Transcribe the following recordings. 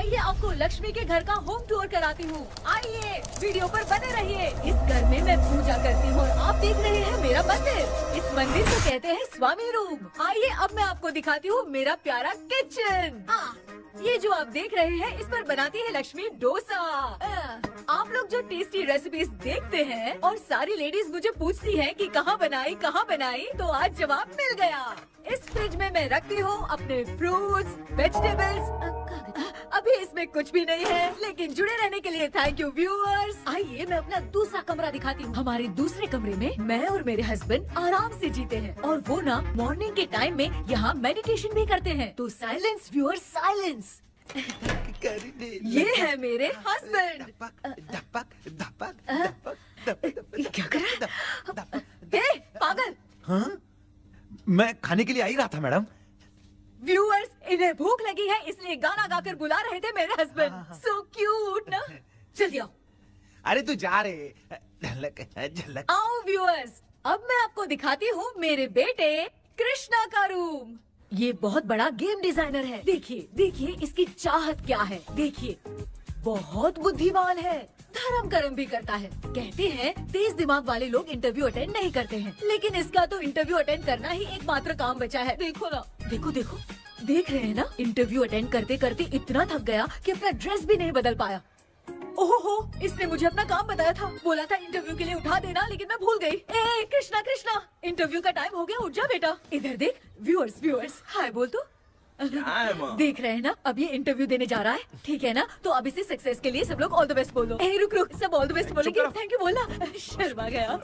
आइए आपको लक्ष्मी के घर का होम टूर कराती हूँ। आइए वीडियो पर बने रहिए। इस घर में मैं पूजा करती हूँ और आप देख रहे हैं मेरा मंदिर। इस मंदिर को कहते हैं स्वामी रूम। आइए अब मैं आपको दिखाती हूँ मेरा प्यारा किचन। ये जो आप देख रहे हैं इस पर बनाती है लक्ष्मी डोसा। आप लोग जो टेस्टी रेसिपीज देखते हैं और सारी लेडीज मुझे पूछती हैं कि कहाँ बनाई, तो आज जवाब मिल गया। इस फ्रिज में मैं रखती हूँ अपने फ्रूट्स, वेजिटेबल्स। अभी इसमें कुछ भी नहीं है, लेकिन जुड़े रहने के लिए थैंक यू व्यूअर्स। आइए मैं अपना दूसरा कमरा दिखाती हूँ। हमारे दूसरे कमरे में मैं और मेरे हस्बैंड आराम से जीते हैं और वो ना मॉर्निंग के टाइम में यहाँ मेडिटेशन भी करते हैं। तो साइलेंस व्यूअर्स, साइलेंस। ये है मेरे हस्बैंड। क्या कर रहा है? पागल। हाँ? मैं खाने के लिए आ ही रहा था मैडम। व्यूअर्स, इन्हें भूख लगी है इसलिए गाना गाकर बुला रहे थे मेरे हस्बैंड। सो क्यूट ना। जल्दी आओ। अरे तू जा रे। झलक। आओ व्यूअर्स, अब मैं आपको दिखाती हूँ मेरे बेटे कृष्णा का रूम। ये बहुत बड़ा गेम डिजाइनर है। देखिए इसकी चाहत क्या है। देखिए बहुत बुद्धिमान है, धर्म कर्म भी करता है। कहते हैं तेज दिमाग वाले लोग इंटरव्यू अटेंड नहीं करते हैं, लेकिन इसका तो इंटरव्यू अटेंड करना ही एकमात्र काम बचा है। देखो ना, देखो देख रहे हैं ना, इंटरव्यू अटेंड करते करते इतना थक गया कि अपना ड्रेस भी नहीं बदल पाया। ओहो, इसने मुझे अपना काम बताया था, बोला था इंटरव्यू के लिए उठा देना, लेकिन मैं भूल गई। ए कृष्णा, इंटरव्यू का टाइम हो गया, उठ जा बेटा। इधर देख। व्यूअर्स हाय बोल तू। देख रहे हैं ना, अब ये इंटरव्यू देने जा रहा है, ठीक है ना? तो अब इसे सक्सेस के लिए सब लोग ऑल द बेस्ट बोलो। ए रुक, सब ऑल द बेस्ट बोलेंगे। थैंक यू बोलना। शर्मा गया।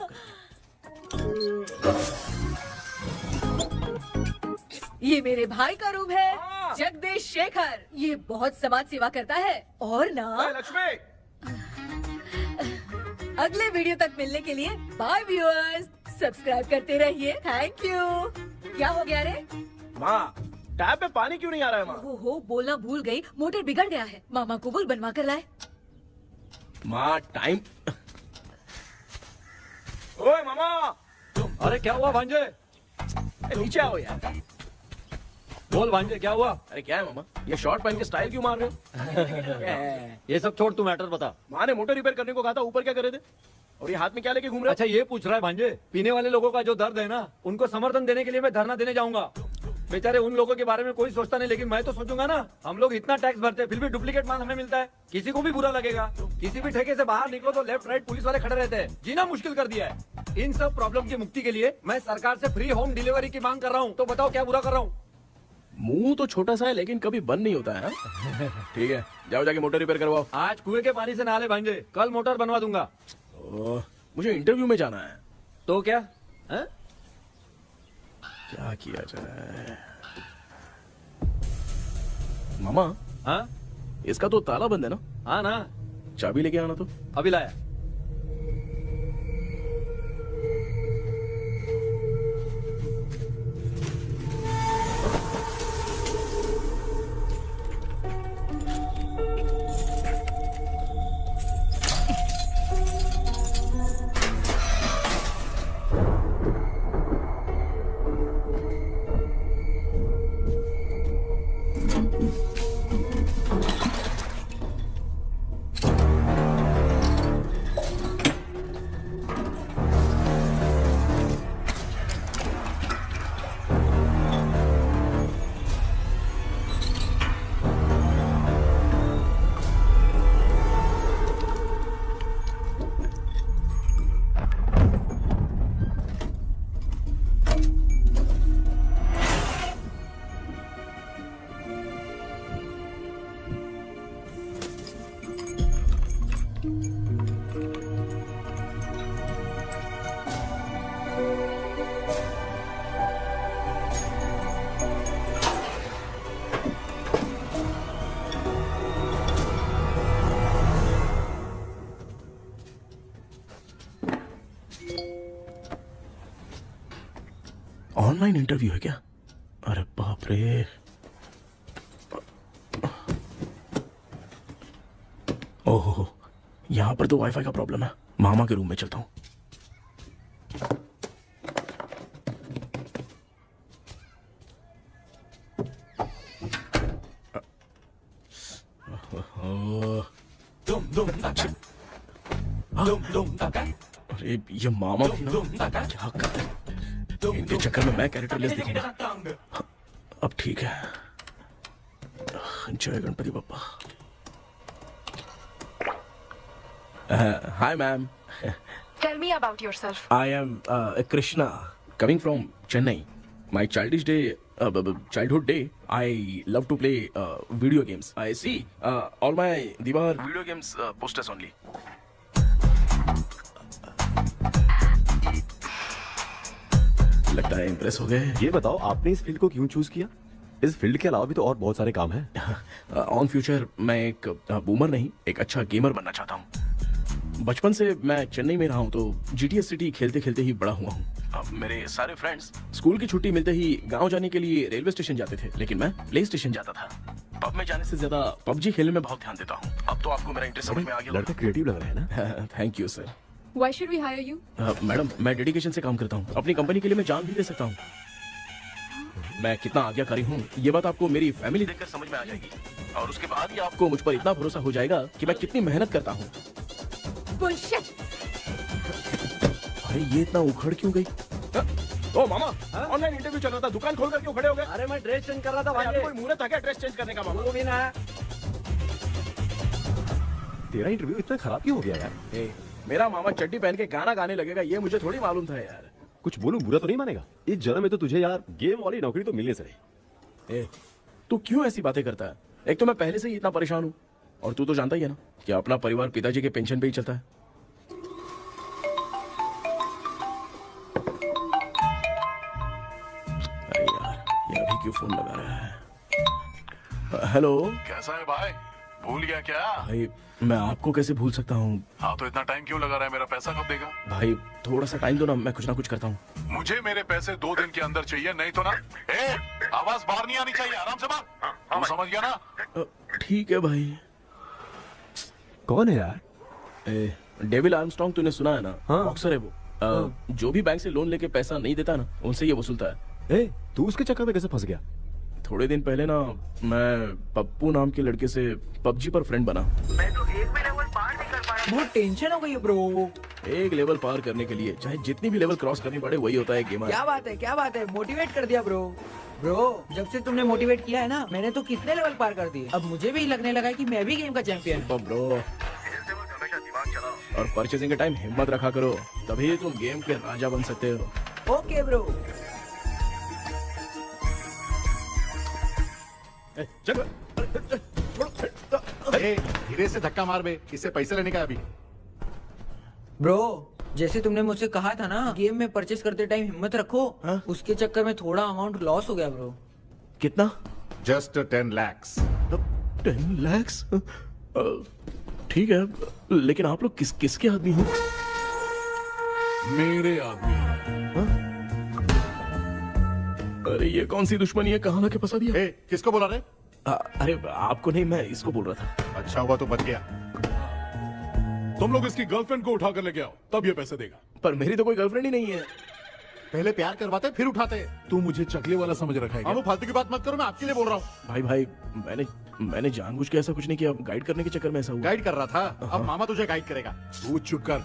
ये मेरे भाई का रूम है, जगदीश शेखर। ये बहुत समाज सेवा करता है और ना लक्ष्मी। अगले वीडियो तक मिलने के लिए बाय व्यूअर्स। सब्सक्राइब करते रहिए। Thank you. क्या हो गया रे? माँ, टैप में पानी क्यों नहीं आ रहा है माँ? हो बोलना भूल गई, मोटर बिगड़ गया है। मामा को बोल बनवा कर लाए। माँ टाइम। ओए मामा। अरे क्या हुआ भांजे? नीचे आओ यार। बोल भांजे क्या हुआ? अरे क्या है मामा, ये शॉर्ट पहन के स्टाइल क्यों मार रहे हो? ये सब छोड़, तू मैटर बता। माँ ने मोटर रिपेयर करने को कहा था, ऊपर क्या करे थे? और ये हाथ में क्या लेके घूम रहे हो? अच्छा ये पूछ रहा है भांजे, पीने वाले लोगों का जो दर्द है ना, उनको समर्थन देने के लिए मैं धरना देने जाऊंगा। बेचारे उन लोगों के बारे में कोई सोचता नहीं, लेकिन मैं तो सोचूंगा ना। हम लोग इतना टैक्स भरते हैं, फिर भी डुप्लीकेट माल हमें मिलता है। किसी को भी बुरा लगेगा। किसी भी ठेके से बाहर निकलो तो लेफ्ट राइट पुलिस वाले खड़े रहते हैं। जीना मुश्किल कर दिया है। इन सब प्रॉब्लम की मुक्ति के लिए मैं सरकार से फ्री होम डिलीवरी की मांग कर रहा हूँ। तो बताओ क्या बुरा कर रहा हूँ? मुंह तो छोटा सा है लेकिन कभी बंद नहीं होता है। ठीक है, जाओ जाके मोटर रिपेयर करवाओ। आज कुएं के पानी से नहा ले भांजे, कल मोटर बनवा दूंगा। मुझे इंटरव्यू में जाना है। तो क्या है? क्या किया जाए? मामा। हाँ इसका तो ताला बंद है ना? हाँ ना। चाबी लेके आना तो। अभी लाया। ऑनलाइन इंटरव्यू है क्या? अरे बाप रे। ओहो, यहाँ पर तो वाईफाई का प्रॉब्लम है। मामा के रूम में चलता हूँ। अरे ये मामा भी ना क्या कर रहे हैं? इनके चक्कर में मैं कैरेक्टरलेस दिखेगा। अब ठीक है। जय Ganpati Bappa. Hi ma'am. Tell me about yourself. I am Krishna, coming from Chennai. My childhood day, I love to play video games. I see all my Diwar video games posters only. लगता है impress हो गए। ये बताओ आपने इस field को क्यों चूज किया? इस फील्ड के अलावा भी तो और बहुत सारे काम हैं। ऑन फ्यूचर मैं एक बूमर नहीं, एक अच्छा गेमर बनना चाहता हूँ। बचपन से मैं चेन्नई में रहा हूँ तो GTA सिटी खेलते खेलते ही बड़ा हुआ हूँ। अब मेरे सारे फ्रेंड्स स्कूल की छुट्टी मिलते ही गांव जाने के लिए रेलवे स्टेशन जाते थे, लेकिन मैं प्ले स्टेशन जाता था। पब में जाने से ज्यादा PUBG खेलने में बहुत ध्यान देता हूँ। अब तो आपको मेरा इंटरेस्ट समझ में आ गया। लड़का क्रिएटिव लग रहा है ना? Thank you sir. Why should we hire you? Madam मैं डेडिकेशन से काम करता हूँ, अपनी कंपनी के लिए मैं जान भी दे सकता हूँ। मैं कितना आज्ञाकारी हूँ ये बात आपको मेरी फैमिली देखकर समझ में आ जाएगी, और उसके बाद ही आपको मुझ पर इतना भरोसा हो जाएगा कि मैं कितनी मेहनत करता हूँ। Bullshit! अरे ये इतना उखड़ क्यों गई? ओ मामा, ऑनलाइन इंटरव्यू चल रहा था, दुकान खोल कर क्यों खड़े हो गए? अरे मैं ड्रेस चेंज कर रहा था अरे भाई। कोई मुहूर्त था क्या ड्रेस चेंज करने का मामा? वो भी ना। तेरा इंटरव्यू इतना खराब क्यों हो गया यार? ए, मेरा मामा चड्डी पहन के गाना गाने लगेगा ये मुझे थोड़ी मालूम था यार। कुछ बोलूं बुरा तो नहीं मानेगा? इस जन्म में तो तुझे यार गेम वाली नौकरी तो मिलने से रही। ए, तू क्यों ऐसी बातें करता है? एक तो मैं पहले से ही इतना परेशान हूँ, और तू तो जानता ही है ना कि अपना परिवार पिताजी के पेंशन पे ही चलता है। अरे यार ये अभी क्यों फोन लगा रहा है? हेलो कैसा है भाई? भूल गया क्या? भाई, मैं आपको कैसे भूल सकता हूँ? हाँ तो इतना टाइम क्यों लगा रहा है? मेरा पैसा कब देगा? भाई थोड़ा सा टाइम दो ना, मैं कुछ ना कुछ करता हूँ। मुझे मेरे पैसे 2 दिन के अंदर चाहिए, नहीं तो ना आवाज बाहर नहीं आनी चाहिए। आराम से बात। तू समझ गया ना? ठीक है भाई। कौन है यार? डेविल आर्मस्ट्रॉन्ग तूने सुना है ना? हाँ। बॉक्सर है वो। जो भी बैंक से लोन लेके पैसा नहीं देता ना, उनसे ये वसूलता है। तू उसके चक्कर में कैसे फंस गया? थोड़े दिन पहले ना मैं पप्पू नाम के लड़के से PUBG पर फ्रेंड बना। मैं तो एक भी लेवल पार नहीं कर पाया। बहुत टेंशन हो गई है ब्रो। एक लेवल पार करने के लिए चाहे जितनी भी लेवल क्रॉस करनी पड़े वही होता है गेमर। क्या बात है, मोटिवेट कर दिया ब्रो। ब्रो जब से तुमने मोटिवेट किया है ना, मैंने तो कितने लेवल पार कर दिए। अब मुझे भी लगने लगा है कि मैं भी गेम का चैंपियन हूँ। ब्रो, और परचेजिंग के टाइम हिम्मत रखा करो, तभी तुम गेम के राजा बन सकते हो। Okay bro. धीरे से धक्का मार बे, इससे पैसे लेने का अभी। ब्रो जैसे तुमने मुझसे कहा था ना गेम में परचेस करते टाइम हिम्मत रखो, उसके चक्कर में थोड़ा अमाउंट लॉस हो गया ब्रो। कितना? Just 10 lakhs। 10 lakhs? ठीक है, लेकिन आप लोग किसके आदमी हो? मेरे आदमी। अरे ये कौन सी दुश्मनी है, कहाँ लाके फंसा दिया? किसको बोला रे? अरे आपको नहीं, मैं इसको बोल रहा था। अच्छा हुआ तो बच गया। तुम लोग इसकी गर्लफ्रेंड को उठा कर लेके आओ, तब ये पैसे देगा। पर मेरी तो कोई गर्लफ्रेंड ही नहीं है। पहले प्यार करवाते फिर उठाते। तू मुझे चकले वाला समझ रखा है क्या? वो फालतू की बात मत करो, मैं आपके लिए बोल रहा हूँ। भाई मैंने जानबूझ के ऐसा कुछ नहीं किया, गाइड करने के चक्कर में ऐसा हुआ। गाइड कर रहा था, अब मामा तुझे गाइड करेगा। तू चुप कर।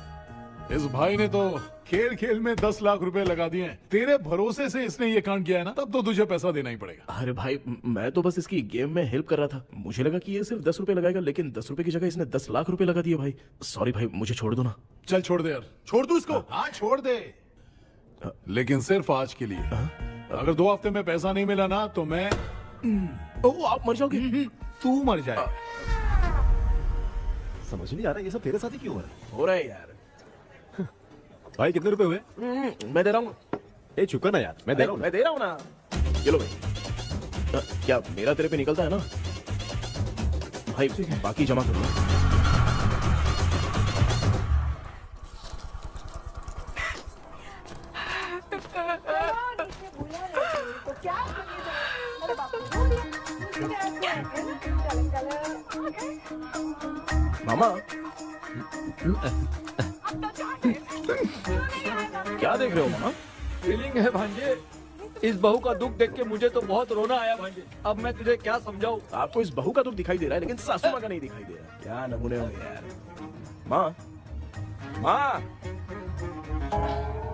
इस भाई ने तो खेल खेल में 10 लाख रुपए लगा दिए हैं। तेरे भरोसे से इसने ये कांड किया है ना, तब तो तुझे पैसा देना ही पड़ेगा। अरे भाई मैं तो बस इसकी गेम में हेल्प कर रहा था, मुझे लगा कि ये सिर्फ 10 रुपए लगाएगा, लेकिन 10 रुपए की जगह इसने 10 लाख रुपए लगा दिए। भाई सॉरी भाई, मुझे छोड़ दो ना। चल छोड़ दे यार। छोड़ दूं इसको? हाँ छोड़ दे, लेकिन सिर्फ आज के लिए। अगर 2 हफ्ते में पैसा नहीं मिला ना तो मैं आप मर जाओगे। तू मर जाए। समझ नहीं आ रहा ये सब तेरे साथ ही क्यों हो रहा है यार। भाई कितने रुपए हुए? मैं दे रहा हूँ। चुका ना यार, मैं दे रहा हूँ। मैं दे रहा हूँ ना। ये लो भाई। क्या मेरा तेरे पे निकलता है ना भाई? बाकी जमा कर लो। मामा क्या देख रहे हो मामा? फीलिंग है भांजे, इस बहू का दुख देख के मुझे तो बहुत रोना आया भाई। अब मैं तुझे क्या समझाऊं। आपको इस बहू का दुख दिखाई दे रहा है लेकिन सासू माँ का नहीं दिखाई दे रहा। क्या नमूने हो यार। माँ, माँ,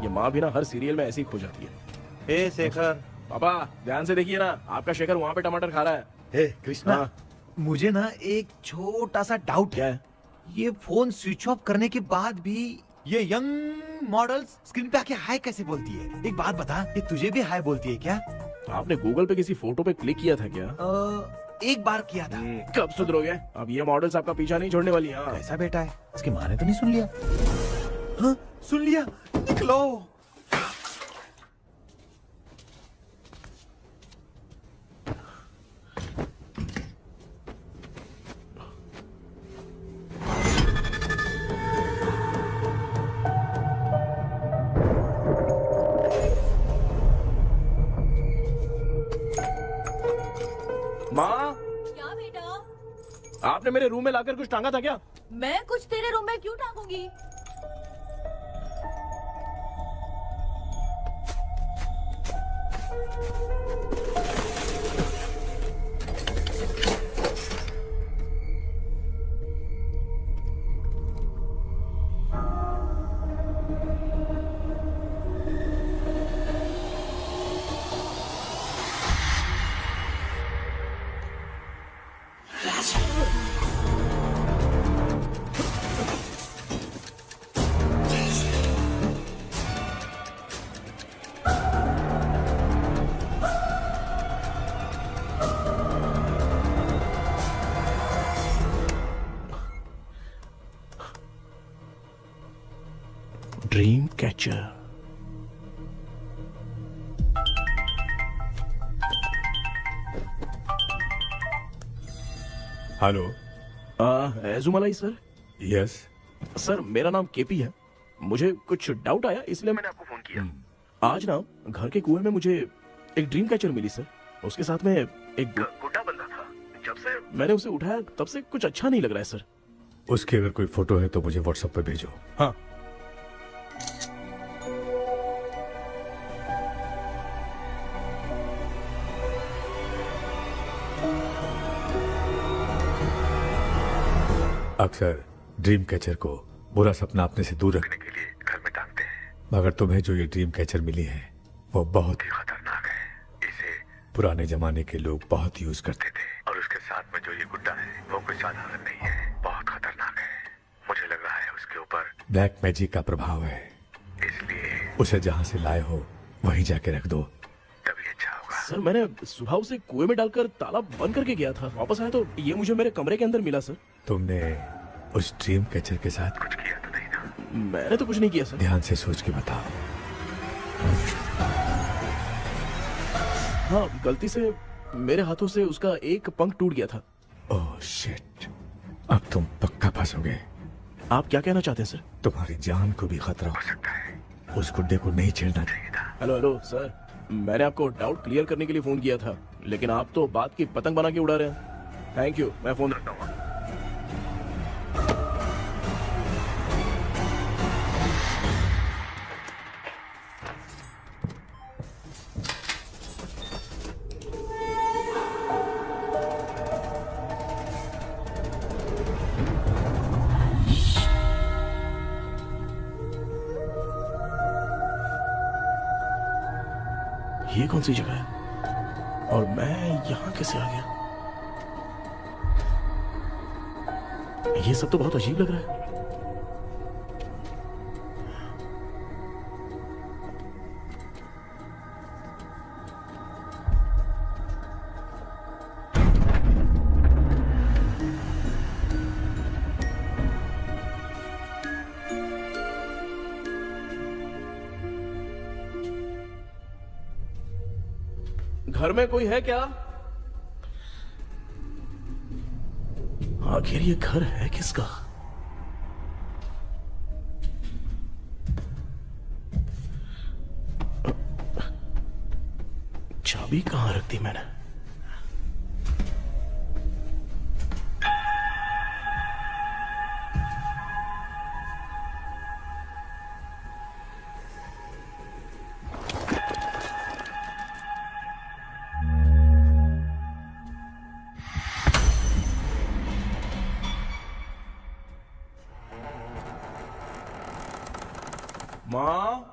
ये माँ भी ना हर सीरियल में ऐसी ही खो जाती है। ए शेखर। पापा ध्यान से देखिए ना, आपका शेखर वहाँ पे टमाटर खा रहा है। हे कृष्णा, हाँ। मुझे ना एक छोटा सा डाउट क्या है। है? ये फोन स्विच ऑफ करने के बाद भी ये यंग मॉडल्स स्क्रीन पे आके हाय कैसे बोलती है? एक बात बता, ये तुझे भी हाय बोलती है क्या? आपने गूगल पे किसी फोटो पे क्लिक किया था क्या? एक बार किया था। कब सुधरोगे? अब ये मॉडल्स आपका पीछा नहीं छोड़ने वाली। हाँ। कैसा बेटा है? इसकी माँ ने तो नहीं सुन लिया? हाँ, सुन लिया। निकलो। माँ, क्या बेटा? आपने मेरे रूम में लाकर कुछ टांगा था क्या? मैं कुछ तेरे रूम में क्यों टांगूंगी? Dream catcher. Hello. Ezhumalai sir. Yes. Sir मेरा नाम केपी है। मुझे कुछ डाउट आया इसलिए मैंने आपको फोन किया। आज ना घर के कुएं में मुझे एक ड्रीम कैचर मिली सर। उसके साथ में एक गुड्डा बंदा था। जब से मैंने उसे उठाया तब से कुछ अच्छा नहीं लग रहा है सर। उसकी अगर कोई फोटो है तो मुझे व्हाट्सएप पे भेजो। हाँ। अक्सर ड्रीम कैचर को बुरा सपना अपने से दूर रखने के लिए घर में टांगते हैं, मगर तुम्हें जो ये ड्रीम कैचर मिली है वो बहुत ही खतरनाक है। इसे पुराने जमाने के लोग बहुत यूज करते थे और उसके साथ में जो ये गुड्डा है वो कोई साधारण नहीं है, बहुत खतरनाक है। मुझे लग रहा है उसके ऊपर ब्लैक मैजिक का प्रभाव है, इसलिए उसे जहाँ से लाए हो वहीं जाके रख दो, तभी अच्छा होगा। सर मैंने सुबह उसे कुएं में डालकर ताला बंद करके गया था। वापस आया तो ये मुझे मेरे कमरे के अंदर मिला सर। तुमने उस ड्रीम कैचर के साथ कुछ किया तो नहीं ना? मैंने तो कुछ नहीं किया सर। ध्यान से सोच के बताओ। हाँ, गलती से मेरे हाथों से उसका एक पंख टूट गया था। ओह शिट, अब तुम पक्का फंसोगे। आप क्या कहना चाहते हैं सर? तुम्हारी जान को भी खतरा हो सकता है। उस गुड्डे को नहीं छेड़ना चाहिए था। हेलो हेलो सर, मैंने आपको डाउट क्लियर करने के लिए फोन किया था, लेकिन आप तो बात की पतंग बना के उड़ा रहे हैं। थैंक यू, मैं फोन रखता हूँ। ये कौन सी जगह है और मैं यहाँ कैसे आ गया? ये सब तो बहुत अजीब लग रहा है। घर में कोई है क्या? आखिर ये घर है किसका? चाबी कहां रख दी मैंने? माँ।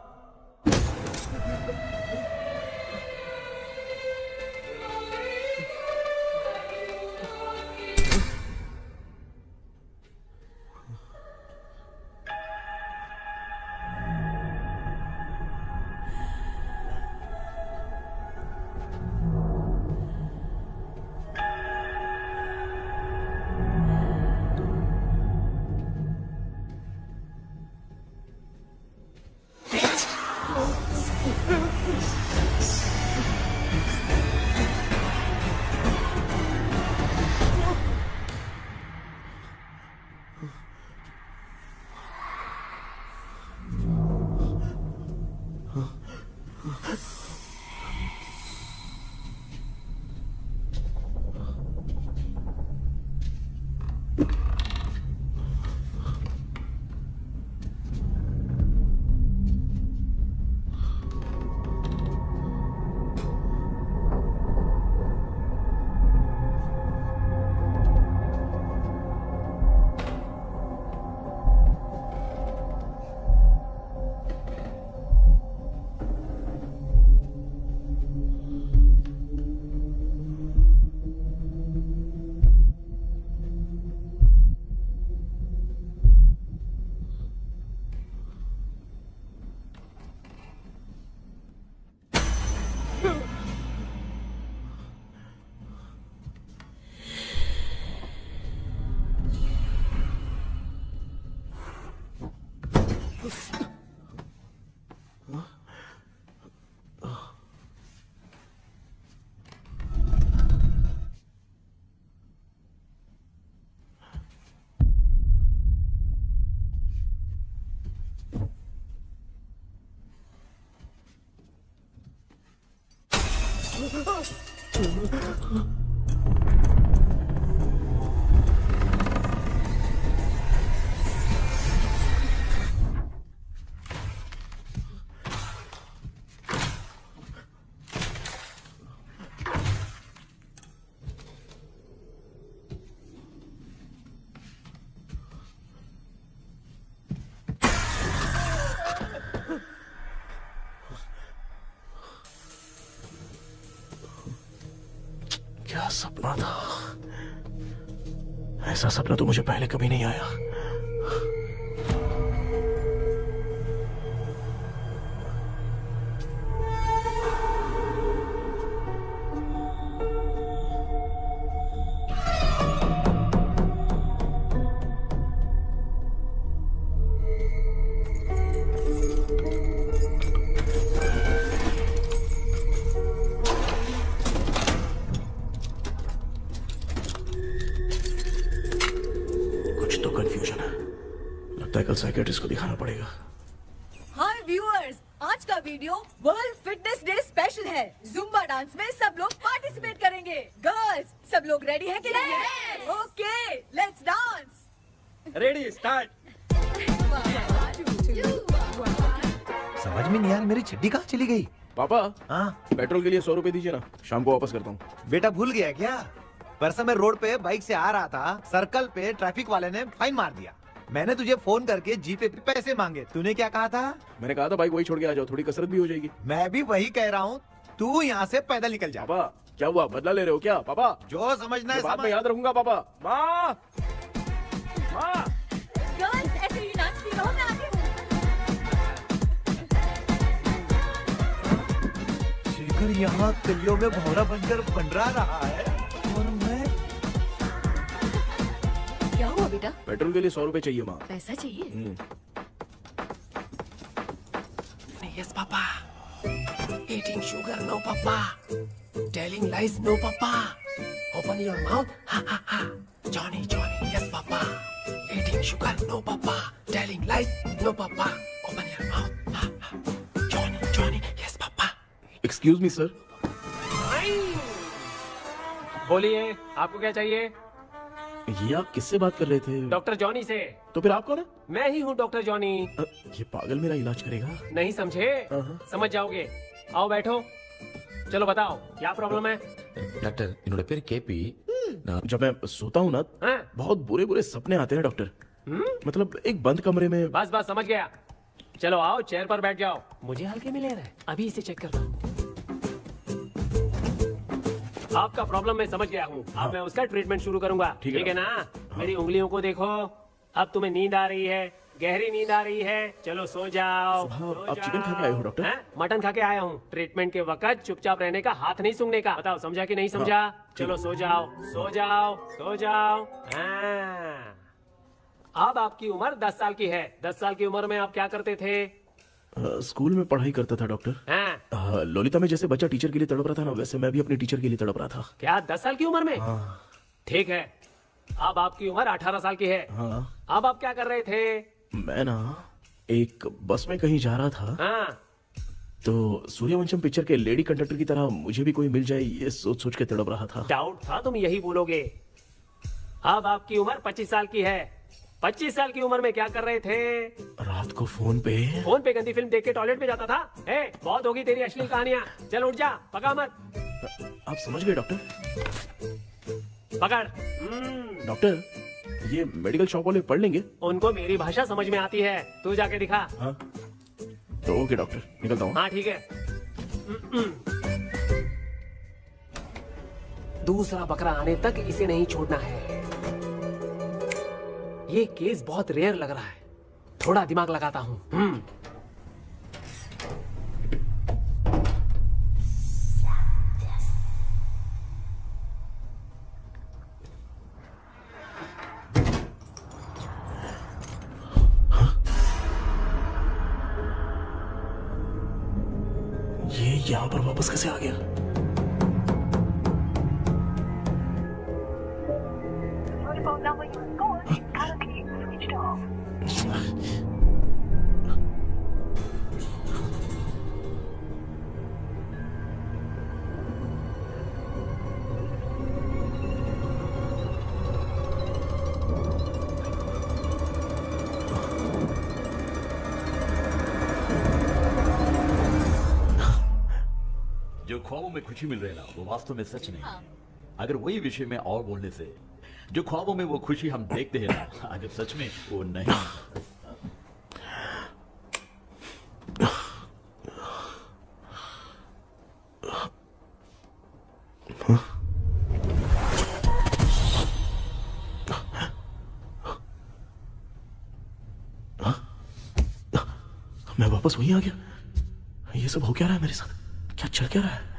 क्या सपना था? ऐसा सपना तो मुझे पहले कभी नहीं आया। कल साइकियाट्रिस्ट को दिखाना पड़ेगा। हाय व्यूअर्स, आज का video world fitness day special है। जुम्बा डांस में सब लोग पार्टिसिपेट करेंगे। गर्ल्स, सब लोग रेडी हैं कि नहीं? Okay, let's dance. Ready, start. समझ में नहीं यार, मेरी छड्डी कहाँ चली गई? पापा, हाँ पेट्रोल के लिए 100 रुपए दीजिए ना, शाम को वापस करता हूँ। बेटा भूल गया क्या? परसों मैं रोड पे बाइक से आ रहा था, सर्कल पे ट्रैफिक वाले ने फाइन मार दिया। मैंने तुझे फोन करके जीपे पे पैसे मांगे, तूने क्या कहा था? मैंने कहा था बाइक वही छोड़ के आ जाओ, थोड़ी कसरत भी हो जाएगी। मैं भी वही कह रहा हूँ, तू यहाँ से पैदल निकल जा। पापा क्या हुआ, बदला ले रहे हो क्या? पापा जो समझना है बाद में याद रखूंगा। पापा, माँ, माँ। गर्ल्स ऐसे ही नाचती रहो, मैं आती हूँ। शेखर यहाँ गलियों में भौरा बनकर बंडरा रहा है और मैं। क्या हुआ बेटा? पेट्रोल के लिए 100 रुपए चाहिए माँ। पैसा चाहिए? Yes, Papa. Eating sugar, no, Papa. Telling lies, no, Papa. Open your mouth, ha ha ha. Johnny, Johnny, yes, Papa. Eating sugar, no, Papa. Telling lies, no, Papa. Open your mouth, ha ha. Johnny, Johnny, yes, Papa. Excuse me, sir. बोलिए, आपको क्या चाहिए? ये आप किससे बात कर रहे थे? डॉक्टर जॉनी से। तो फिर आप कौन है? मैं ही हूँ डॉक्टर जॉनी। ये पागल मेरा इलाज करेगा? नहीं समझे? समझ जाओगे। आओ बैठो। चलो बताओ क्या प्रॉब्लम है? डॉक्टर इन्होंने पेर केपी जब मैं सोता हूँ ना, बहुत बुरे बुरे सपने आते हैं डॉक्टर। मतलब एक बंद कमरे में। बस बस समझ गया। चलो आओ, चेयर पर बैठ जाओ। मुझे हल्के में ले रहा है, अभी इसे चेक करता हूँ। आपका प्रॉब्लम मैं समझ गया हूँ। अब मैं उसका ट्रीटमेंट शुरू करूंगा, ठीक है ना? मेरी उंगलियों को देखो, अब तुम्हें नींद आ रही है, गहरी नींद आ रही है। चलो सो जाओ। आप चिकन खा के आए हो डॉक्टर? मटन खा के आया हूँ। ट्रीटमेंट के वक्त चुपचाप रहने का, हाथ नहीं सूंघने का। बताओ समझा कि नहीं समझा? चलो सो जाओ, सो जाओ, सो जाओ। अब आपकी उम्र 10 साल की है। 10 साल की उम्र में आप क्या करते थे? स्कूल में पढ़ाई करता था डॉक्टर। ललिता में जैसे बच्चा टीचर के लिए तड़प रहा था ना, वैसे मैं भी अपने टीचर के लिए तड़प रहा था। क्या 10 साल की उम्र में? ठीक है, अब आपकी उम्र 18 साल की है। अब आप क्या कर रहे थे? मैं ना एक बस में कहीं जा रहा था, तो सूर्यवंशम पिक्चर के लेडी कंडक्टर की तरह मुझे भी कोई मिल जाए, ये सोच सोच के तड़प रहा था। डाउट था तुम यही बोलोगे। अब आपकी उम्र 25 साल की है। 25 साल की उम्र में क्या कर रहे थे? रात को फोन पे गंदी फिल्म देख के टॉयलेट में जाता था। बहुत होगी तेरी अश्लील कहानियां। चल उठ जा, पका मत। आप समझ गए डॉक्टर? पकड़। डॉक्टर, ये मेडिकल शॉप वाले पढ़ लेंगे? उनको मेरी भाषा समझ में आती है, तू जाके दिखा। तो ओके डॉक्टर, निकलता हूँ। हाँ ठीक है। दूसरा बकरा आने तक इसे नहीं छोड़ना है। ये केस बहुत रेयर लग रहा है, थोड़ा दिमाग लगाता हूँ। ये यहाँ पर वापस कैसे आ गया? जो ख्वाबों में खुशी मिल रही है ना, वो वास्तव में सच नहीं है। अगर वही विषय में और बोलने से, जो ख्वाबों में वो खुशी हम देखते हैं ना, अगर सच में वो नहीं। मैं वापस वहीं आ गया। ये सब हो क्या रहा है मेरे साथ? क्या चल क्या रहा है?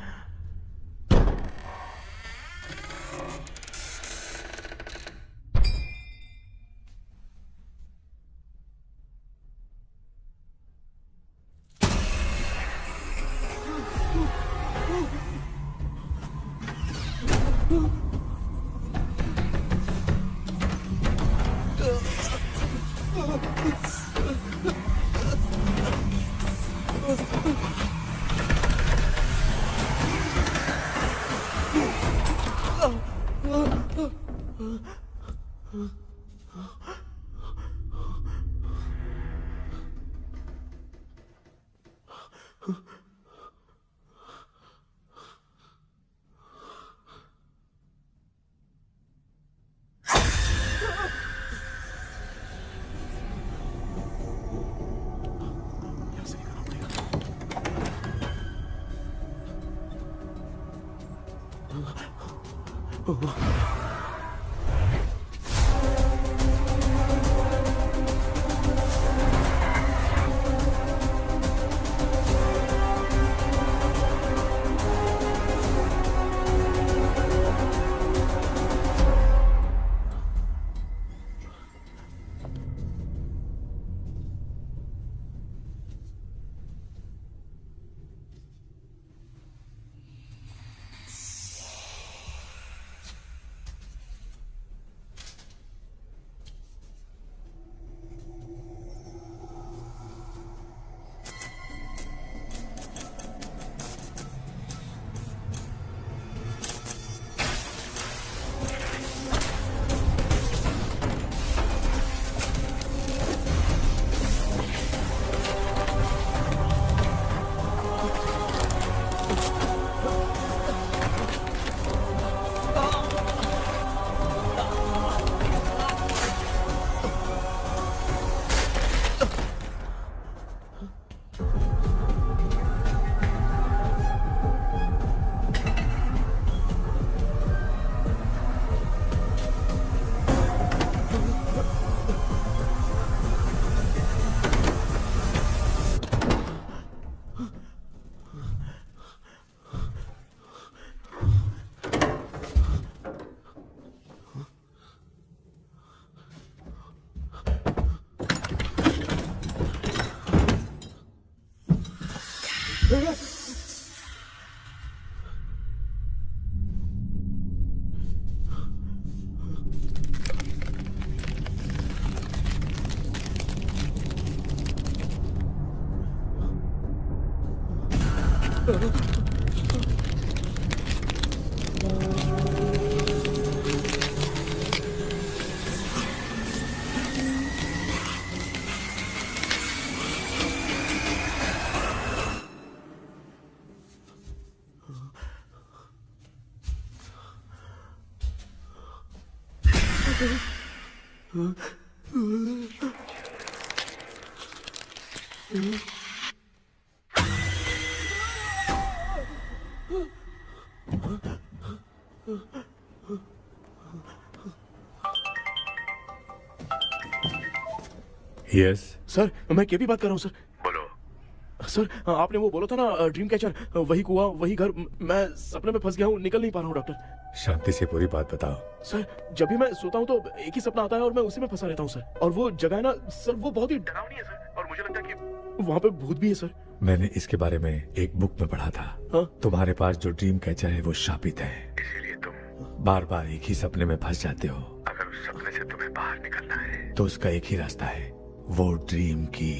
यस सर मैं केपी बात कर रहा हूँ सर। बोलो सर, आपने वो बोला था ना ड्रीम कैचर, वही कुआं वही घर, मैं सपने में फंस गया हूँ, निकल नहीं पा रहा हूँ डॉक्टर। शांति से पूरी बात बताओ। सर जब भी मैं सोता हूँ तो एक ही सपना आता है और मैं उसी में फंसा रहता हूँ सर। और वो जगह है ना सर, वो बहुत ही डरावनी है सर, और मुझे लगता है कि वहाँ पे भूत भी है सर। मैंने इसके बारे में एक बुक में पढ़ा था। हाँ? तुम्हारे पास जो ड्रीम कैचर है वो शापित है, इसीलिए तुम बार बार एक ही सपने में फंस जाते हो। अगर उस सपने से तुम्हें बाहर निकलना है तो उसका एक ही रास्ता है, वो ड्रीम की,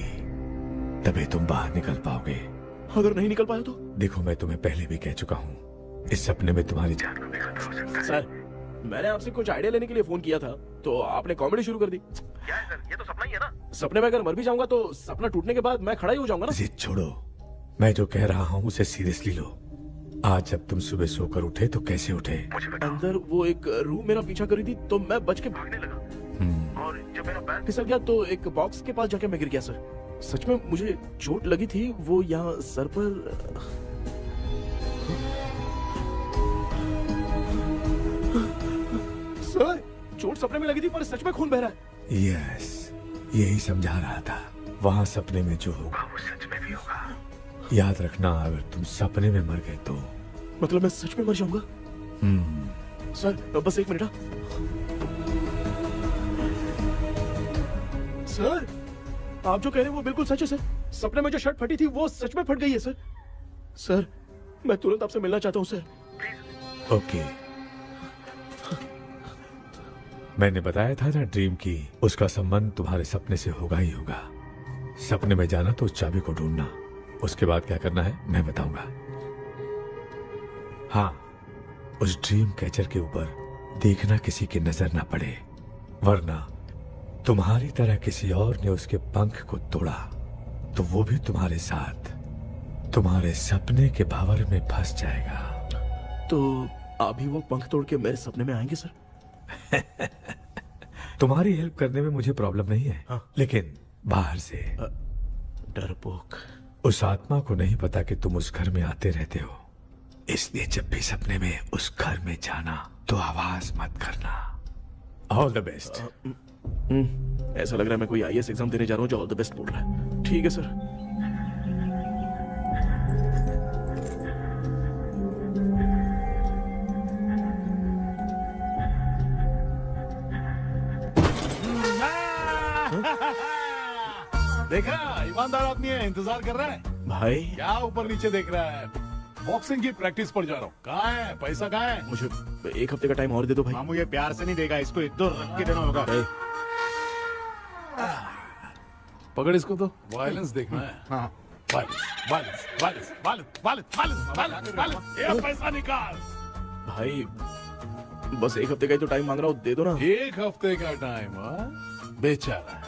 तभी तुम बाहर निकल पाओगे। अगर नहीं निकल पाया तो? देखो मैं तुम्हें पहले भी कह चुका हूँ, इस सपने में तुम्हारी जान को भी खतरा हो सकता है। सर मैंने आपसे कुछ आइडिया लेने के लिए फोन किया था तो आपने कॉमेडी शुरू कर दी। क्या है सर, ये तो सपना ही है ना। सपने में अगर मर भी जाऊंगा तो सपना टूटने के बाद मैं खड़ा ही हो जाऊंगा ना। जिद छोड़ो, मैं जो कह रहा हूँ उसे सीरियसली लो। आज जब तुम सुबह सोकर उठे तो कैसे उठे? अंदर वो एक रूह मेरा पीछा करी थी तो मैं बच के भागने लगा, और जब मेरा पैर फिसल गया तो एक बॉक्स के पास जाके मैं गिर गया सर। सच में मुझे चोट लगी थी, वो यहाँ सर पर। सर चोट सपने में लगी थी पर सच में खून बह रहा है। यस, यही समझा रहा था, वहाँ सपने में जो होगा वो सच में भी होगा। याद रखना, अगर तुम सपने में मर गए तो मतलब मैं सच में मर जाऊंगा। सर बस एक मिनट। सर आप जो कह रहे हैं वो बिल्कुल सच है सर। सपने में जो शर्ट फटी थी वो सच में फट गई है सर। सर मैं तुरंत आपसे मिलना चाहता हूँ सर। ओके, मैंने बताया था ना ड्रीम की, उसका संबंध तुम्हारे सपने से होगा ही होगा। सपने में जाना तो उस चाबी को ढूंढना, उसके बाद क्या करना है मैं बताऊंगा। हाँ, उस ड्रीम कैचर के ऊपर देखना किसी की नजर ना पड़े, वरना तुम्हारी तरह किसी और ने उसके पंख को तोड़ा तो वो भी तुम्हारे साथ तुम्हारे सपने के भावर में फंस जाएगा। तो अभी वो पंख तोड़ के मेरे सपने में आएंगे सर? तुम्हारी हेल्प करने में मुझे प्रॉब्लम नहीं है। हाँ। लेकिन बाहर से डरपोक, उस आत्मा को नहीं पता कि तुम उस घर में आते रहते हो, इसलिए जब भी सपने में उस घर में जाना तो आवाज मत करना। All the best. ऐसा लग रहा है मैं कोई आईएएस एग्जाम देने जा रहा हूँ जो ऑल द बेस्ट बोल रहा है। ठीक है सर। देखा, ईमानदार आदमी है, इंतजार कर रहा है। भाई क्या ऊपर नीचे देख रहा है? बॉक्सिंग की प्रैक्टिस पर जा रहा हूँ। कहाँ है पैसा, कहाँ है? मुझे एक हफ्ते का टाइम और दे दो भाई। मामू ये प्यार से नहीं देगा, इसको एक दो रख के देना होगा। पकड़ इसको तो, वायलेंस देखना है। हाँ। Violence, violence, violence, violence, violence, violence, violence, violence. ये पैसा निकाल। भाई बस एक हफ्ते का ही तो टाइम मांग रहा हूँ, दे दो ना। एक हफ्ते का टाइम? बेचारा,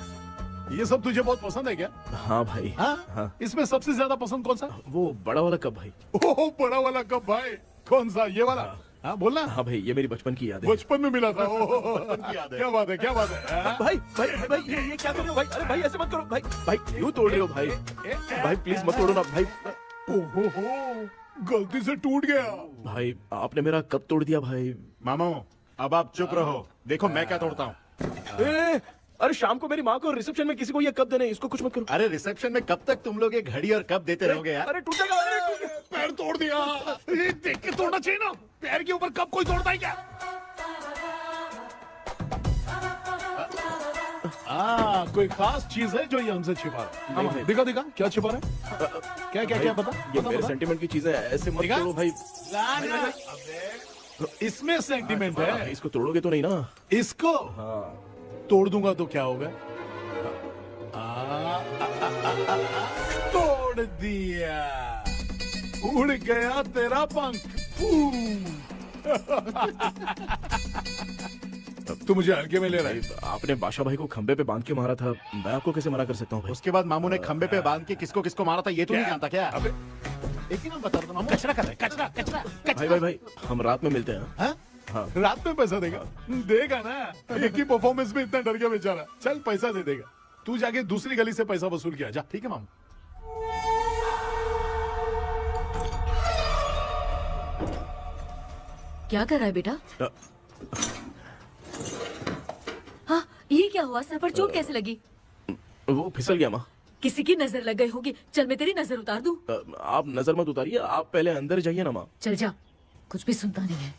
ये सब तुझे बहुत पसंद है क्या? हाँ भाई। हाँ? इसमें सबसे ज्यादा पसंद कौन सा? वो बड़ा वाला कप भाई। ओह बड़ा वाला कप भाई, कौन सा? ये वाला? हाँ बोलना। हाँ भाई, ये मेरी बचपन की याद है। बचपन में मिला था। क्या बात है, क्या बात है? भाई भाई भाई ये क्या कर रहे हो भाई? अरे भाई ऐसे मत करो भाई। भाई क्यों तोड़ रहे हो भाई? भाई प्लीज मत तोड़ो ना भाई। ओहो, गलती से टूट गया। भाई आपने मेरा कप तोड़ दिया भाई। मामू अब आप चुप रहो, देखो मैं क्या तोड़ता हूँ। अरे शाम को मेरी माँ को रिसेप्शन में किसी को ये कप देने, इसको कुछ मत करो। अरे रिसेप्शन में कब तक तुम लोग ये घड़ी और कप देते रहोगे यार? अरे टूट जाएगा। पैर तोड़ दिया। ये देख के तोड़ना चाहिए ना, पैर के ऊपर कप कोई तोड़ता है क्या? कोई खास चीज है जो ये हमसे छिपा रहा है? दिखा दिखा, क्या छिपा रहा है? क्या क्या क्या पता? ये मेरे सेंटिमेंट की चीजें ऐसे मत करो भाई। इसमें सेंटिमेंट है। इसको तोड़ोगे तो नहीं ना? इसको तोड़ दूंगा तो क्या होगा? तोड़ दिया। उड़ गया तेरा पंख। तू मुझे हल्के में ले रहा है। आपने बादशाह भाई को खंबे पे बांध के मारा था, मैं आपको कैसे मना कर सकता हूँ भाई? उसके बाद मामू ने खंबे पे बांध के किसको किसको मारा था ये तो नहीं जानता क्या? अबे एक ही नाम बता रहा मामू। कचरा कर रहा है, कचरा कचरा कचरा। भाई हम रात में मिलते हैं। हाँ? हाँ। रात में पैसा देगा? देगा ना, एक ही परफॉर्मेंस में इतना डर गया बेचारा। चल पैसा दे देगा, तू जाके दूसरी गली से पैसा वसूल किया जा। ठीक है मामू। क्या कर रहा है बेटा? हाँ, ये क्या हुआ? सर पर चोट कैसे लगी? वो फिसल गया माँ। किसी की नजर लग गई होगी। चल मैं तेरी नजर उतार दूं। आप नजर मत उतारिए, आप पहले अंदर जाइए ना माँ। चल जा, कुछ भी सुनता नहीं है।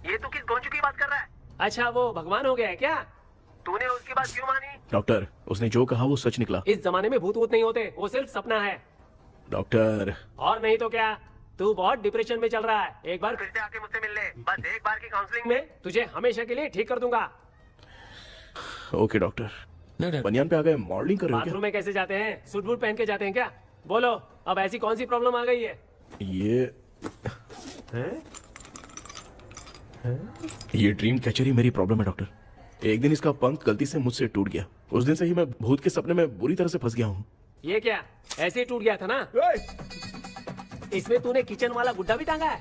ये तो किस गोंजू की बात कर रहा है? अच्छा वो भगवान हो गया है क्या? तूने उसकी बात क्यों मानी? डॉक्टर, उसने जो कहा वो सच निकला। इस जमाने में भूत वूत नहीं होते, वो सिर्फ सपना है। डॉक्टर। और नहीं तो क्या, तू बहुत डिप्रेशन में चल रहा है। एक बार फिर से आके मुझसे मिल ले, बस एक बार की काउंसलिंग में तुझे हमेशा के लिए ठीक कर दूंगा। Okay doctor. बनियान पे आ गए, मॉडलिंग कर रहे हो क्या? बाथरूम में कैसे जाते हैं? सूट बूट पहन के जाते हैं क्या? बोलो, अब ऐसी कौन सी प्रॉब्लम आ गई है? ये ड्रीम कैचर ही मेरी प्रॉब्लम है डॉक्टर। एक दिन इसका पंख गलती से मुझसे टूट गया। उस दिन से ही मैं भूत के सपने में बुरी तरह से फंस गया हूँ। ये क्या ऐसे ही टूट गया था ना? इसमें तूने किचन वाला गुड्डा भी टांगा है?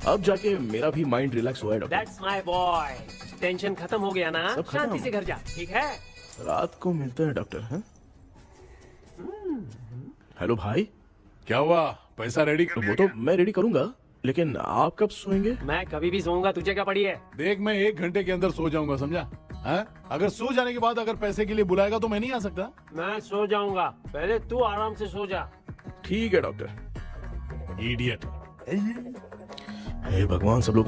अब जाके मेरा भी माइंड रिलैक्स हुआ है doctor. That's my boy. Tension खत्म हो गया ना? शांति से घर जा, ठीक है? रात को मिलते हैं डॉक्टर। हैं? हेलो भाई। क्या हुआ? पैसा रेडी कर? वो तो मैं रेडी करूंगा, लेकिन आप कब सोएंगे? मैं कभी भी सोऊंगा, तुझे क्या पड़ी है? देख मैं 1 घंटे के अंदर सो जाऊंगा, समझा? अगर सो जाने के बाद अगर पैसे के लिए बुलाएगा तो मैं नहीं आ सकता। मैं सो जाऊंगा, पहले तू आराम से सो जा। ठीक है डॉक्टर। इडियट। हे भगवान, सब लोग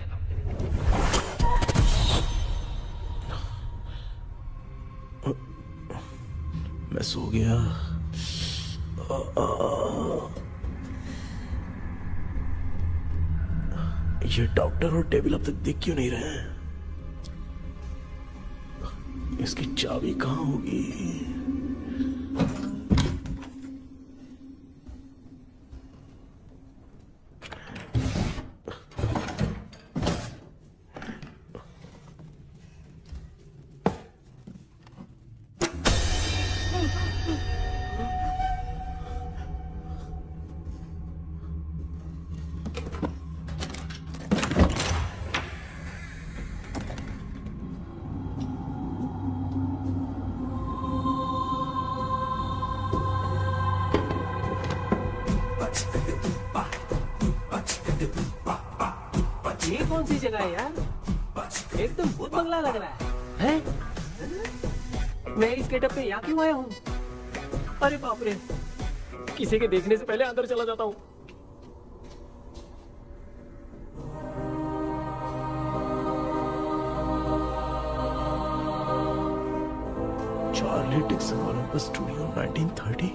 मैं सो गया। ये डॉक्टर और टेबल अब तक दिख क्यों नहीं रहे हैं? इसकी चाबी कहाँ होगी? ये कौन सी जगह है यार? एकदम भूत बंगला लग रहा है। मैं इस गेटअप पे यहाँ क्यों आया हूँ? अरे बाप रे, किसी के देखने से पहले अंदर चला जाता हूँ। Charlie Dixon Olympus studio 1930।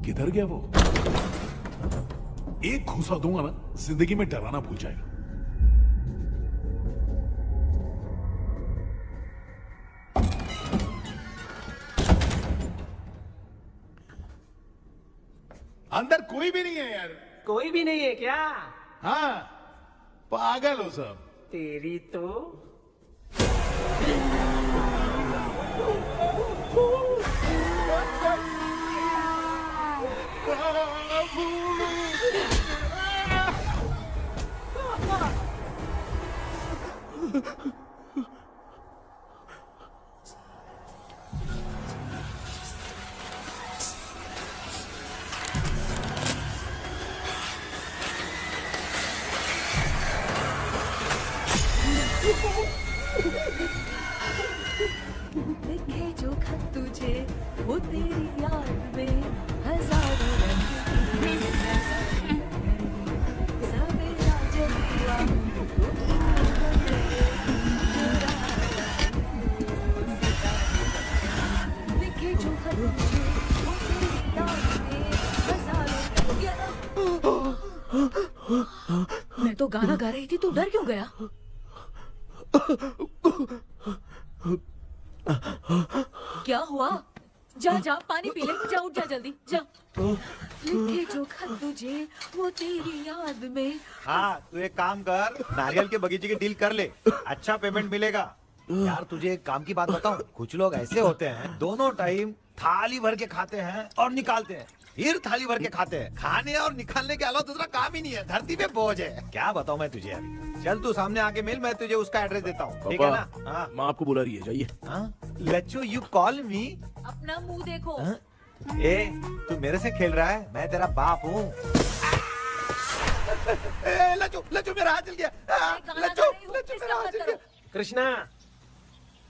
किधर गया वो? एक घूसा दूंगा ना, जिंदगी में डराना भूल जाएगा। अंदर कोई भी नहीं है यार। कोई भी नहीं है क्या? हाँ, पागल हो सब। तेरी तो लिखे जो खत तुझे वो तेरी याद में हजारों रंग सवेरा जब हुआ लिखे जो खत तुझे वो तेरी याद में हजारों रंग। मैं तो गाना गा रही थी, तू डर क्यों गया? क्या हुआ? जा जा पानी पी ले, जा उठ जा जल्दी जा। लिखे जो खत तुझे वो तेरी याद में। हाँ तू एक काम कर, नारियल के बगीचे की डील कर ले, अच्छा पेमेंट मिलेगा। यार तुझे एक काम की बात बताऊं, कुछ लोग ऐसे होते हैं दोनों टाइम थाली भर के खाते हैं और निकालते हैं, फिर थाली भर के खाते हैं। खाने और निकालने के अलावा दूसरा काम ही नहीं है, धरती पे बोझ है। क्या बताऊं मैं तुझे अभी। चल तू सामने आके मिल, मैं तुझे उसका एड्रेस देता हूँ, ठीक है ना? हाँ माँ आपको बुला रही है, जाइए। लच्चू यू कॉल मी। अपना मुंह देखो। ए तू मेरे से खेल रहा है, मैं तेरा बाप हूँ। लच्चू लच्चू मेरा हाथ जल गया। लच्चू लच्चू मेरा हाथ जल गया। कृष्णा,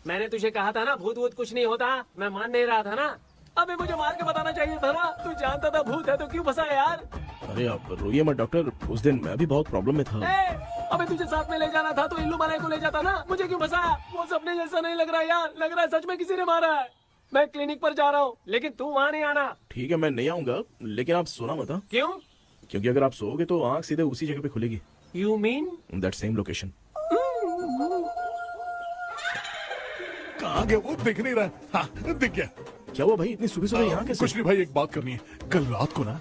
मैंने तुझे कहा था ना भूत वूत कुछ नहीं होता, मैं मान नहीं रहा था ना। अबे मुझे मार के बताना चाहिए था ना, तू जानता था भूत है तो क्यों फंसा यार? अरे आप रोइए मत डॉक्टर, उस दिन मैं भी बहुत प्रॉब्लम में था। अबे तुझे साथ में ले जाना था तो इल्लू माला को ले जाता ना, मुझे क्यों फंसाया? वो सपने जैसा नहीं लग रहा यार, लग रहा है सच में किसी ने मारा है। मैं क्लिनिक पर जा रहा हूँ, लेकिन तू वहाँ नहीं आना। ठीक है मैं नहीं आऊंगा, लेकिन आप सोना मत। क्यों? क्योंकि अगर आप सोओगे तो आंख सीधे उसी जगह पे खुलेगी। You mean that same location. कहाँ गया वो, दिख नहीं रहा। हाँ दिख गया। क्या हुआ भाई, इतनी सुबह सुबह यहाँ कैसे? कुछ नहीं भाई, एक बात करनी है। कल रात को ना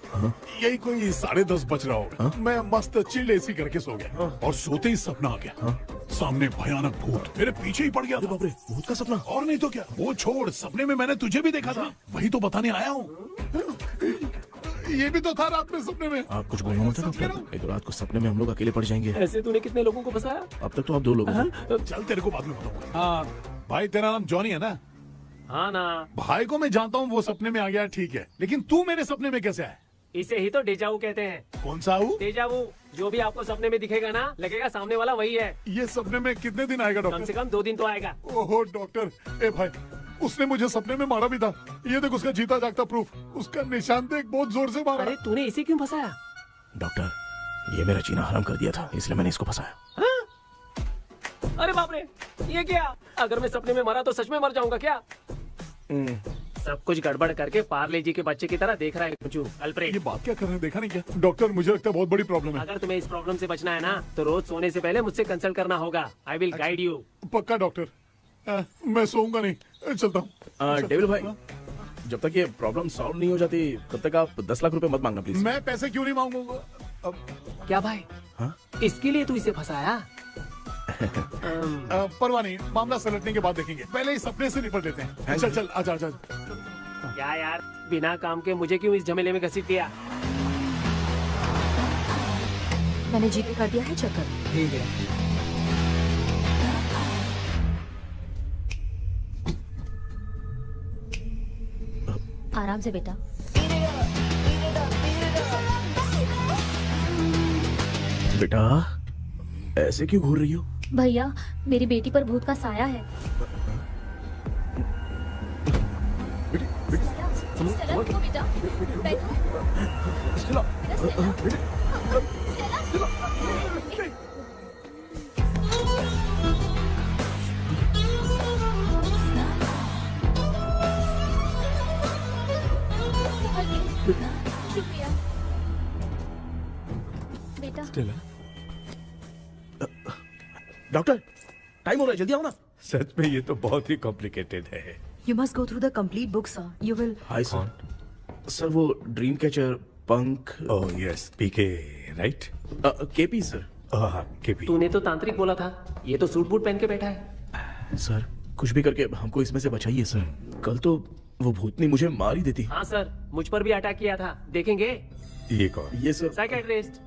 यही कोई 10:30 बज रहा होगा, मैं मस्त चिल एसी करके सो गया और सोते ही सपना आ गया। सामने भयानक भूत मेरे पीछे ही पड़ गया। बाप रे, भूत का सपना? और नहीं तो क्या, वो छोड़, सपने में मैंने तुझे भी देखा था, वही तो बताने आया हूँ। ये भी तो था रात में सपने में। आप कुछ बोलना मत डॉक्टर, एक रात को सपने में हम लोग अकेले पड़ जाएंगे। ऐसे तूने कितने लोगों को फंसाया? अब तक तो आप 2 लोग हैं। चल तेरे को बाद में बताऊंगा। हाँ भाई, तेरा नाम जॉनी है ना? हाँ ना। भाई को मैं जानता हूँ, वो सपने में आ गया, ठीक है, लेकिन तू मेरे सपने में कैसे आया? इसे ही तो डेजावू कहते हैं। कौन सा हूँ? डेजावू, जो भी आपको सपने में दिखेगा ना, लगेगा सामने वाला वही है। ये सपने में कितने दिन आएगा डॉक्टर? कम से कम 2 दिन तो आएगा। ओहो डॉक्टर, ए भाई उसने मुझे सपने में मारा भी था, ये देख उसका जीता जागता प्रूफ, उसका निशान देख, बहुत जोर से मारा। अरे तूने इसे क्यों फंसाया? डॉक्टर, ये मेरा जीना हराम कर दिया था, इसलिए मैंने इसको फंसाया। अरे बाप रे, ये क्या? अगर मैं सपने में मरा तो सच में मर जाऊंगा क्या? सब कुछ गड़बड़ करके पार्ले जी के बच्चे की तरह देख रहा है अल्फ्रेड। ये बात क्या कर रहे हैं, देखा नहीं क्या? डॉक्टर मुझे लगता है बहुत बड़ी प्रॉब्लम है। अगर तुम्हें इस प्रॉब्लम से बचना है ना, तो रोज सोने से पहले मुझसे कंसल्ट करना होगा। I will guide you. पक्का डॉक्टर, मैं सोऊंगा नहीं, चलता हूँ। डेविल भाई, जब तक ये प्रॉब्लम सॉल्व नहीं हो जाती तब तक आप 10 लाख रुपए मत मांगना प्लीज। मैं पैसे क्यों नहीं मांगूंगा? क्या भाई? हाँ? इसके लिए तू इसे फंसाया? परवाह नहीं, मामला सलटने के बाद देखेंगे, पहले इस सपने से निपट लेते हैं। चल चल, आजा आजा। क्या यार, बिना काम के मुझे क्यों इस झमेले में घसीट दिया? मैंने जीपे कर दिया है, चेक कर। ठीक है। आराम से बेटा। बेटा ऐसे क्यों घूर रही हो? भैया, मेरी बेटी पर भूत का साया है। स्टेला, रुको बेटा, बैठो। शुक्रिया बेटा। डॉक्टर, टाइम हो रहा है, जल्दी आओ ना। सच में ये तो बहुत ही कॉम्प्लिकेटेड है। You must go through the complete book, sir. You will. Hi sir. Sir वो ड्रीम कैचर, पंख। ओह यस, पीके राइट? KP sir. केपी। तूने तो तांत्रिक बोला था, ये तो सूट बूट पहन के बैठा है। सर कुछ भी करके हमको इसमें से बचाइए सर, कल तो वो भूतनी मुझे मार ही देती। हाँ सर, मुझ पर भी अटैक किया था, देखेंगे? ये कौन? ये सर साइकियाट्रिस्ट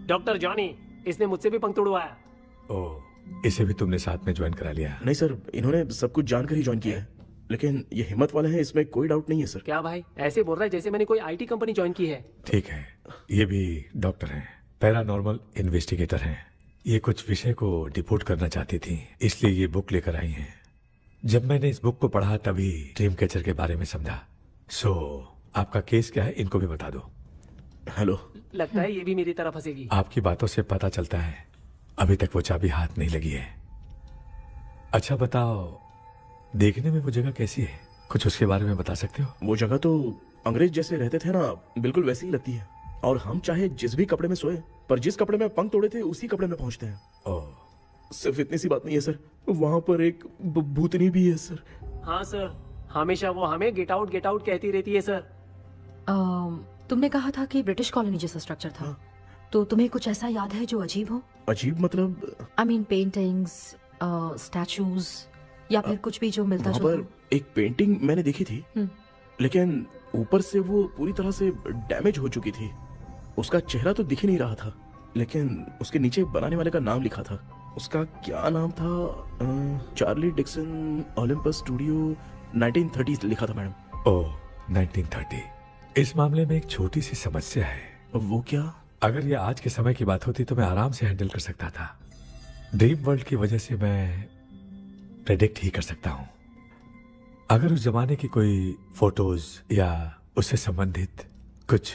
डॉक्टर जॉनी, इसने मुझसे भी पंख तोड़वाया। ओह, इसे भी तुमने साथ में ज्वाइन करा लिया? नहीं सर, इन्होंने सब कुछ जानकर ही ज्वाइन किया है, लेकिन ये हिम्मत वाले हैं, इसमें कोई डाउट नहीं है सर। क्या भाई, ऐसे बोल रहा है जैसे मैंने कोई आईटी कंपनी ज्वाइन की है। ठीक है, ये भी डॉक्टर हैं, पैरानॉर्मल इन्वेस्टिगेटर हैं। ये कुछ विषय को डिपोर्ट करना चाहती थी, इसलिए ये बुक लेकर आई हैं। जब मैंने इस बुक को पढ़ा तभी ड्रीम कैचर के बारे में समझा। सो आपका केस क्या है, इनको भी बता दो। हेलो। लगता है ये भी मेरी तरह फंसेगी। आपकी बातों से पता चलता है अभी तक वो चाबी हाथ नहीं लगी है। अच्छा बताओ, देखने में वो जगह कैसी है, कुछ उसके बारे में बता सकते हो? वो जगह तो अंग्रेज जैसे रहते थे ना, बिल्कुल वैसी ही लगती है। और हम चाहे जिस भी कपड़े में सोए, पर जिस कपड़े में पंख तोड़े थे उसी कपड़े में पहुंचते हैं। ओह, सिर्फ इतनी सी बात नहीं है सर, वहां पर एक भूतनी भी है सर। हाँ सर, हमेशा वो हमें गेट आउट कहती रहती है सर। तुमने कहा था कि ब्रिटिश कॉलोनी जैसा स्ट्रक्चर था, तो तुम्हें कुछ ऐसा याद है जो अजीब हो? अजीब मतलब? आई मीन पेंटिंग्स, स्टैचूज या फिर कुछ भी जो मिलता वहाँ जुलता। पर एक पेंटिंग मैंने देखी थी, लेकिन ऊपर से वो पूरी तरह से डैमेज हो चुकी थी। उसका चेहरा तो दिख ही नहीं रहा था, लेकिन उसके नीचे बनाने वाले का नाम लिखा था। उसका क्या नाम था? चार्ली डिक्सन ओलंपस स्टूडियो 1930 लिखा था मैडम। ओह 1930। इस मामले में एक छोटी सी समस्या है। वो क्या? अगर ये आज के समय की बात होती तो मैं आराम से हैंडल कर सकता था। ड्रीम वर्ल्ड की वजह से मैं प्रेडिक्ट ही कर सकता हूँ। अगर उस जमाने की कोई फोटोज या उससे संबंधित कुछ।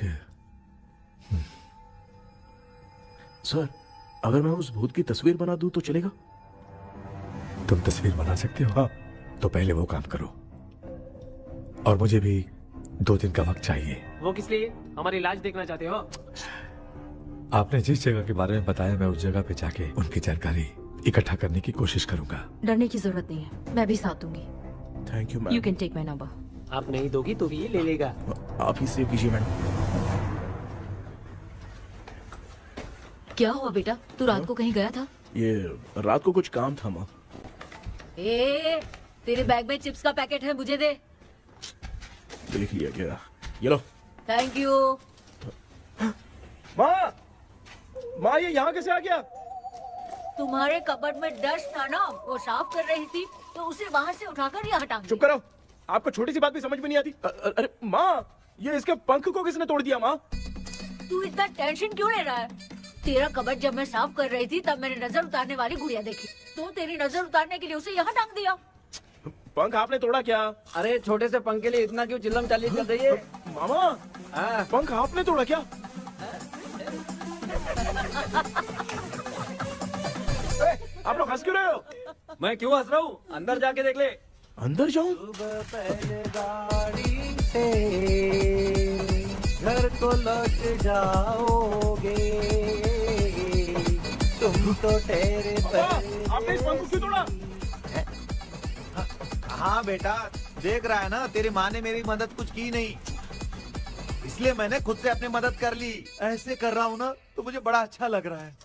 सर, अगर मैं उस भूत की तस्वीर बना दूं तो चलेगा? तुम तस्वीर बना सकते हो? हाँ। तो पहले वो काम करो, और मुझे भी 2 दिन का वक्त चाहिए। वो किस लिए? हमारी इलाज देखना चाहते हो? आपने जिस जगह के बारे में बताया, मैं उस जगह पे जाके उनकी जानकारी इकट्ठा करने की कोशिश करूंगा। डरने की जरूरत नहीं है, मैं भी साथ दूंगी। Thank you ma'am. You can take my number. आप नहीं दोगी तो भी ये ले लेगा। आप ही सेव कीजिए मैडम। क्या हुआ बेटा, तू रात को कहीं गया था? ये रात को कुछ काम था माँ। तेरे बैग में चिप्स का पैकेट है, मुझे दे। देख लिया क्या? ये लो। Thank you. माँ ये यहाँ कैसे आ गया? तुम्हारे कबर्ड में डस्ट था ना, वो साफ कर रही थी तो उसे वहाँ से उठाकर यहाँ टांग। चुप करो, आपको छोटी सी बात भी समझ में नहीं आती। अरे माँ, ये इसके पंख को किसने तोड़ दिया? माँ तू इतना टेंशन क्यों ले रहा है? तेरा कबर्ड जब मैं साफ कर रही थी तब मैंने नजर उतारने वाली गुड़िया देखी, तो तेरी नजर उतारने के लिए उसे यहाँ टांग दिया। पंख आपने तोड़ा क्या? अरे छोटे से पंख के लिए इतना क्यों चिल्लम चाली चल रही है? मामा, पंख आपने तोड़ा क्या? आप लोग हंस क्यों रहे हो? मैं क्यों हंस रहा हूँ? अंदर जाके देख ले। अंदर जाऊं? घर को लौट जाओगे तुम तो ठहरे। आपने इस पंख को क्यों तोड़ा? हाँ बेटा, देख रहा है ना, तेरी माँ ने मेरी मदद कुछ की नहीं, इसलिए मैंने खुद से अपनी मदद कर ली। ऐसे कर रहा हूँ ना तो मुझे बड़ा अच्छा लग रहा है।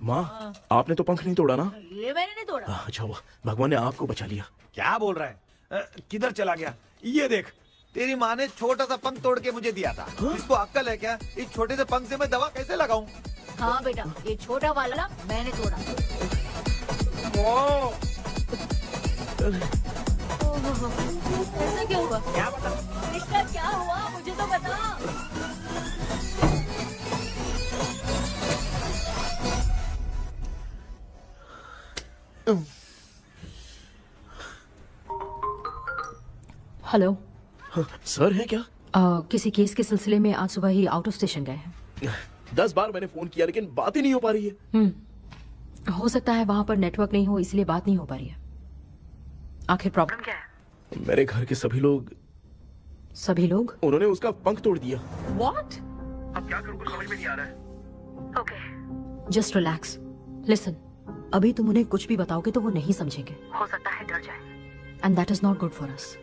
माँ, आपने तो पंख नहीं तोड़ा ना? ये मैंने नहीं तोड़ा। अच्छा हुआ, भगवान ने आपको बचा लिया। क्या बोल रहा है? किधर चला गया? ये देख, तेरी माँ ने छोटा सा पंख तोड़ के मुझे दिया था। इसको अक्ल है क्या? इस छोटे से पंख से मैं दवा कैसे लगाऊं? हाँ बेटा, ये छोटा वाला मैंने तोड़ा। ऐसा क्या हुआ? क्या बता? इसका क्या हुआ मुझे तो बता। हेलो सर है क्या? किसी केस के सिलसिले में आज सुबह ही आउट ऑफ स्टेशन गए हैं। 10 बार मैंने फोन किया लेकिन बात ही नहीं हो पा रही है। हो सकता है वहाँ पर नेटवर्क नहीं हो, इसलिए बात नहीं हो पा रही है। आखिर प्रॉब्लम क्या है? मेरे घर के सभी लोग उन्होंने उसका पंख तोड़ दिया। What? अब क्या करूं, कुछ समझ में नहीं आ रहा है। Okay, just relax. लिसन, अभी तुम उन्हें कुछ भी बताओगे तो वो नहीं समझेंगे। हो सकता है डर जाए। And that is not good for us.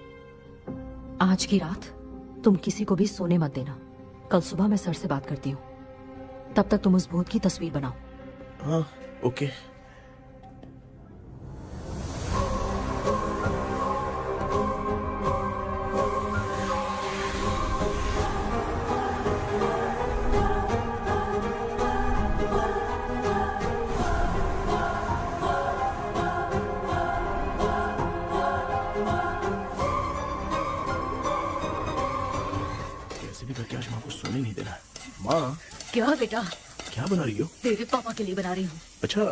आज की रात तुम किसी को भी सोने मत देना। कल सुबह मैं सर से बात करती हूँ। तब तक तुम उस भूत की तस्वीर बनाओ। हाँ, ओके। आज माँ को सोने नहीं देना है। माँ, क्या बेटा? क्या बना रही हो? तेरे पापा के लिए बना रही हूँ। अच्छा,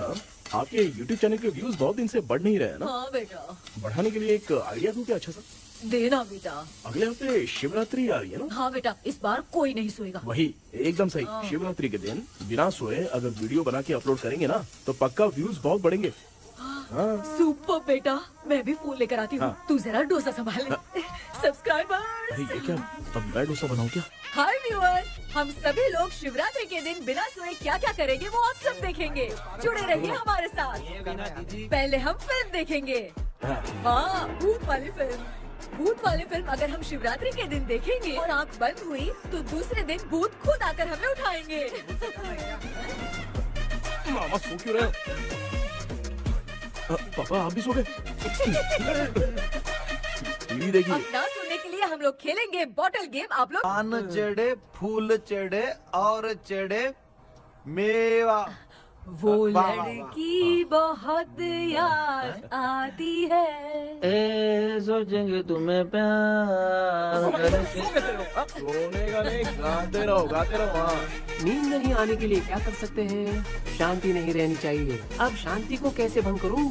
आपके YouTube चैनल के व्यूज बहुत दिन से बढ़ नहीं रहे हैं ना? हाँ बेटा। बढ़ाने के लिए एक आइडिया दूं क्या अच्छा सा? देना बेटा। अगले हफ्ते शिवरात्रि आ रही है ना? हाँ बेटा, इस बार कोई नहीं सोएगा। वही, एकदम सही। शिवरात्रि के दिन बिना सोए अगर वीडियो बना के अपलोड करेंगे ना तो पक्का व्यूज बहुत बढ़ेंगे। सुपर बेटा, मैं भी फोन लेकर आती हूँ। तू जरा डोसा संभाल ले। सब्सक्राइबर। अरे ये क्या, अब मैं डोसा बनाऊं क्या? हाय व्यूअर्स, हम सभी लोग शिवरात्रि के दिन बिना सोए क्या क्या करेंगे वो आप सब देखेंगे। जुड़े रहिए हमारे साथ। पहले हम फिल्म देखेंगे। हाँ, भूत वाली फिल्म। भूत वाली फिल्म अगर हम शिवरात्रि के दिन देखेंगे और आँख बंद हुई तो दूसरे दिन भूत खुद आकर हमें उठाएंगे। मामा सो क्यों रहे हो? पापा आप भी सो गए? टीवी देखिए। अब ना सोने के लिए हम लोग खेलेंगे बॉटल गेम। आप लोग पान चढ़े, फूल चढ़े और चढ़े मेवा। वो लड़की बहुत याद आती है। सोचेंगे तुम्हें प्यार। सोने का नहीं, गाते रहो गाते रहो। नींद नहीं आने के लिए क्या कर सकते हैं? शांति नहीं रहनी चाहिए। अब शांति को कैसे भंग करूं?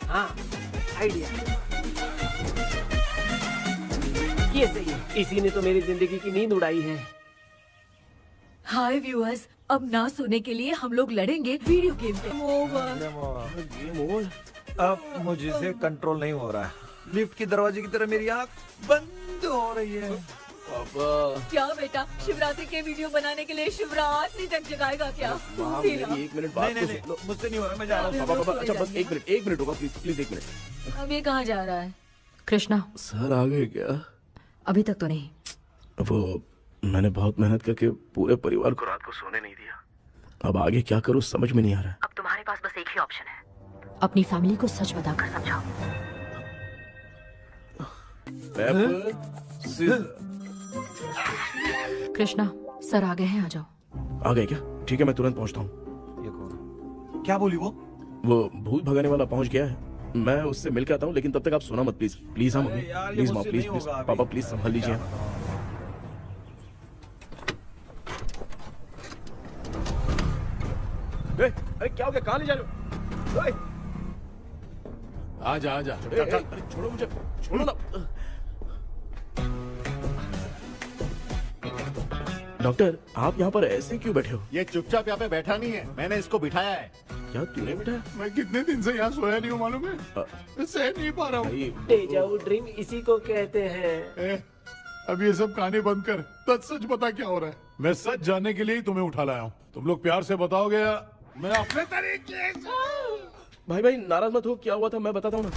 हाँ, आइडिया। ये सही है। इसी ने तो मेरी जिंदगी की नींद उड़ाई है। हाय व्यूअर्स, अब ना सोने के लिए हम लोग लड़ेंगे वीडियो गेम पे। Game over. अब मुझसे कंट्रोल नहीं हो रहा है। लिफ्ट की दरवाजे की तरह मेरी आँख बंद हो रही है। पापा क्या बेटा, शिवरात्रि के वीडियो बनाने के लिए शिवरात्रि तक जगाएगा क्या? मेरी 1 मिनट बात नहीं, मुझसे नहीं हो रहा, मैं जा रहा हूँ। पापा अच्छा बस 1 मिनट होगा प्लीज 1 मिनट। अब ये कहाँ जा रहा है? कृष्णा, सर आ गए क्या? अभी तक तो नहीं। वो मैंने बहुत मेहनत करके पूरे परिवार को रात को सोने नहीं दिया। अब आगे क्या करूं समझ में नहीं आ रहा। अब तुम्हारे पास बस एक ही ऑप्शन है। अपनी फैमिली को सच बताकर समझाओ। कृष्णा, सर आ गए हैं, आ जाओ। आ गए क्या? ठीक है मैं तुरंत पहुंचता हूँ। ये कौन? क्या बोली वो? वो भूत भगाने वाला पहुंच गया है। मैं उससे मिल के आता हूँ, लेकिन तब तक आप सोना मत प्लीज। प्लीज हाँ मम्मी, प्लीज माँ, प्लीज पापा प्लीज संभाल लीजिए। अरे क्या हो गया? कहाँ ले जा रहे हो? आजा आजा। अरे छोड़ो मुझे, छोड़ो ना। डॉक्टर आप यहाँ पर ऐसे क्यों बैठे हो? ये चुपचाप यहाँ पे बैठा नहीं है, मैंने इसको बिठाया है। क्या तूने बिठाया? मैं कितने दिन से यहाँ सोया नहीं हूँ मालूम है। मैं सह नहीं पा रहा हूँ। डेजा वू ड्रीम इसी को कहते हैं। अब ये सब कहानी बंद कर, सच बता क्या हो रहा है। मैं सच जानने के लिए ही तुम्हें उठा लाया हूँ। तुम लोग प्यार से बताओगे या मैं अपने तरीके से। भाई नाराज मत हो, क्या हुआ था मैं बताता हूँ ना।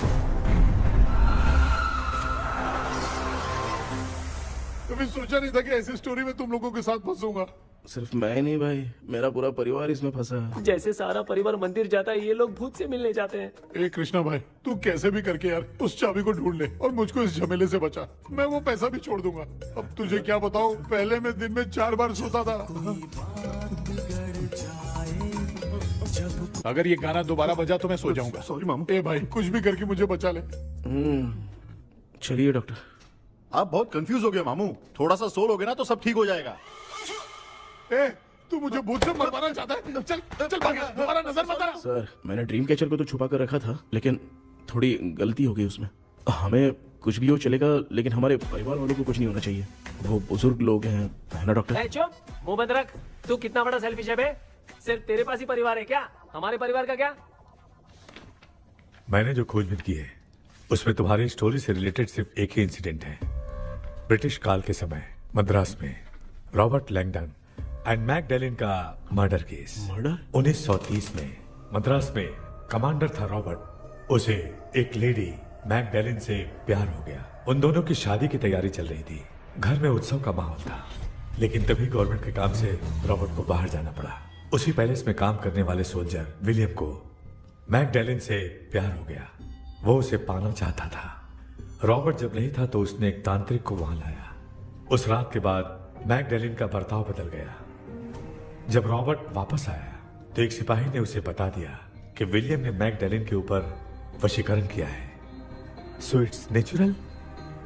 कभी सोचा नहीं था कि ऐसी स्टोरी में तुम लोगों के साथ फंसूंगा। सिर्फ मैं ही नहीं भाई, मेरा पूरा परिवार इसमें फंसा है। जैसे सारा परिवार मंदिर जाता है, ये लोग भूत से मिलने जाते हैं। ए कृष्णा भाई, तू कैसे भी करके यार उस चाबी को ढूंढ ले और मुझको इस झमेले से बचा। मैं वो पैसा भी छोड़ दूंगा। अब तुझे क्या बताऊं, पहले मैं दिन में 4 बार सोता था। अगर ये गाना दोबारा बजा तो मैं सो जाऊंगा। सॉरी मामू। ए भाई कुछ भी करके मुझे बचा ले। चलिए डॉक्टर। आप बहुत कंफ्यूज हो गए मामू, थोड़ा सा सो लोगे ना तो सब ठीक हो जाएगा। ए तू मुझे भूत से मरवाना चाहता है? चल चल भाग, दोबारा नजर मत आना। सर मैंने ड्रीम कैचर को तो छुपा कर रखा था, लेकिन थोड़ी गलती हो गई उसमें। हमें कुछ भी हो चलेगा, लेकिन हमारे परिवार वालों को कुछ नहीं होना चाहिए। वो बुजुर्ग लोग हैं, है ना डॉक्टर? चुप, मुंह बंद रख। तू कितना बड़ा सेल्फिश है बे? सिर्फ तेरे पास ही परिवार है क्या? हमारे परिवार का क्या? मैंने जो खोजबीन की है उसमें तुम्हारी स्टोरी से रिलेटेड सिर्फ एक ही इंसिडेंट है। ब्रिटिश काल के समय मद्रास में रॉबर्ट लैंगडन एंड मैकडैलिन का मर्डर केस। मर्डर? 1930 में मद्रास में कमांडर था रॉबर्ट। उसे एक लेडी मैकडैलिन से प्यार हो गया। उन दोनों की शादी की तैयारी चल रही थी। घर में उत्सव का माहौल था, लेकिन तभी गवर्नमेंट के काम से रॉबर्ट को बाहर जाना पड़ा। उसी पैलेस में काम करने वाले सोल्जर विलियम को मैकडैलिन से प्यार हो गया। वो उसे पाना चाहता था। रॉबर्ट जब नहीं था तो उसने एक तांत्रिक को वहां लाया। उस रात के बाद मैकडैलिन का बर्ताव बदल गया। जब रॉबर्ट वापस आया तो एक सिपाही ने उसे बता दिया कि विलियम ने मैकडैलिन के ऊपर वशीकरण किया है। So it's natural.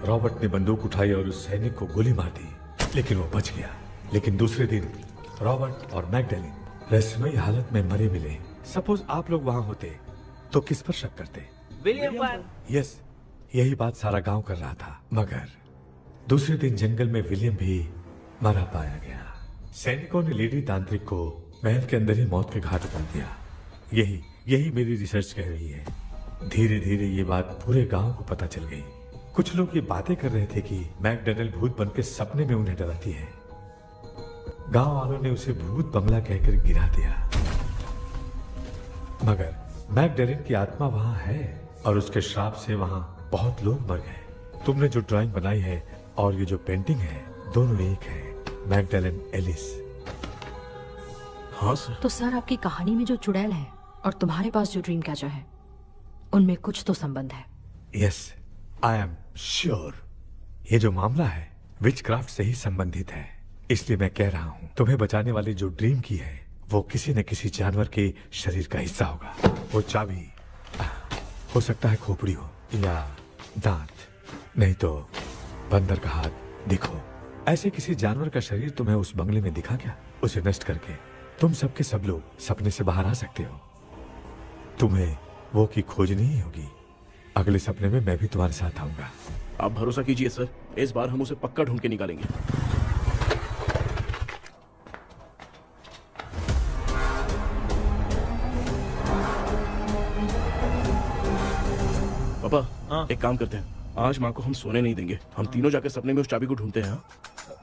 रॉबर्ट ने बंदूक उठाई और उस सैनिक को गोली मार दी, लेकिन वो बच गया। लेकिन दूसरे दिन रॉबर्ट और मैकडैलिन रहस्यमयी हालत में मरे मिले। सपोज आप लोग वहां होते तो किस पर शक करते? विलियम पर। यस, यही बात सारा गांव कर रहा था। मगर दूसरे दिन जंगल में विलियम भी मरा पाया गया। सैनिकों ने लेडी तांत्रिक को महल के अंदर ही मौत के घाट उतार दिया। यही मेरी रिसर्च कह रही है। धीरे धीरे ये बात पूरे गांव को पता चल गई। कुछ लोग ये बातें कर रहे थे कि मैकडैलिन भूत बन के सपने में उन्हें डराती है। गांव वालों ने उसे भूत बंगला कहकर गिरा दिया। मगर मैकडैलिन की आत्मा वहां है और उसके श्राप से वहां बहुत लोग मर गए। तुमने जो ड्राइंग बनाई है और ये जो पेंटिंग है दोनों एक है, मैगडेलेन एलिस। हाँ सर। तो सर आपकी कहानी में जो चुड़ैल है और तुम्हारे पास जो ड्रीम कैचर है उनमें कुछ तो संबंध है। Yes, I am sure. ये जो मामला है विचक्राफ्ट से ही संबंधित है, इसलिए मैं कह रहा हूँ तुम्हें बचाने वाली जो ड्रीम की है वो किसी न किसी जानवर के शरीर का हिस्सा होगा। वो चाबी हो सकता है खोपड़ी हो या दांत, नहीं तो बंदर का हाथ। देखो, ऐसे किसी जानवर का शरीर तुम्हें उस बंगले में दिखा क्या? उसे नष्ट करके तुम सबके सब लोग सपने से बाहर आ सकते हो। तुम्हें वो की खोजनी ही होगी। अगले सपने में मैं भी तुम्हारे साथ आऊंगा। आप भरोसा कीजिए सर, इस बार हम उसे पक्का ढूंढ के निकालेंगे। पापा, एक काम करते हैं, आज माँ को हम सोने नहीं देंगे। हम तीनों जाकर सपने में उस चाबी को ढूंढते हैं।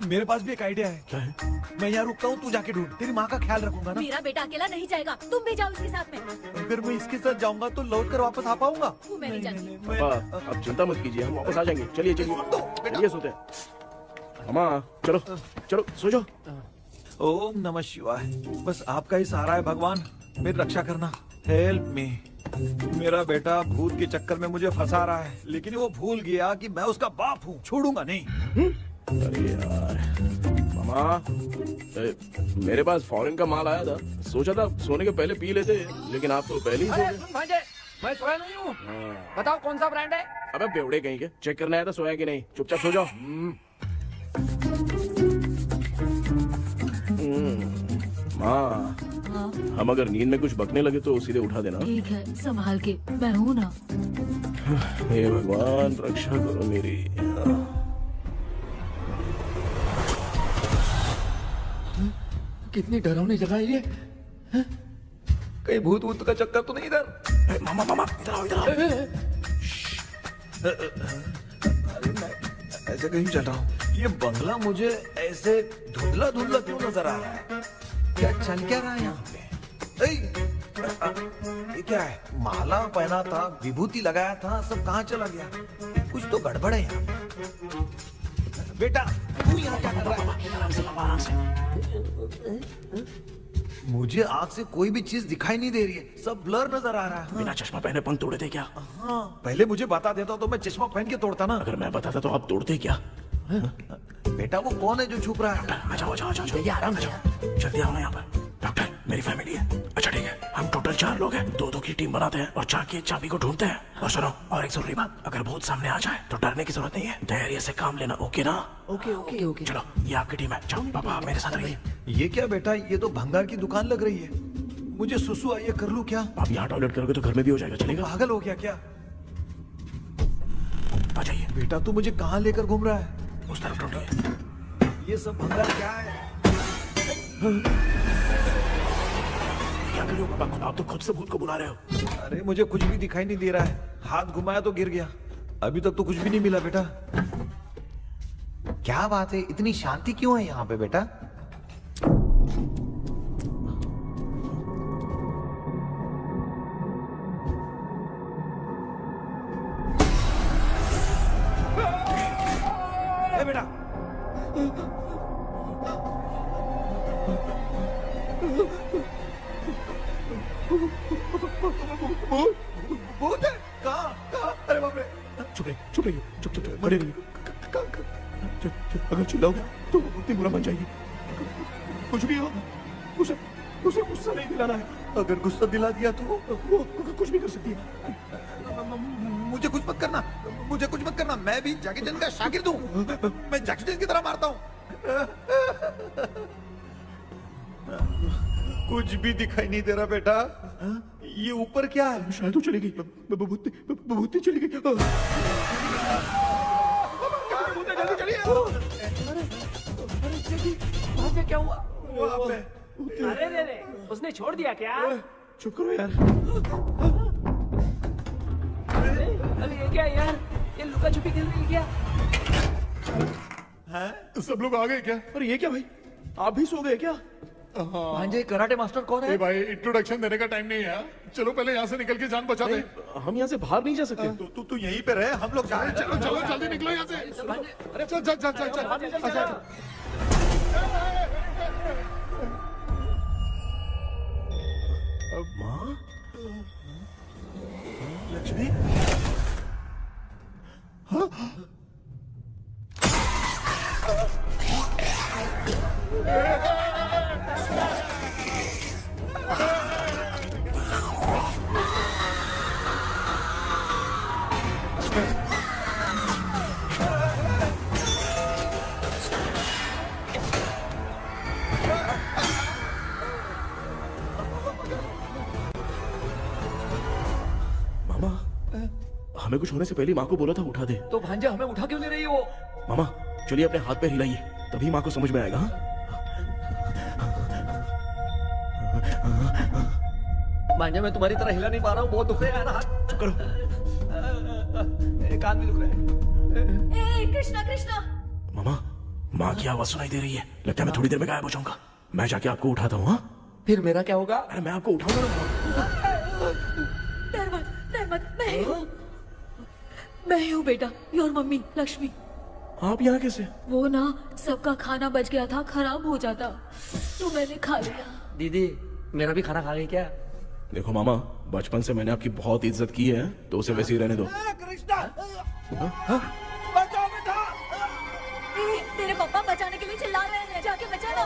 मेरे पास भी एक आइडिया है। क्या है? मैं यहाँ रुकता हूँ, तू जाके ढूंढ। तेरी माँ का ख्याल रखूंगा ना। मेरा बेटा अकेला नहीं जाएगा, तुम भी जाओ इसके साथ में। अगर मैं इसके साथ जाऊंगा तो लौट कर वापस आ पाऊंगा? मैं नहीं जाती। पापा, आप चिंता मत कीजिए, हम वापस आ जाएंगे। चलिए चलिए सोते हैं। मामा चलो चलो सो जाओ। ओम नमः शिवाय। बस आपका ही सहारा है भगवान, मेरी रक्षा करना। Help me. मेरा बेटा भूत के चक्कर में मुझे फंसा रहा है, लेकिन वो भूल गया कि मैं उसका बाप हूँ। छोड़ूंगा नहीं। अरे यार मामा, मेरे पास फॉरेन का माल आया था, सोचा था सोने के पहले पी लेते, लेकिन आप तो पहले ही सो गए। मैं सोया नहीं हूँ। बताओ कौन सा ब्रांड है? अबे बेवड़े कहीं के, चेक करना आया था सोया कि नहीं। चुपचाप सो जाओ। माँ, हम अगर नींद में कुछ बकने लगे तो सीधे उठा देना। ठीक है, संभाल के, मैं हूँ ना। हे भगवान रक्षा करो मेरी। कितनी डरावनी जगह है ये। कहीं भूत वूत का चक्कर तो नहीं इधर? मामा मामा इधर आओ, इधर आओ। अरे मैं ऐसे कहीं चल रहा हूँ। ये बंगला मुझे ऐसे धुंधला धुंधला क्यों नजर आ रहा है? क्या चल क्या रहा है यहाँ पे? ये क्या है? माला पहना था, विभूति लगाया था, सब कहाँ चला गया? कुछ तो गड़बड़ है यहाँ पे। बेटा तू यहाँ क्या कर रहा है? मुझे आँख से कोई भी चीज दिखाई नहीं दे रही है, सब ब्लर नजर आ रहा है। बिना चश्मा पहने पंख तोड़े थे क्या? हाँ, पहले मुझे बता देता तो मैं चश्मा पहन के तोड़ता ना। अगर मैं बताता तो आप तोड़ते क्या? बेटा वो कौन है जो छुप रहा है? आ जाओ, आराम से जल्दी आओ ना यहाँ पर। डॉक्टर, मेरी फैमिली है। अच्छा ठीक है, हम टोटल 4 लोग हैं, 2-2 की टीम बनाते हैं और जाके चाबी को ढूंढते हैं। और सुनो, और एक जरूरी बात, अगर भूत सामने आ जाए तो डरने की जरूरत नहीं है, धैर्य से काम लेना। ओके ना? ओके। चलो, ये आपकी टीम है। चलो पापा मेरे साथ रहिए। ये क्या बेटा, ये तो भंगार की दुकान लग रही है। मुझे सुसु आई है, कर लूं क्या? आप यहाँ टॉयलेट करोगे तो घर में भी हो जाएगा, चलेगा? पागल हो गया क्या? आ जाइए। बेटा तू मुझे कहाँ लेकर घूम रहा है? उस तरफ ढूंढिए। ये सब भंगार क्या है? क्या कर रहे हो पापा? आप तो खुद से भूत को बुला रहे हो। अरे मुझे कुछ भी दिखाई नहीं दे रहा है, हाथ घुमाया तो गिर गया। अभी तक तो कुछ भी नहीं मिला बेटा। क्या बात है, इतनी शांति क्यों है यहाँ पे बेटा? बेटा भूत है? कहाँ? अरे बाप रे! चुप रहिए, चुप खड़े रहिए। अगर चिल्लाओगे तो इतनी बुरा बन जाएगी। कुछ भी हो, उसे गुस्सा नहीं दिलाना है। अगर गुस्सा दिला दिया तो वो कुछ भी कर सकती है। मुझे कुछ मत करना, मैं भी जैकी चैन का शागिर्द हूँ। मैं जैकी चैन की तरह मारता हूँ। कुछ भी दिखाई नहीं दे रहा बेटा। ये ऊपर क्या है? शायद तो चली गई, भूती चली गई। जल्दी चलिए। वहाँ पे क्या हुआ? अरे उसने छोड़ दिया क्या? चुप करो यार। अरे ये क्या यार, ये लुका छुपी खेल रही क्या? हैं? सब लोग आ गए क्या? अरे ये क्या भाई, आप भी सो गए क्या? भांजे कराटे मास्टर कौन है? ए भाई इंट्रोडक्शन देने का टाइम नहीं है। चलो पहले यहाँ से निकल के जान बचा दे। हम यहाँ से बाहर नहीं जा सकते। तू यहीं पे रहे, हम लोग जा रहे हैं। चलो चलो जल्दी निकलो यहाँ से। अरे चल चल चल चल चल। माँ, लक्ष्मी, मामा, हमें कुछ होने से पहले माँ को बोला था उठा दे। तो भांजा हमें उठा क्यों ले रही है वो? मामा चलिए अपने हाथ पे हिलाइए, तभी माँ को समझ में आएगा। भांजा मैं तुम्हारी तरह हिला नहीं पा रहा हूँ, बहुत दुख रहा है यार हाथ। चुप करो। कान भी दुख रहे हैं। ए कृष्णा कृष्णा। मामा, माँ की आवाज सुनाई दे रही है, लगता है मैं थोड़ी देर में गायब हो जाऊंगा। मैं जाके आपको उठाता हूँ। हाँ फिर मेरा क्या होगा? अरे मैं आपको उठाऊंगा। डर मत, मैं हूँ बेटा, योर मम्मी लक्ष्मी। आप यहाँ कैसे? वो ना सबका खाना बच गया था, खराब हो जाता तो मैंने खा लिया। दीदी मेरा भी खाना खा गई क्या? देखो मामा, बचपन से मैंने आपकी बहुत इज्जत की है, तो उसे वैसे ही रहने दो। कृष्णा, बचाओ बेटा। तेरे पापा बचाने के लिए चिल्ला रहे हैं, जाके बचाना।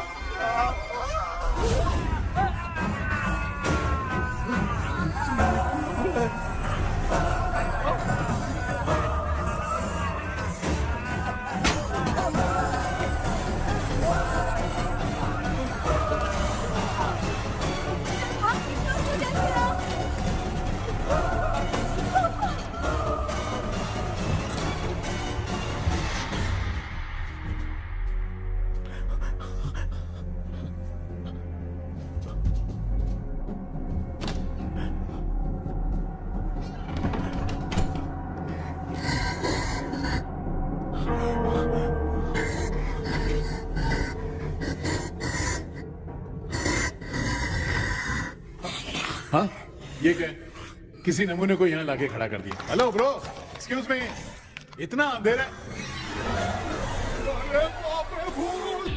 हाँ ये क्या? किसी नमूने को यहाँ लाके खड़ा कर दिया। हेलो ब्रो, एक्सक्यूज मी, इतना अंधेरा है। अरे बाप रे, भूत!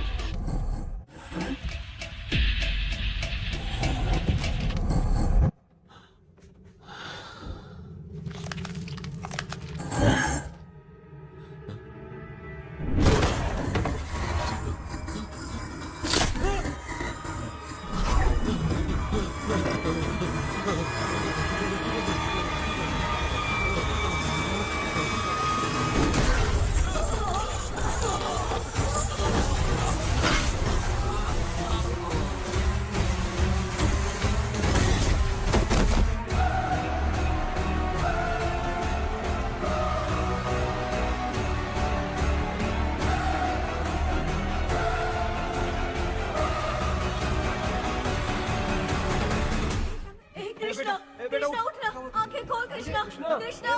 कृष्णा उठना, आंखें खोल कृष्णा, कृष्णा, कृष्णा,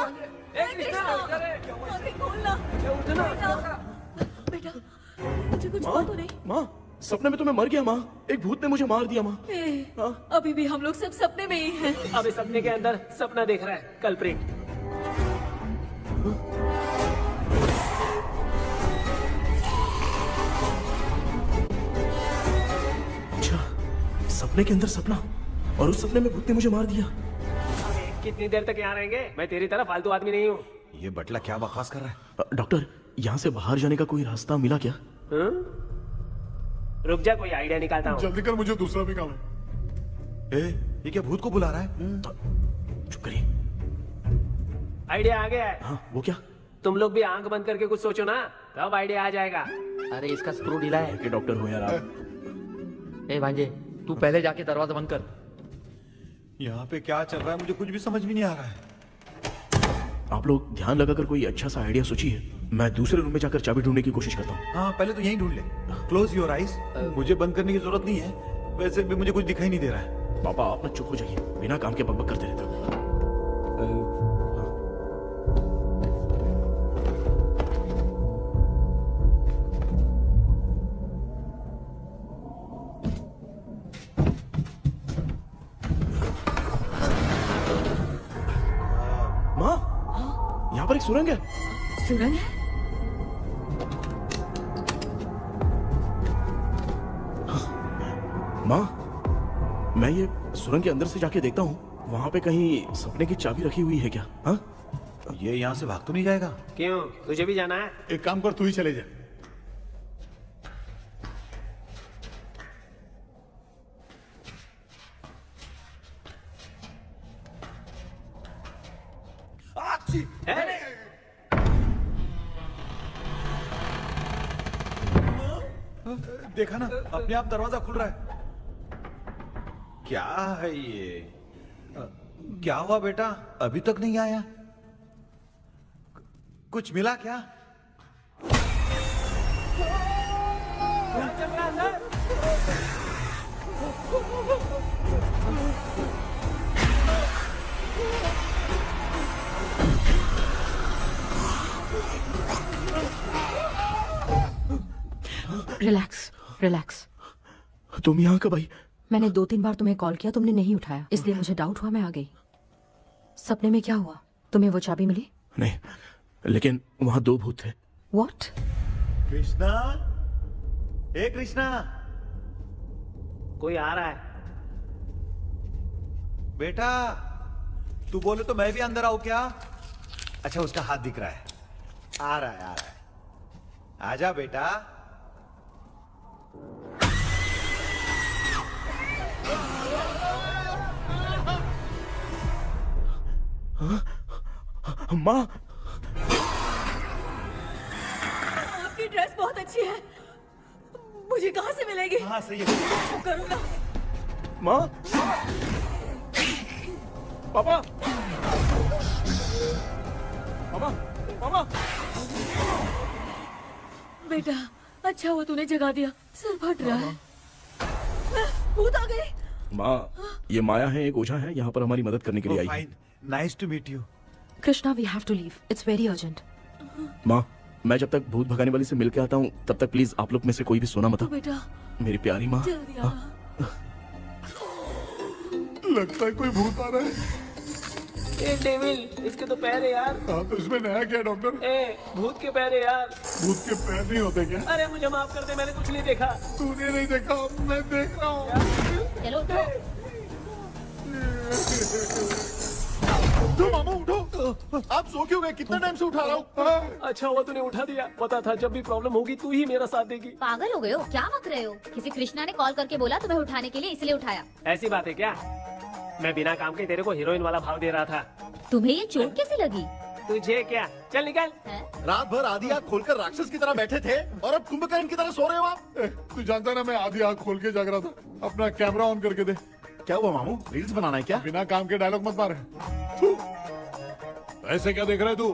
आंखें खोलना। बेटा, मुझे कुछ हुआ तो नहीं? माँ, सपने में तो मैं मर गया माँ, एक भूत ने मुझे मार दिया माँ। अभी भी हम लोग सब सपने में ही हैं। अभी सपने के अंदर सपना देख रहा है कल्प्रिट। अच्छा, सपने के अंदर सपना, और उस सपने में भूत ने मुझे मार दिया। कितनी देर तक यहाँ रहेंगे? मैं तेरी तरह फालतू आदमी नहीं हूँ। ये बटला क्या बकवास कर रहा है? डॉक्टर, यहाँ से बाहर जाने का कोई रास्ता मिला क्या? रुक जा, कोई आइडिया निकालता हूँ। जल्दी कर, मुझे दूसरा भी काम है। ये क्या भूत को बुला रहा है? चुप करिए। आइडिया आ गया है। हाँ, वो क्या? तुम लोग भी आंख बंद करके कुछ सोचो ना, तब आइडिया आ जाएगा। अरे इसका स्क्रू ढीला है। के डॉक्टर हो यार आप। ए भांजे, तू पहले जाके दरवाजा बंद कर। यहाँ पे क्या चल रहा है मुझे कुछ भी समझ में नहीं आ रहा है। आप लोग ध्यान लगाकर कोई अच्छा सा आइडिया सोचिए, मैं दूसरे रूम में जाकर चाबी ढूंढने की कोशिश करता हूँ। हाँ, पहले तो यहीं ढूंढ ले। Close your eyes. मुझे बंद करने की जरूरत नहीं है, वैसे भी मुझे कुछ दिखाई नहीं दे रहा है। पापा, आप ना चुप हो जाइए, बिना काम के बकबक करते रहते हो। यहाँ पर एक सुरंग है। सुरंग है? माँ, मैं ये सुरंग के अंदर से जाके देखता हूँ, वहाँ पे कहीं सपने की चाबी रखी हुई है क्या? हाँ? ये यहाँ से भाग तो नहीं जाएगा? क्यों, तुझे भी जाना है? एक काम कर, तू ही चले जा। देखा ना, अपने आप दरवाजा खुल रहा है। क्या है ये? क्या हुआ बेटा, अभी तक नहीं आया? कुछ मिला क्या? Relax relax. तुम यहाँ कब आई? मैंने 2-3 बार तुम्हें कॉल किया, तुमने नहीं उठाया, इसलिए मुझे डाउट हुआ, मैं आ गई। सपने में क्या हुआ? तुम्हें वो चाबी मिली? नहीं, लेकिन वहाँ 2 भूत थे। What? कृष्णा, ए कृष्णा, कोई आ रहा है। बेटा तू बोले तो मैं भी अंदर आऊं क्या? अच्छा, उसका हाथ दिख रहा है, आ रहा है, आ रहा है। आजा बेटा। माँ, आपकी ड्रेस बहुत अच्छी है, मुझे कहाँ से मिलेगी? हाँ सही है। करूँगा। माँ, पापा, पापा, पापा। बेटा अच्छा हुआ तूने जगा दिया, सिर फट रहा है। भूत आ गई। माँ, ये माया है, एक ओझा है, यहाँ पर हमारी मदद करने के लिए आई है। Nice to meet you. Krishna, we have to leave, it's very urgent. माँ, मैं जब तक भूत भगाने वाली से मिलके आता हूँ तब तक प्लीज आप लोग में से कोई भी सोना मत। बेटा मेरी प्यारी माँ। जल्दी आ। लगता है कोई भूत आ रहा है। ए डेविल, इसके तो पैर है यार। हाँ, तो इसमें नया क्या डॉक्टर? ए, भूत के पैर है यार। भूत के पैर नहीं होते क्या? अरे मुझे माफ कर दे, मैंने कुछ नहीं देखा। तूने नहीं देखा, मैं देख रहा हूँ। चलो उठो। उठो मामू, उठो। आप सो क्यों गए? कितना टाइम से उठा रहा हूँ। अच्छा हुआ तूने उठा दिया, पता था जब भी प्रॉब्लम होगी तू ही मेरा साथ देगी। पागल हो गए हो क्या? बक रहे हो? किसी कृष्णा ने कॉल करके बोला तुम्हें उठाने के लिए, इसलिए उठाया। ऐसी बात है क्या? मैं बिना काम के तेरे को हीरोइन वाला भाव दे रहा था। तुम्हें ये चोट कैसे लगी? तुझे क्या? चल निकल। रात भर आधी आँख खोलकर राक्षस की तरह बैठे थे और अब कुंभकर्ण की तरह सो रहे हो आप। तू जानता ना, मैं आधी आँख खोल के जाग रहा था। अपना कैमरा ऑन करके दे। क्या हुआ मामू, रील्स बनाना है क्या? बिना काम के डायलॉग मत मार। ऐसे क्या देख रहा है तू?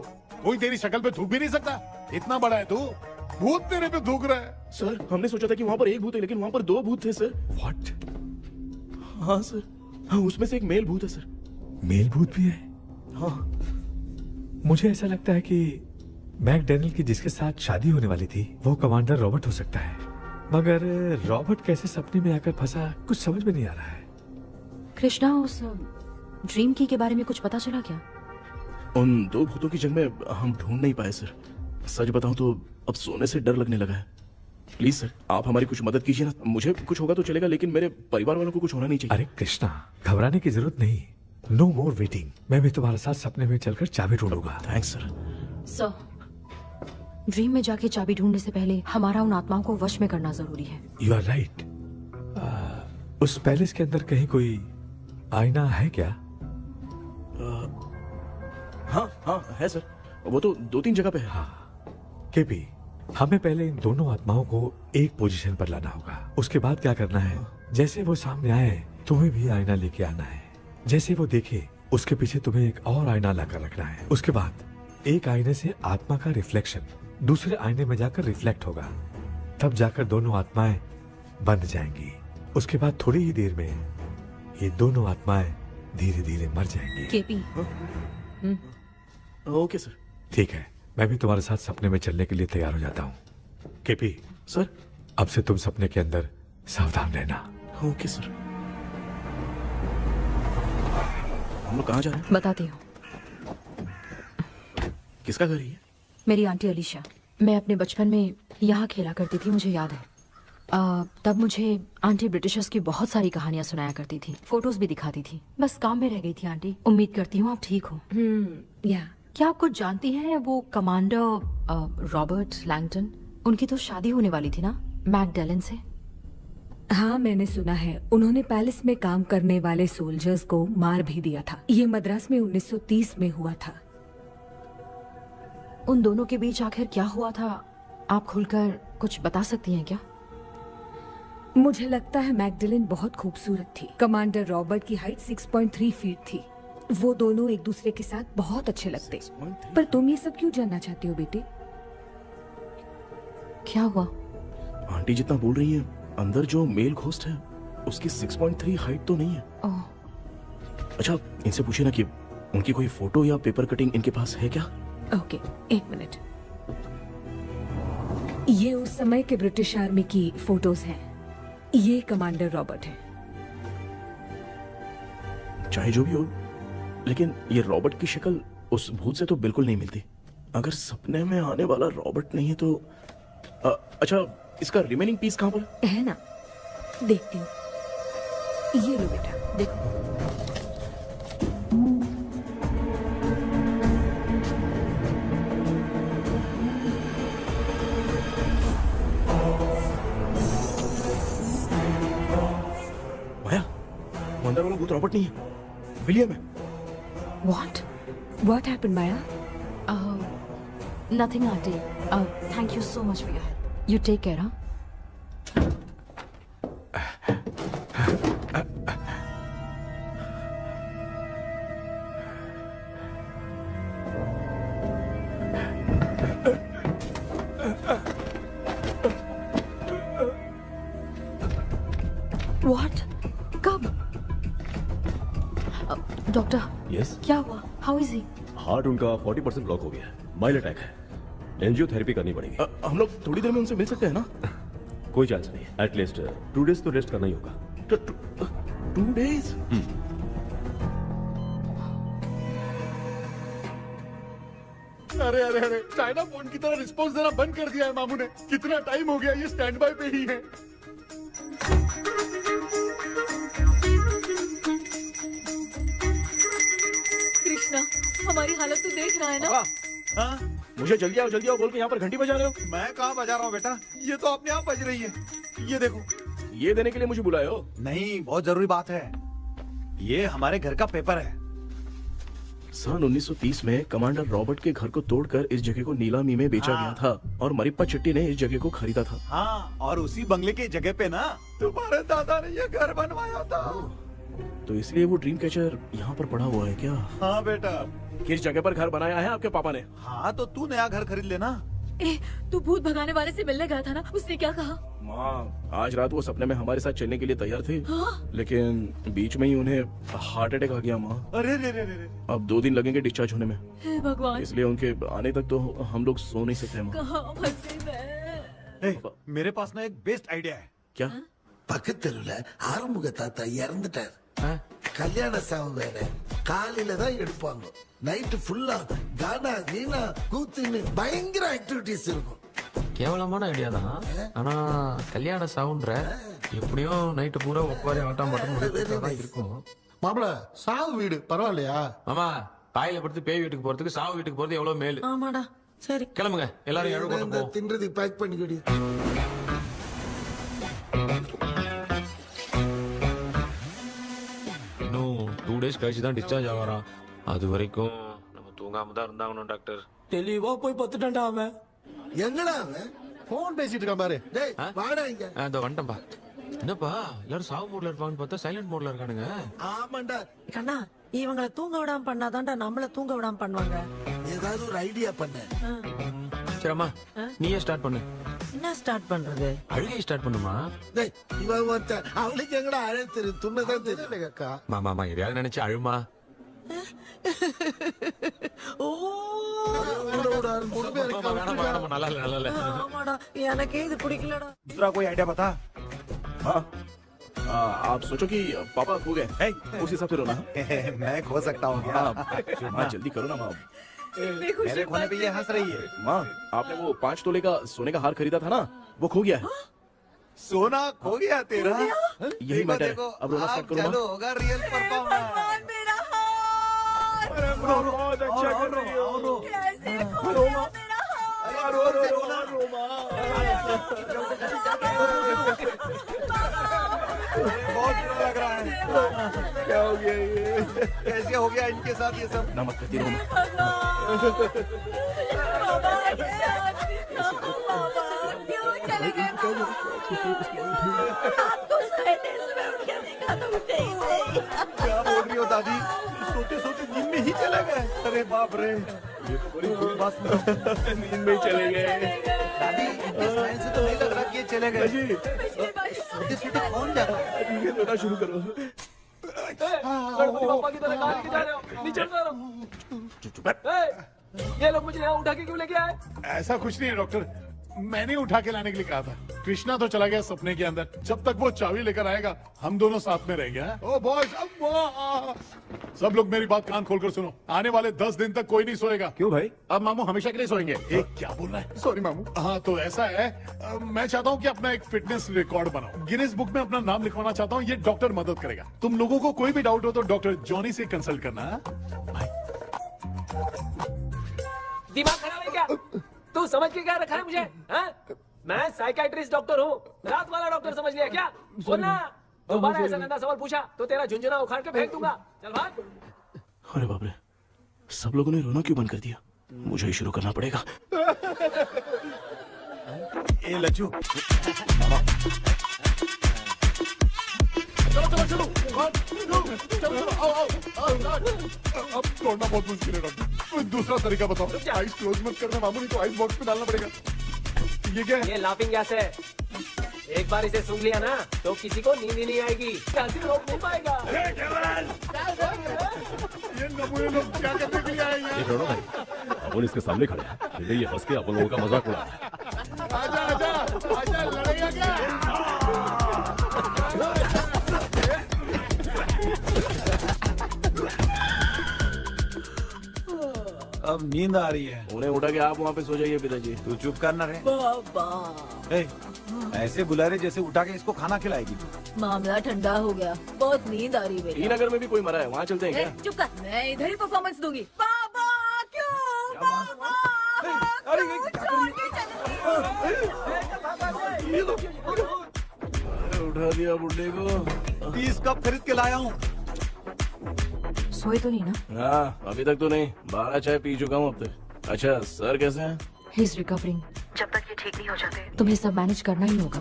कोई तेरी शक्ल पे थूक भी नहीं सकता, इतना बड़ा है तू। भूत तेरे पे थूक रहा है। सर, हमने सोचा था कि वहाँ पर एक भूत है, लेकिन वहाँ पर 2 भूत थे सर। व्हाट? हाँ सर, हाँ, उसमें से एक मेल भूत है सर। मेल भूत भी है? हाँ। मुझे ऐसा लगता है कि मैकडैनियल की जिसके साथ शादी होने वाली थी वो कमांडर रॉबर्ट हो सकता है, मगर रॉबर्ट कैसे सपने में आकर फंसा कुछ समझ में नहीं आ रहा है। कृष्णा, उस ड्रीम की के बारे में कुछ पता चला क्या? उन 2 भूतों की जंग में हम ढूंढ नहीं पाए सर। सच बताऊं तो अब सोने से डर लगने लगा है। प्लीज सर, आप हमारी कुछ मदद कीजिए ना। मुझे कुछ होगा तो चलेगा, लेकिन मेरे परिवार वालों को कुछ होना नहीं चाहिए। अरे कृष्णा, घबराने की जरूरत नहीं। No more waiting. मैं भी तुम्हारे साथ सपने में चलकर चाबी ढूंढूंगा। Thanks sir. सर, ड्रीम में जाके चाबी ढूंढने से पहले हमारा उन आत्माओं को वश में करना जरूरी है। You are right. उस पैलेस के अंदर कहीं कोई आईना है क्या? हाँ हाँ है सर, वो तो 2-3 जगह पे है। हाँ केपी, हमें पहले इन दोनों आत्माओं को एक पोजीशन पर लाना होगा। उसके बाद क्या करना है, जैसे वो सामने आए तुम्हें भी आईना लेके आना है। जैसे वो देखे उसके पीछे तुम्हें एक और आईना लाकर रखना है। उसके बाद एक आईने से आत्मा का रिफ्लेक्शन दूसरे आईने में जाकर रिफ्लेक्ट होगा, तब जाकर दोनों आत्माएं बंध जाएंगी। उसके बाद थोड़ी ही देर में ये दोनों आत्माएं धीरे धीरे मर जाएंगी। केपी। Okay sir. ठीक है, मैं भी तुम्हारे साथ सपने में चलने के लिए तैयार हो जाता हूँ। केपी सर, अब से तुम सपने के अंदर सावधान रहना। Okay sir. हम लोग कहाँ जा रहे हैं? बताती हूँ। किसका घर है ये? मेरी आंटी अलीशा। मैं अपने बचपन में यहाँ खेला करती थी, मुझे याद है। तब मुझे आंटी ब्रिटिशर्स की बहुत सारी कहानियाँ सुनाया करती थी, फोटोज भी दिखाती थी। बस काम में रह गई थी आंटी। उम्मीद करती हूँ आप ठीक हो। या क्या आप कुछ जानती हैं वो कमांडर रॉबर्ट लैंगटन? उनकी तो शादी होने वाली थी ना मैकडलेन से। हाँ, मैंने सुना है उन्होंने पैलेस में काम करने वाले सोल्जर्स को मार भी दिया था। ये मद्रास में 1930 में हुआ था। उन दोनों के बीच आखिर क्या हुआ था, आप खुलकर कुछ बता सकती हैं क्या? मुझे लगता है मैकडलेन बहुत खूबसूरत थी। कमांडर रॉबर्ट की हाइट 6.3 फीट थी। वो दोनों एक दूसरे के साथ बहुत अच्छे लगते। पर तुम ये सब क्यों जानना चाहते हो बेटे? क्या हुआ? आंटी जितना बोल रही है, अंदर जो मेल घोस्ट है उसकी 6.3 हाइट तो नहीं है। अच्छा, इनसे पूछे ना कि उनकी कोई फोटो या पेपर कटिंग इनके पास है क्या? ओके, एक मिनट। ये उस समय के ब्रिटिश आर्मी की फोटोज हैं। ये कमांडर रॉबर्ट है। चाहे जो भी हो, लेकिन ये रॉबर्ट की शक्ल उस भूत से तो बिल्कुल नहीं मिलती। अगर सपने में आने वाला रॉबर्ट नहीं है तो अच्छा, इसका रिमेनिंग पीस कहाँ पर है? ना, देखती हूँ। ये लो बेटा, देखो। अंदर वाला भूत रॉबर्ट नहीं है, विलियम है। What happened, Maya? Nothing, auntie. Thank you so much for your help. You take care, huh? What? कब? डॉक्टर। यस। क्या हुआ? How is he? हार्ट उनका 40% ब्लॉक हो गया है। माइल्ड अटैक है। एंजियोथेरेपी करनी पड़ेगी। हम लोग थोड़ी देर में उनसे मिल सकते हैं ना? कोई चांस नहीं। एटलीस्ट 2 डेज तो रेस्ट करना ही होगा। 2 डेज? अरे अरे अरे, चाइना फोन की तरह रिस्पॉन्स देना बंद कर दिया है मामू ने। कितना टाइम हो गया, ये स्टैंड बाय पे ही है। कृष्णा, हमारी हालत तो देख रहा है ना? हाँ? मुझे जल्दी आओ बोल के यहाँ पर घंटी बजा रहे हो। मैं कहाँ बजा रहा हूँ बेटा, ये तो अपने आप बज रही है। ये देखो। ये देने के लिए मुझे बुलाए हो? नहीं, बहुत जरूरी बात है। ये हमारे घर का पेपर है। सन 1930 में कमांडर रॉबर्ट के घर को तोड़कर इस जगह को नीलामी में बेचा गया था और मरिप्पा चिट्टी ने इस जगह को खरीदा था। हाँ, और उसी बंगले की जगह पे ना तुम्हारे दादा ने ये घर बनवाया था। तो इसलिए वो ड्रीम कैचर यहाँ पर पड़ा हुआ है क्या? हाँ बेटा। किस जगह पर घर बनाया है आपके पापा ने? हाँ, तो तू नया घर खरीद लेना। तू भूत भगाने वाले से मिलने गया था ना, उसने क्या कहा? माँ, आज रात वो सपने में हमारे साथ चलने के लिए तैयार थे। लेकिन बीच में ही उन्हें हार्ट अटैक आ गया माँ। अरे रे रे रे। अब 2 दिन लगेंगे डिस्चार्ज होने में। हे भगवान। इसलिए उनके आने तक तो हम लोग सो नहीं सकते माँ। कहाँ फंसे मैं? मेरे पास ना एक बेस्ट आइडिया है। क्या? பக்கத்தெருவுல ஆறுமுக தாத்தா இறந்துட்டார். கல்யாண சாவு வேற. காலையில தான் எடுப்பாங்க. நைட் ஃபுல்லா கானா கீனா கூத்துன்னு பயங்கர ஆக்டிவிட்டிஸ் இருக்கும். கேவலமான ஐடியா தான். ஆனா கல்யாண சாவுன்ற எப்படியும் நைட் பூரா உட்காரி ஆட்டம் மட்டும் இருக்கும். மாப்ள, சாவு வீடு பரவாயில்லையா? மாமா, பாயில படுத்து பேய் வீட்டுக்கு போறதுக்கு சாவு வீட்டுக்கு போறது எவ்வளவு மேல். ஆமாடா. சரி, கிளம்புங்க எல்லாரும். எழுந்து தின்றதுக்கு பேக் பண்ணிக்கடி. இன்னும் 2 டேஸ் கழிச்சு தான் டிஸ்சார்ஜ் ஆவாராம். அது வரைக்கும் நம்ம தூங்காம தான் இருந்தாகணும் டாக்டர். தெளிவா போய் பத்துட்டான்டா அவன். எங்கடா அவன்? போன் பேசிட்டு இருக்கான் பாரு. டேய் வாடா இங்க. அந்த வந்துட்டம்பா. என்னப்பா எல்லாரும் சாவு மோட்ல இருப்பாங்கன்னு பார்த்தா சைலண்ட் மோட்ல இருக்கானுங்க. ஆமாண்டா. கண்ணா, இவங்கள தூங்க விடாம பண்ணாதான்டா நம்மள தூங்க விடாம பண்ணுவாங்க. ஏதாவது ஒரு ஐடியா பண்ணு. சரிம்மா, நீயே ஸ்டார்ட் பண்ணு. என்ன ஸ்டார்ட் பண்றது? அழுகை ஸ்டார்ட் பண்ணுமா? டேய், இவன் ஒருத்த அவளுக்கு எங்கடா அழகு தெரியும்? துண்ணதான் தெரியல அக்கா. மாமா எதையாவது நினைச்சு அழுமா. ஓ, நல்லா இல்ல. ஆமாடா, எனக்கே இது பிடிக்கலடா. दूसरा कोई आइडिया बता। हाँ, आप सोचो कि पापा खो गए, उस हिसाब से रोना। मैं खो सकता हूँ क्या? हाँ, जल्दी करो ना माँ। मेरे खोने पे ये हंस रही है। माँ, आपने वो 5 तोले का सोने का हार खरीदा था ना, वो खो गया है। सोना खो गया तेरा? यही मैटर है। अब रोना स्टार्ट करो चलो होगा रियल परफॉर्मेंस। बहुत अच्छा कर रही हो। बहुत बुरा लग रहा है। क्या हो गया ये? कैसे हो गया इनके साथ ये सब? ना मत करती रहो। क्या बोल रही हो दादी? सोते सोते नींद में ही चले गए? अरे बाप रे, ये तो बड़ी बुरी बात है। नींद में ही चले गए। दादी, इस लाइन से तो नहीं लग रहा कि ये चले गए। सोते सोते कौन जाता है? ये रोना शुरू करो। गणपति बापा की तरह कहाँ लेके जा रहे हो? नीचे उतारो। ये लोग मुझे यहाँ उठा के क्यों लेके आए? ऐसा कुछ नहीं है डॉक्टर, मैंने उठा के लाने के लिए कहा था। कृष्णा तो चला गया सपने के अंदर, जब तक वो चाबी लेकर आएगा हम दोनों साथ में रहेंगे। ओ बॉयज, सब लोग मेरी बात कान खोलकर सुनो। आने वाले 10 दिन तक कोई नहीं सोएगा। क्यों भाई? अब मामू हमेशा के लिए सोएंगे। क्या बोल रहा है? सॉरी मामू। हाँ तो ऐसा है, मैं चाहता हूँ कि अपना एक फिटनेस रिकॉर्ड बनाओ, गिनीज बुक में अपना नाम लिखवाना चाहता हूँ। ये डॉक्टर मदद करेगा। तुम लोगों को कोई भी डाउट हो तो डॉक्टर जॉनी से कंसल्ट करना। दिमाग खराब है क्या? तू समझ के क्या रखा है मुझे? हाँ? मैं साइकाइट्रिस्ट डॉक्टर हूँ, रात वाला डॉक्टर समझ लिया क्या? बोलना, दोबारा ऐसा गंदा सवाल पूछा तो तेरा झुंझुना उखाड़ के फेंक दूंगा। चल भाग। अरे बाप रे, सब लोगों ने रोना क्यों बंद कर दिया? मुझे ही शुरू करना पड़ेगा। ए लज्जू, चलो चलो चलो चलो आओ। अब तोड़ना बहुत मुश्किल है डॉक्टर, दूसरा तरीका बताओ। आइस क्लोज मत करना मामू, नहीं तो आइस बॉक्स में डालना पड़ेगा। ये क्या है? ये लाफिंग गैस है। एक बार इसे सूंघ लिया ना तो किसी को नींद ही नहीं आएगी, हंसी रोक नहीं पाएगा। ये नमूने लोग क्या करने के लिए आए हैं? ये रोनो भाई, अपन इसके सामने खड़े हैं, ये हंस के अपन लोगों का मजाक उड़ा रहा है। आजा आजा आजा, लड़ेगा क्या? अब नींद आ रही है। उन्हें उठा के आप वहाँ पे सो जाइए पिताजी। तू चुप करना रे। ऐसे बुला रहे जैसे उठा के इसको खाना खिलाएगी। मामला ठंडा हो गया, बहुत नींद आ रही है। टी नगर में भी कोई मरा है, वहाँ चलते हैं क्या? चुप कर, मैं इधर ही परफॉर्मेंस दूंगी। बाबा क्यों? अरे उठा दिया बुड्ढे को। 30 कप खरीद के लाया हूँ। सोए तो नहीं ना? हाँ, अभी तक तो नहीं, 12 चाय पी चुका हूँ अब तक। अच्छा, सर कैसे हैं? He is recovering. जब तक ये ठीक नहीं हो जाते तुम्हें सब मैनेज करना ही होगा।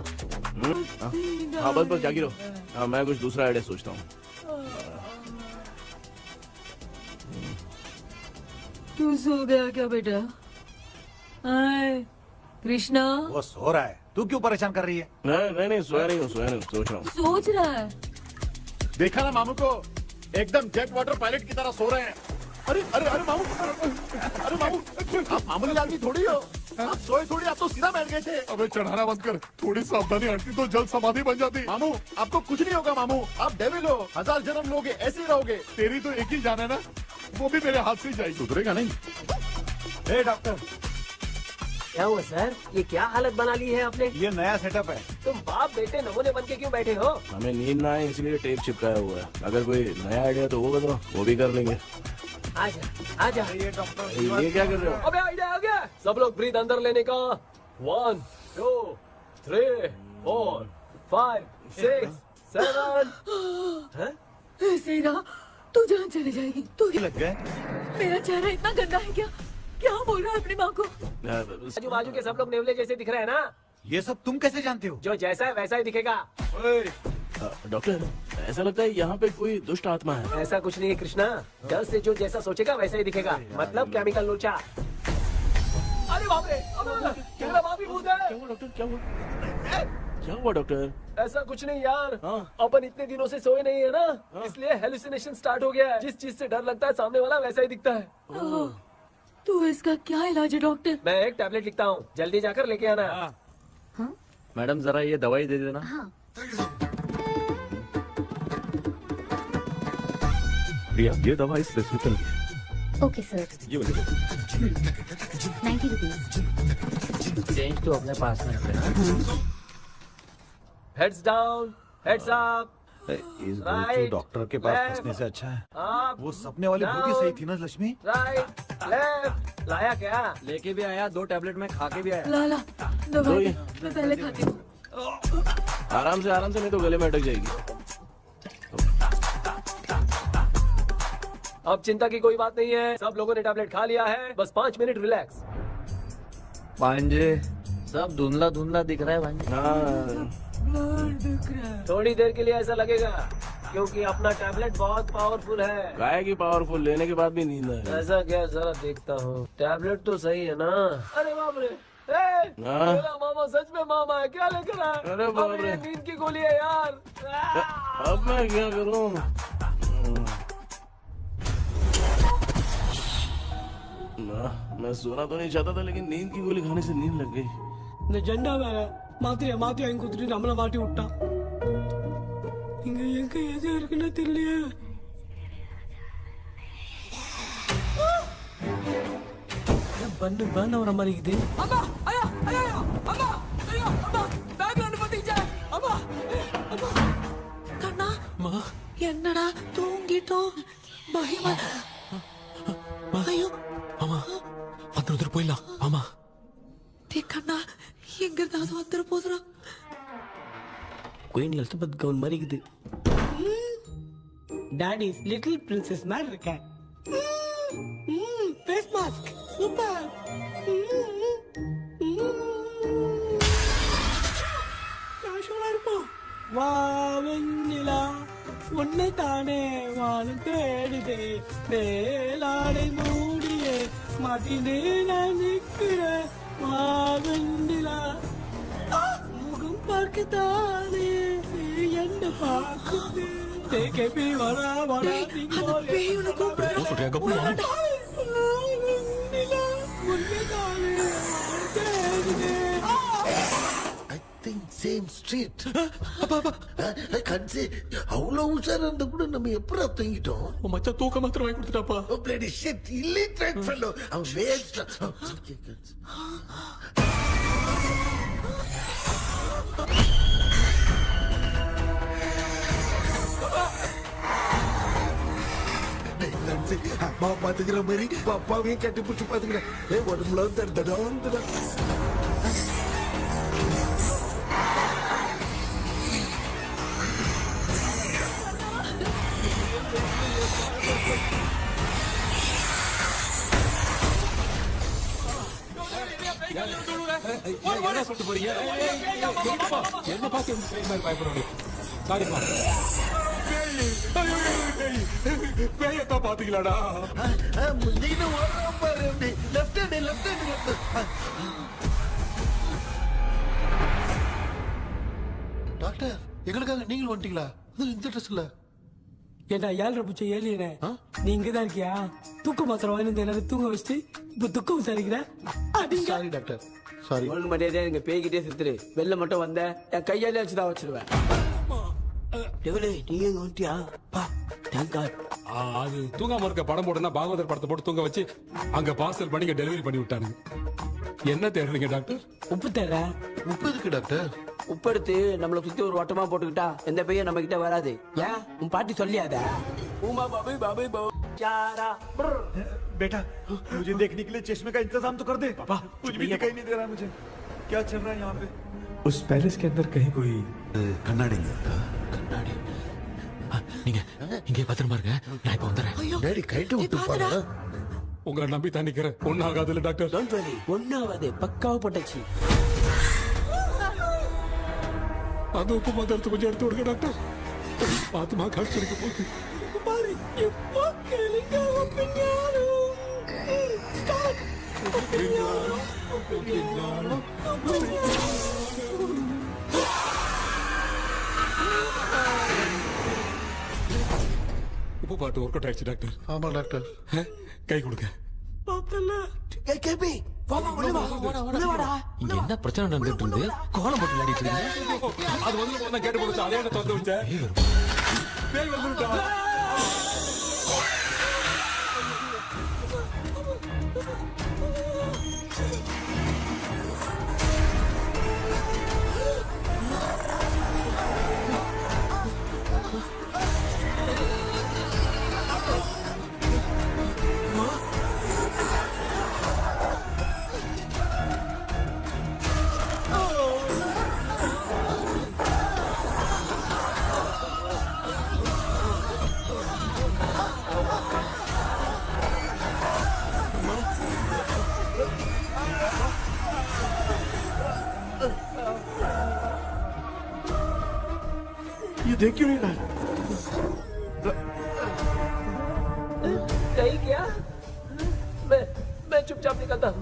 हाँ बस जागी रहो। हाँ, मैं कुछ दूसरा आइडिया सोचता हूँ। तू सो गया क्या बेटा? कृष्णा, वो सो रहा है, तू क्यों परेशान कर रही है? नहीं सोया नहीं हूँ, सोच रहा हूँ। सोच रहा है? देखा ना मामू को, एकदम जेट वाटर पायलट की तरह सो रहे हैं। अरे अरे अरे मामू, अरे मामू, आप मामूली आदमी थोड़ी हो, आप सोए थोड़ी, आप तो सीधा बैठ गए थे। अबे चढ़ाना बंद कर, थोड़ी सावधानी हटती तो जल्द समाधि बन जाती। मामू आपको कुछ नहीं होगा मामू, आप डेविल हो, 1000 जन्म लोगे ऐसे ही रहोगे। तेरी तो एक ही जान है ना, वो भी मेरे हाथ से ही जाएगी। सुधरेगा नहीं। हे डॉक्टर, क्या हुआ सर? ये क्या हालत बना ली है आपने? ये नया सेटअप है। तुम बाप बेटे नमूने बन के क्यों बैठे हो? हमें नींद ना आए इसलिए टेप चिपकाया हुआ है। अगर कोई नया आइडिया तो वो बताओ, वो भी कर लेंगे। आजा आजा। ये डॉक्टर, ये क्या कर रहे हो? अबे आइडिया आ गया। सब लोग ब्रीथ अंदर लेने का। 1 2 3 4 5 6 7। सीधा तू जान चली जाएगी। तू लग गए? मेरा चेहरा इतना गंदा है क्या? क्या बोल रहा है अपनी माँ को? आजू बाजू के सब लोग नेवले जैसे दिख रहे हैं ना? ये सब तुम कैसे जानते हो? जो जैसा है वैसा ही दिखेगा। डॉक्टर, ऐसा लगता है यहाँ पे कोई दुष्ट आत्मा है। ऐसा कुछ नहीं है कृष्णा, डर से जो जैसा सोचेगा वैसा ही दिखेगा, मतलब केमिकल लोचा। अरे बाप रे, मेरा बाप ही भूत है। क्या हुआ डॉक्टर, क्या हुआ? क्या हुआ डॉक्टर? ऐसा कुछ नहीं यार, अपन इतने दिनों से सोए नहीं है ना, इसलिए हेलुसिनेशन स्टार्ट हो गया है। जिस चीज से डर लगता है सामने वाला वैसा ही दिखता है। तो इसका क्या इलाज है डॉक्टर? मैं एक टैबलेट लिखता हूँ, जल्दी जाकर लेके आना। मैडम जरा ये दवाई दे देना। प्रिया, ये दवा इस प्रिस्क्रिप्शन की है। Okay sir. ये वाली 90 रुपीज। चेंज तो अपने पास में रखना। Heads down, heads up. इस गोचू डॉक्टर के पास फंसने से अच्छा है वो सपने वाली बुक ही सही थी ना लक्ष्मी। Right left. लाया क्या? लेके भी आया, 2 टैबलेट में खा के भी आया। ला दवा दे, मैं पहले खाती हूँ। आराम से नहीं तो गले में अटक जाएगी। अब चिंता की कोई बात नहीं है, सब लोगों ने टैबलेट खा लिया है, बस 5 मिनट रिलैक्स। भांजे सब धुंधला धुंधला दिख रहा है भांजे। थोड़ी देर के लिए ऐसा लगेगा क्योंकि अपना टैबलेट बहुत पावरफुल है। गाय की पावरफुल, लेने के बाद भी नींद है। ऐसा क्या? जरा देखता हूँ। टैबलेट तो सही है ना? अरे बाप रे, मेरा मामा सच में मामा है, क्या लेकर आया? अरे बाप रे, नींद की गोली है यार। अब मैं क्या करूँ? मैं सोना तो नहीं चाहता था, लेकिन नींद की गोली खाने से नींद लग गई। நிஜண்டா வேற மாத்திரையா மாத்தி வாங்கி கொடுத்துட்டு நம்மள மாட்டி விட்டான். இங்க எங்க எது இருக்குன்னு தெரியலையே. பண்ணு வர மாதிரி இருக்குது. அம்மா ஐயா ஐயா அம்மா ஐயா அம்மா பேக்ரவுண்ட் பத்திச்சே அம்மா அம்மா கண்ணா என்னடா தூங்கிட்டோம் பயமா. ஐயோ மாமா வந்துட்டு போயிடலாம். மாமா கண்ணா எங்க இருந்தாவது வந்துட போதுரா. குயின் எலிசபெத் கவுன் மாதிரி இருக்குது. டாடிஸ் லிட்டில் பிரின்சஸ் மாதிரி இருக்கேன். Face mask super. கேஷுவலா இருப்போம். வா வெண்ணிலா உன்னை தானே வானம் தேடுதே மேலாடை மூடியே மாட்டினே நான் நிற்கிறேன். வா வெண்ணிலா முகம் பார்க்கத்தானே என்ன பார்க்குது. தேக்கே வரா வரா சேம் ஸ்ட்ரீட். கன்சி அவ்வளவு உஷாரா இருந்தா கூட நம்ம எப்படா தூங்கிட்டோம்? மச்சா தூக்க மாத்திரம் வாங்கி கொடுத்துட்டாப்பா. Bloody shit illiterate fellow. அவன் வேஸ்ட். அம்மா பாத்துக்கிற மாதிரி அப்பாவையும் கட்டி பிடிச்சி பாத்துக்கிறேன். உடம்புல தடா. என்ன சொல்லிட்டு போறீங்க? என்ன பார்த்து பயப்படுறீங்க? சாரிப்பா. பேயத்தான் பாத்தீங்களாடா? டாக்டர் எங்களுக்காக நீங்களும் வந்துட்டீங்களா? இந்த ட்ரெஸ்ல ஏண்டா 7 பூச்சி ஏலியனே, நீ இங்கதான் இருக்கியா? தூக்க மாத்திரம் வாங்கி எனக்கு தூங்க வச்சுட்டு இப்ப துக்கம் விசாரிக்கிற. Sorry doctor, sorry. ஒழுங்கு மரியாதையா நீங்க பேய்கிட்டே செத்துரு. வெளில மட்டும் வந்த என் கையாலே வச்சுதான் வச்சிருவேன். நீ எங்க வந்துட்டியா? அது தூங்காம இருக்க படம் போடுனா பாகவதர் படத்தை போட்டு தூங்க வச்சு அங்க பார்சல் பண்ணி டெலிவரி பண்ணி விட்டானுங்க. என்ன தேடுறீங்க டாக்டர்? உப்பு தேடுற. உப்பு எதுக்கு டாக்டர்? உப்பு எடுத்து நம்மளை சுத்தி ஒரு வட்டமா போட்டுக்கிட்டா எந்த பையன் நம்ம கிட்ட வராது. ஏன் உன் பாட்டி சொல்லியாத? बेटा मुझे देखने के लिए चश्मे का इंतजाम तो कर दे। पापा कुछ भी दिखाई नहीं दे रहा मुझे, क्या चल रहा है यहाँ पे? उस पैलेस के अंदर कहीं कोई கண்ணாடி கண்ணாடி நீங்க இங்கே பத்திரமா இருங்க, நான் இப்ப வந்துடுறேன். டேடி கைட்டு விட்டு பாரு. உங்களை நம்பி தான் நிக்கிறேன். ஒன்னாகாதுல டாக்டர்? டோன்ட் வரி, ஒன்னாகாது, பக்காவா போட்டாச்சு. அது உப்பு மாத்திரத்தை கொஞ்சம் எடுத்து விடுங்க டாக்டர். பாத்துமா காட்சி இருக்க போகுது பாரு. எப்போ கேளுங்க உப்பு பாட்டு ஒர்க் அவுட் ஆயிடுச்சு டாக்டர். ஆமா டாக்டர். கை கொடுங்க. இங்க என்ன பிரச்சனை நடந்துட்டு இருந்து கோலம் போட்டு விளையாடிட்டு இருக்கு? அது வந்து கேட்டு போச்சு. அதே திறந்து வச்சேன். பேய் வந்துட்டா. देख क्यों नहीं रहा है? नहीं क्या? मैं चुपचाप निकलता हूँ।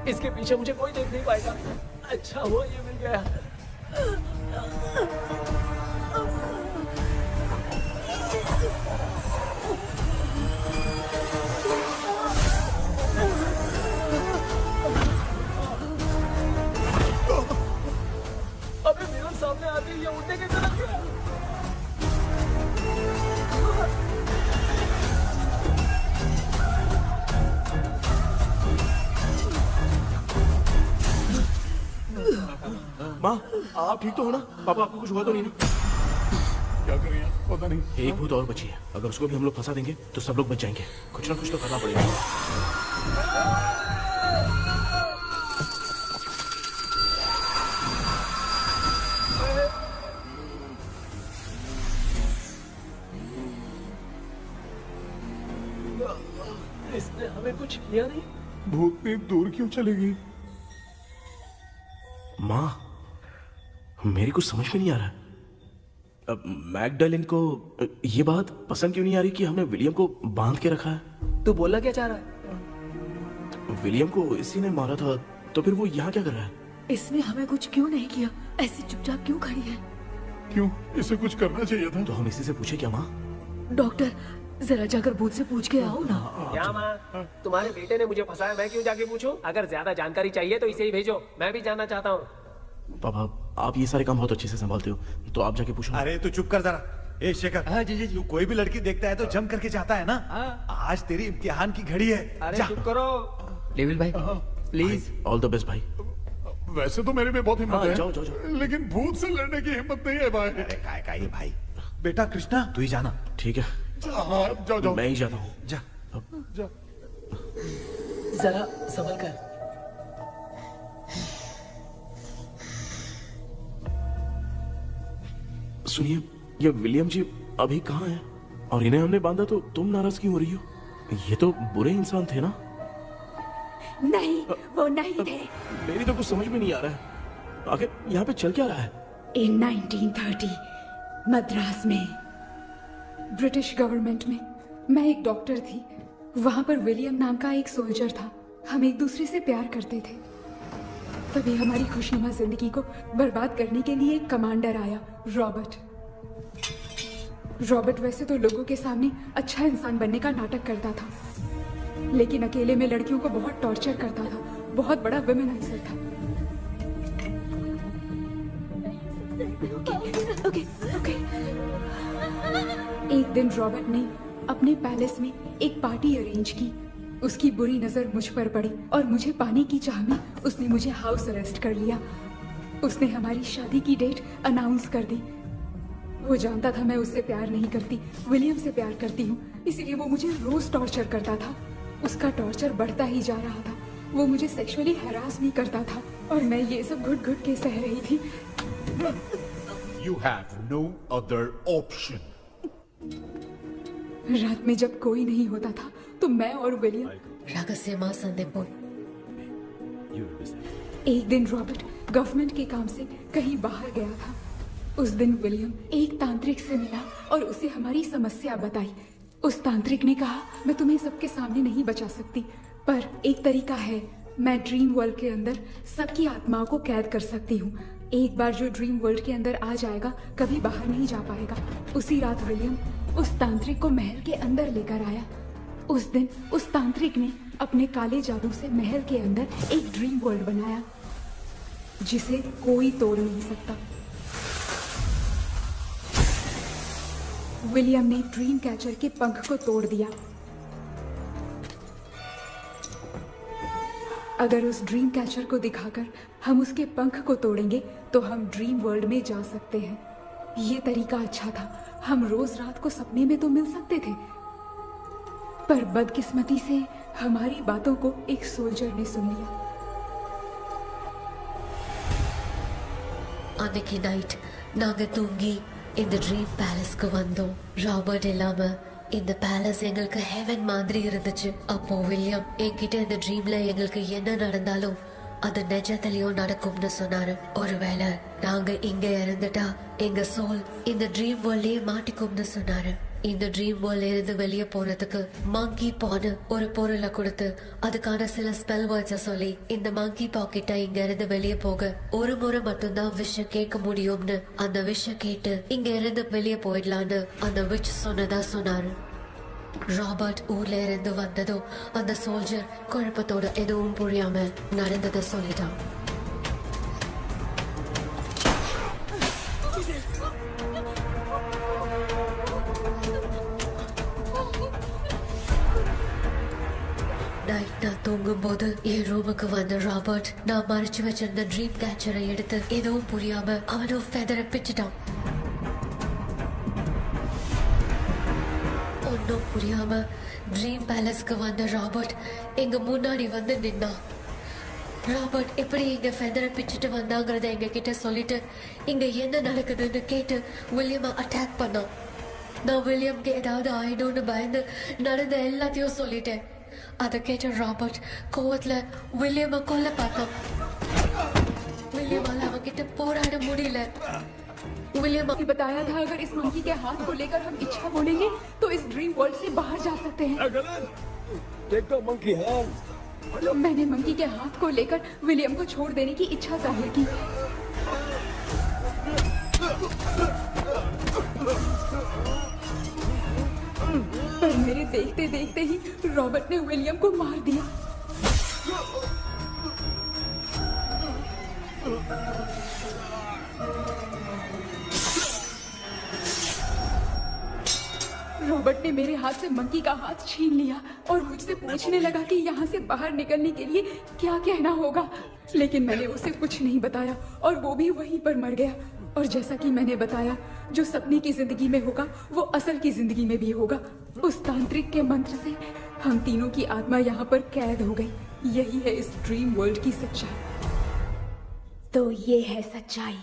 इसके पीछे मुझे कोई देख नहीं पाएगा। अच्छा वो ये मिल गया। अबे मिरर सामने आते ही ये उड़ने की तरफ गया। माँ, आप ठीक तो हो ना? पापा आपको कुछ हुआ तो नहीं ना? क्या कर रही है? पता नहीं। एक भूत और बची है। अगर उसको भी हम लोग फंसा देंगे तो सब लोग बच जाएंगे। कुछ ना कुछ तो करना पड़ेगा। इसने हमें कुछ किया नहीं। भूतनी दूर क्यों चली गई? माँ, मेरी कुछ समझ में नहीं आ रहा। अब मैगडालिन को ये बात पसंद क्यों नहीं आ रही कि हमने विलियम को बांध के रखा है? तू बोलना क्या चाह रहा है? विलियम को इसी ने मारा था, तो फिर वो यहाँ क्या कर रहा है? इसने हमें कुछ क्यों नहीं किया? ऐसी चुपचाप क्यों खड़ी है? क्यों? इसे कुछ करना चाहिए था। तो हम इसी से पूछे क्या माँ? डॉक्टर, जरा जाकर भूत से पूछ के आओ ना। क्या माँ? तुम्हारे बेटे ने मुझे फंसाया, मैं क्यों जाके पूछूं? अगर ज्यादा जानकारी चाहिए तो इसे ही भेजो, मैं भी जानना चाहता हूँ। पापा, आप ये सारे काम बहुत अच्छे से संभालते हो, तो आप जाके पूछो। अरे तू चुप कर जरा। ए शेखर, हाँ जी, तू कोई भी लड़की देखता है तो जम करके चाहता है ना? आज तेरी इम्तिहान की घड़ी है। अरे चुप करो। लेविल भाई, प्लीज। ऑल द बेस्ट भाई। वैसे तो मेरे में बहुत हिम्मत है, जाओ, जाओ, जाओ। लेकिन भूत से लड़ने की हिम्मत नहीं है भाई। अरे काय का ये भाई। बेटा कृष्णा, तू ही जाना। ठीक है। हाँ, जाओ जाओ। मैं ही जाता हूँ। जा। जा। जरा संभल कर। सुनिए, ये विलियम जी अभी कहाँ हैं? और इन्हें हमने बांधा तो तुम नाराज क्यों हो रही हो? ये तो बुरे इंसान थे ना? नहीं, वो नहीं थे। मेरी तो कुछ समझ में नहीं आ रहा है। आखिर यहाँ पे चल क्या रहा है? In 1930 मद्रास में ब्रिटिश गवर्नमेंट में मैं एक डॉक्टर थी। वहां पर विलियम नाम का एक सोल्जर था। हम एक दूसरे से प्यार करते थे। तभी हमारी खुशनुमा जिंदगी को बर्बाद करने के लिए एक कमांडर आया, रॉबर्ट। रॉबर्ट वैसे तो लोगों के सामने अच्छा इंसान बनने का नाटक करता था, लेकिन अकेले में लड़कियों को बहुत टॉर्चर करता था। बहुत बड़ा वुमेनाइजर था। ओके। एक दिन रॉबर्ट ने अपने पैलेस में एक पार्टी अरेंज की। उसकी बुरी नजर मुझ पर पड़ी और मुझे पाने की चाह में उसने मुझे हाउस अरेस्ट कर लिया। उसने हमारी शादी की डेट अनाउंस कर दी। वो जानता था मैं उससे प्यार नहीं करती, विलियम से प्यार करती हूँ, इसलिए वो मुझे रोज टॉर्चर करता था। उसका टॉर्चर बढ़ता ही जा रहा था। वो मुझे सेक्सुअली हैरास भी करता था और मैं ये सब घुट-घुट के सह रही थी। You have no other option. रात में जब कोई नहीं होता था तो मैं और विलियम रहस्यमा संदेपुर। एक दिन रॉबर्ट गवर्नमेंट के काम से कहीं बाहर गया था। उस दिन विलियम एक तांत्रिक से मिला और उसे हमारी समस्या बताई। उस तांत्रिक ने कहा, मैं तुम्हें सबके सामने नहीं बचा सकती, पर एक तरीका है। मैं ड्रीम वर्ल्ड के अंदर सबकी आत्माओं को कैद कर सकती हूँ। एक बार जो ड्रीम वर्ल्ड के अंदर आ जाएगा कभी बाहर नहीं जा पाएगा। उसी रात विलियम उस तांत्रिक को महल के अंदर लेकर आया। उस दिन उस तांत्रिक ने अपने काले जादू से महल के अंदर एक ड्रीम वर्ल्ड बनाया जिसे कोई तोड़ नहीं सकता। विलियम ने ड्रीम कैचर के पंख को तोड़ दिया। अगर उस ड्रीम कैचर को दिखाकर हम उसके पंख को तोड़ेंगे तो हम ड्रीम वर्ल्ड में जा सकते हैं। ये तरीका अच्छा था। हम रोज रात को सपने में तो मिल सकते थे, पर बदकिस्मती से हमारी बातों को एक सोल्जर ने सुन लिया। அன்னைக்கு நைட் நாங்க தூங்கி இந்த ட்ரீம் பேலஸ்க்கு வந்தோம். ராபர்ட் இல்லாம இந்த பேலஸ் எங்களுக்கு ஹெவன் மாதிரி இருந்துச்சு. அப்போ வில்லியம் என்கிட்ட இந்த ட்ரீம்ல எங்களுக்கு என்ன நடந்தாலும் அது நிஜத்திலயும் நடக்கும்னு சொன்னாரு. ஒருவேளை நாங்க இங்க இருந்துட்டா எங்க சோல் இந்த ட்ரீம் வேர்ல்ட்லயே மாட்டிக்கும்னு சொன்னாரு. இந்த ட்ரீம் வேர்ல்ட்ல இருந்து வெளியே போறதுக்கு மங்கி பான்னு ஒரு பொருளை கொடுத்து அதுக்கான சில ஸ்பெல் வேர்ட்ஸை சொல்லி இந்த மங்கி பாக்கெட்டை இங்க இருந்து வெளியே போக ஒரு முறை மட்டும்தான் விஷயம் கேட்க முடியும்னு அந்த விஷயம் கேட்டு இங்க இருந்து வெளியே போயிடலான்னு அந்த விச் சொன்னதா சொன்னாரு. ராபர்ட் ஊர்ல இருந்து வந்ததும் அந்த சோல்ஜர் குழப்பத்தோட எதுவும் புரியாம நடந்ததை சொல்லிட்டான். நைட் நான் தூங்கும் போது என் ரூமுக்கு வந்த ராபர்ட் நான் மறைச்சு வச்சிருந்த ட்ரீம் கேச்சரை எடுத்து எதுவும் புரியாம அவனும் ஃபெதரை பிச்சுட்டான். ஒன்னும் புரியாம ட்ரீம் பேலஸ்க்கு வந்த ராபர்ட் எங்க முன்னாடி வந்து நின்னான். ராபர்ட் எப்படி இங்க ஃபெதரை பிச்சுட்டு வந்தாங்கிறத எங்க கிட்ட சொல்லிட்டு இங்க என்ன நடக்குதுன்னு கேட்டு வில்லியமை அட்டாக் பண்ணான். நான் வில்லியம்க்கு ஏதாவது ஆயிடும்னு பயந்து நடந்த எல்லாத்தையும் சொல்லிட்டேன். அதை கேட்ட ராபர்ட் கோவத்துல வில்லியமை கொல்ல பார்த்தான். विलियम அவங்கிட்ட போராட முடியல. विलियम ने बताया था अगर इस मंकी के हाथ को लेकर हम इच्छा बोलेंगे तो इस ड्रीम वर्ल्ड से बाहर जा सकते हैं. मैंने मंकी के हाथ को लेकर विलियम को छोड़ देने की इच्छा जाहिर की. पर मेरे देखते देखते ही रॉबर्ट ने विलियम को मार दिया. रॉबर्ट ने मेरे हाथ से मंकी का हाथ छीन लिया और मुझसे पूछने लगा कि यहाँ से बाहर निकलने के लिए क्या कहना होगा. लेकिन मैंने उसे कुछ नहीं बताया और वो भी वहीं पर मर गया. और जैसा कि मैंने बताया, जो सपने की जिंदगी में होगा वो असल की जिंदगी में भी होगा. उस तांत्रिक के मंत्र से हम तीनों की आत्मा यहाँ पर कैद हो गई. यही है इस ड्रीम वर्ल्ड की सच्चाई. तो ये है सच्चाई.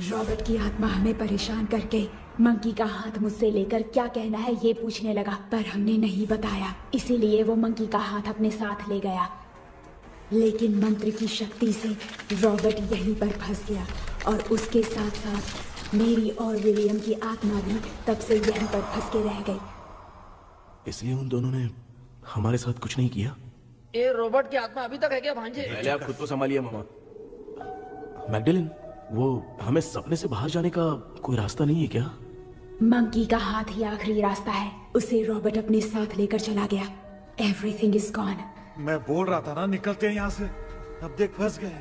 रॉबर्ट की आत्मा हमें परेशान करके मंकी का हाथ मुझसे लेकर क्या कहना है ये पूछने लगा, पर हमने नहीं बताया. इसीलिए वो मंकी का हाथ अपने साथ ले गया. लेकिन मंत्र की शक्ति से रॉबर्ट यहीं पर फंस गया और उसके साथ साथ मेरी और विलियम की आत्मा भी तब से यहीं पर फंस के रह गई. इसलिए उन दोनों ने हमारे साथ कुछ नहीं किया. ये रॉबर्ट की आत्मा अभी तक है क्या भांजे? पहले आप खुद को संभालिए मामा. मैगडेलिन, वो हमें सपने से बाहर जाने का कोई रास्ता नहीं है क्या? मंकी का हाथ ही आखिरी रास्ता है. उसे रॉबर्ट अपने साथ लेकर चला गया. Everything is gone. मैं बोल रहा था ना निकलते हैं यहाँ से. अब देख फंस गए.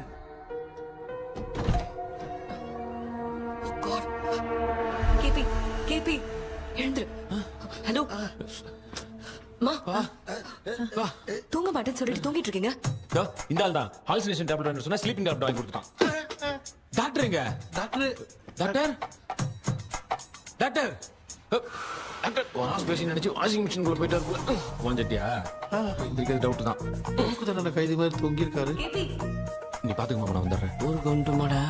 கேபி எழுந்துரு. ஹலோ மா, தூங்க மாட்டேன்னு சொல்லிட்டு தூங்கிட்டு இருக்கீங்க. இந்த ஆள் தான் ஹாலுசினேஷன் டேப்லெட் வாங்கி சொன்னா ஸ்லீப்பிங் டேப்லெட் வாங்கி கொடுத்தான். டாக்டர் எங்க? Doctor doctor doctor doctor wash basin நினைச்சு வாஷிங் மிஷின் குள்ள போயிட்டாரு. வாஞ்சிட்டியா? இதுக்கு டவுட் தான். தன்னோட கைதி மாதிரி தொங்கி இருக்காரு. நீ பாத்துக்கமா, நான் வந்துடுறேன். ஒரு கொண்டுமாடா.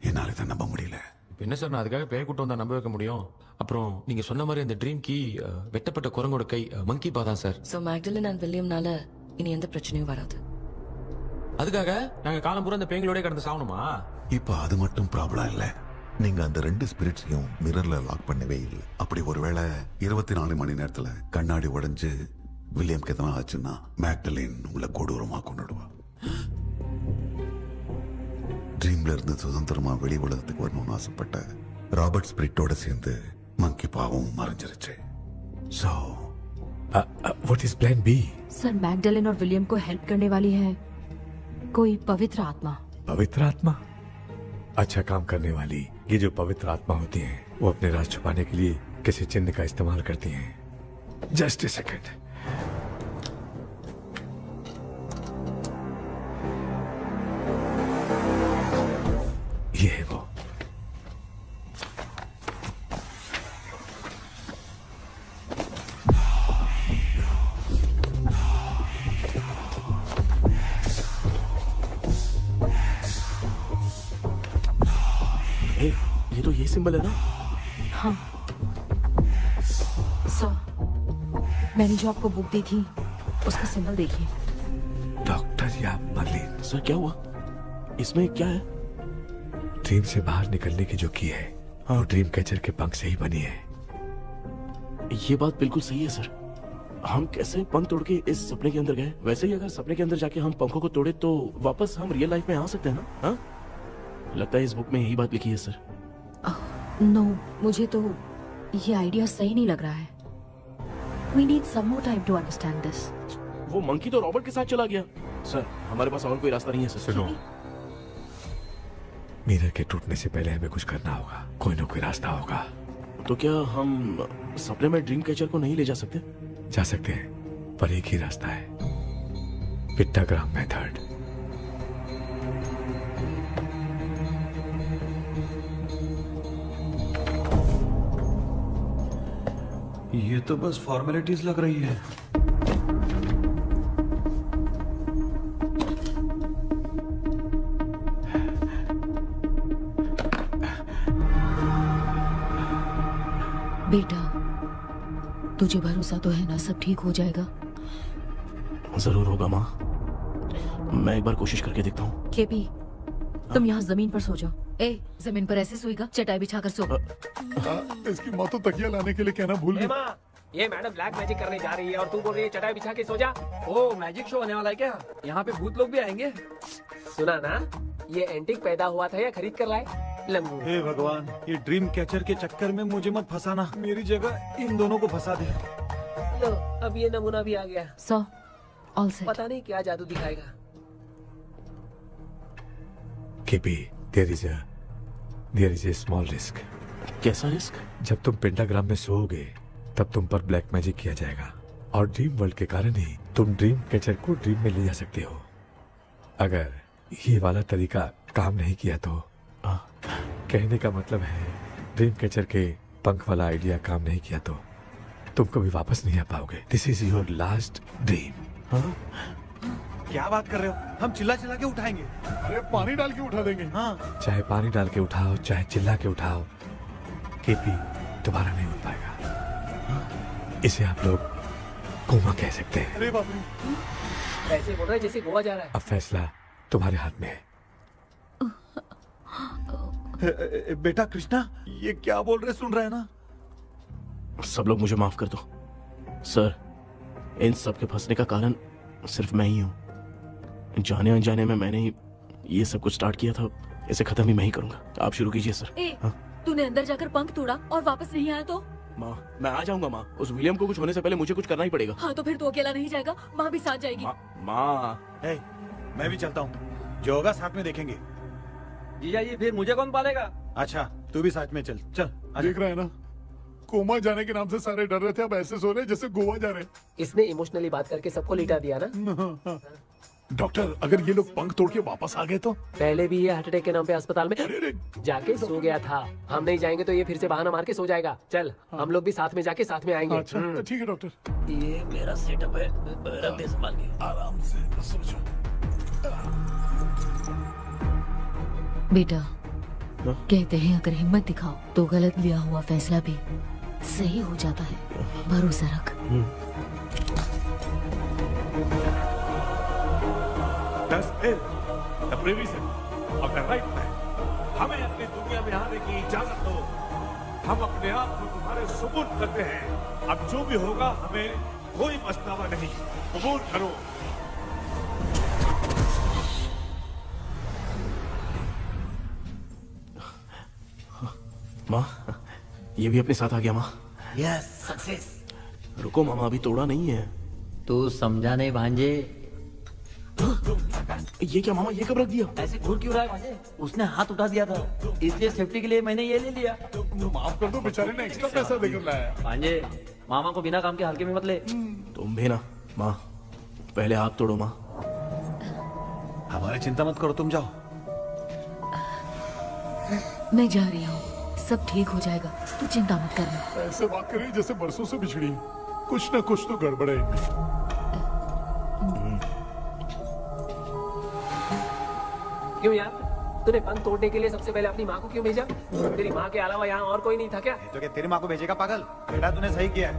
என்னால தான் நம்ப முடியல. என்ன சார், நான் அதுக்காக பேய் கூட்டம் தான் நம்ப வைக்க முடியும். அப்புறம் நீங்க சொன்ன மாதிரி அந்த ட்ரீம் கீ வெட்டப்பட்ட குரங்கோட கை மங்கி பாதான் சார். சோ மேக்டலின் அண்ட் வில்லியம்னால இனி எந்த பிரச்சனையும் வராது. அதுக்காக நாங்க காலம் பூரா அந்த பேய்களோட கடந்து சாவணுமா? இப்ப அது மட்டும் ப்ராப்ளம் இல்ல. நீங்க அந்த ரெண்டு ஸ்பிரிட்ஸையும் மிரர்ல லாக் பண்ணவே இல்லை. அப்படி ஒருவேளை 24 மணி நேரத்துல கண்ணாடி உடைஞ்சு வில்லியம்க்கு எதனா ஆச்சுன்னா மேக்டலின் உங்களை கொடூரமா கொண்டுடுவா. ட்ரீம்ல இருந்து சுதந்திரமா வெளி உலகத்துக்கு வரணும்னு ஆசைப்பட்ட ராபர்ட் ஸ்பிரிட்டோட சேர்ந்து மங்கி பாவம் மறைஞ்சிருச்சு. So, what is plan B? Sir, Magdalene और विलियम को हेल्प करने वाली है कोई पवित्र आत्मा. पवित्र आत्मा? अच्छा काम करने वाली ये जो पवित्र आत्मा होती हैं, वो अपने राज छुपाने के लिए किसी चिन्ह का इस्तेमाल करती हैं. Just a second. ये है वो. ये तो ये सिंबल है ना? हाँ सर, मैंने जो आपको बुक दी थी उसका सिंबल देखिए. डॉक्टर या मर्लिन. सर क्या हुआ? इसमें क्या है? ड्रीम से बाहर निकलने की जो की है वो ड्रीम कैचर के पंख से ही बनी है। ये बात बिल्कुल सही है सर। हम कैसे पंख तोड़ के इस सपने के अंदर गए, वैसे ही अगर सपने के अंदर जाके हम पंखों को तोड़े तो वापस हम रियल लाइफ में आ सकते हैं ना? हाँ, लगता है इस बुक में यही बात लिखी है सर। नो, मुझे तो ये आइडिया सही नहीं लग रहा है। We need some more time to understand this. वो मंकी तो रॉबर्ट के साथ चला गया सर। हमारे पास और कोई रास्ता नहीं है सर। सुनो, मिरर के टूटने से पहले हमें कुछ करना होगा। कोई ना कोई रास्ता होगा। तो क्या हम सपने में ड्रीम कैचर को नहीं ले जा सकते? जा सकते हैं, पर एक ही रास्ता है, पिट्टाग्राम मेथड। ये तो बस फॉर्मेलिटीज लग रही है। बेटा, तुझे भरोसा तो है ना सब ठीक हो जाएगा? जरूर होगा माँ, मैं एक बार कोशिश करके देखता हूँ। केपी, तुम यहाँ जमीन पर सो जाओ। ए, जमीन पर ऐसे सोएगा? चटाई बिछाकर सो। इसकी माँ तो तकिया लाने के लिए कहना भूल गई। ये मैडम ब्लैक मैजिक करने जा रही है और तू बोल रही है चटाई बिछा के सो जा। ओ, मैजिक शो होने वाला है क्या? यहाँ पे भूत लोग भी आएंगे। सुना ना, ये एंटीक पैदा हुआ था या खरीद कर लाए? लंगू। हे भगवान, ये ड्रीम कैचर के चक्कर में मुझे मत फंसाना। मेरी जगह इन दोनों को फंसा दे। लो, अब ये नमूना भी आ गया। सो, ऑल सेट। पता नहीं क्या जादू दिखाएगा। KP, there is a small risk। कैसा रिस्क? जब तुम पेंटाग्राम में सोओगे तब तुम पर ब्लैक मैजिक किया जाएगा और ड्रीम वर्ल्ड के कारण ही तुम ड्रीम कैचर को ड्रीम में ले जा सकते हो। अगर ये वाला तरीका काम नहीं किया तो कहने का मतलब है ड्रीम कैचर के पंख वाला आइडिया काम नहीं किया तो तुम कभी वापस नहीं आ पाओगे। This is your last dream. क्या बात कर रहे हो? हम चिल्ला चिल्ला के उठाएंगे। अरे पानी डाल के उठा देंगे। हाँ, चाहे पानी डाल के उठाओ, चाहे चिल्ला के उठाओ, केपी दोबारा नहीं उठ पाएगा। इसे आप लोग कोमा कह सकते हैं। अरे बाप रे, ऐसे बोल रहा है जैसे गोवा जा रहा है। अब फैसला तुम्हारे हाथ में है। बेटा कृष्णा, ये क्या बोल रहे, सुन रहे हैं ना? सब लोग मुझे माफ कर दो सर। इन सब के फंसने का कारण सिर्फ मैं ही हूँ। जाने अनजाने में मैंने ही ये सब कुछ स्टार्ट किया था। इसे खत्म ही मैं ही करूंगा। आप शुरू कीजिए सर। तूने अंदर जाकर पंख तोड़ा और वापस नहीं आया तो? माँ, मैं आ जाऊंगा माँ। उस विलियम को कुछ होने से पहले मुझे कुछ करना ही पड़ेगा। हाँ, तो फिर तू अकेला नहीं जाएगा, माँ भी साथ जाएगी। माँ, मैं भी चलता हूँ। जो होगा साथ में देखेंगे। जीजा जी, फिर मुझे कौन पालेगा? अच्छा, तू भी साथ में चल। चल देख रहा है ना, कोमा जाने के नाम से सारे डर रहे थे, अब ऐसे सो रहे जैसे गोवा जा रहे। इसने इमोशनली बात करके सबको लिटा दिया ना। डॉक्टर, अगर ये लोग पंख तोड़ के वापस आ गए तो? पहले भी ये हार्ट अटैक के नाम पे अस्पताल में जाके सो गया था। हम नहीं जाएंगे तो ये फिर से बहाना मार के सो जाएगा। चल, हम लोग भी साथ में जाके साथ में आएंगे। अच्छा, ठीक है डॉक्टर। ये मेरा सेटअप है, रख दे संभाल के। आराम से सो जाओ। बेटा, कहते हैं अगर हिम्मत दिखाओ तो गलत लिया हुआ फैसला भी सही हो जाता है। भरोसा रख। हमें अपनी दुनिया में आने की इजाजत दो। हम अपने आप को तुम्हारे सुपुर्द करते हैं। अब जो भी होगा हमें कोई पछतावा नहीं। कबूल करो। माँ, ये भी अपने साथ आ गया। माँ, यस, सक्सेस। रुको मामा, अभी तोड़ा नहीं है। तू समझा नहीं भांजे। ये क्या मामा, ये कब रख दिया? ऐसे घूर क्यों रहा है भांजे? उसने हाथ उठा दिया था, इसलिए सेफ्टी के लिए मैंने ये ले लिया। माफ कर दो, बेचारे ने एक्स्ट्रा पैसा देकर लाया। भांजे, मामा को बिना काम के हल्के में मत ले। तुम भी ना। माँ, पहले हाथ तोड़ो। माँ, हमारी चिंता मत करो, तुम जाओ। मैं जा रही हूँ, सब ठीक हो जाएगा, तू चिंता मत करना। ऐसे बात कर रही जैसे बरसों से बिछड़ी। कुछ ना कुछ तो गड़बड़ है इनमें। क्यों यार, तूने पंख तोड़ने के लिए सबसे पहले अपनी माँ को क्यों भेजा? तेरी माँ के अलावा यहाँ और कोई नहीं था क्या? तो क्या तेरी माँ को भेजेगा पागल? बेटा, तूने सही किया है।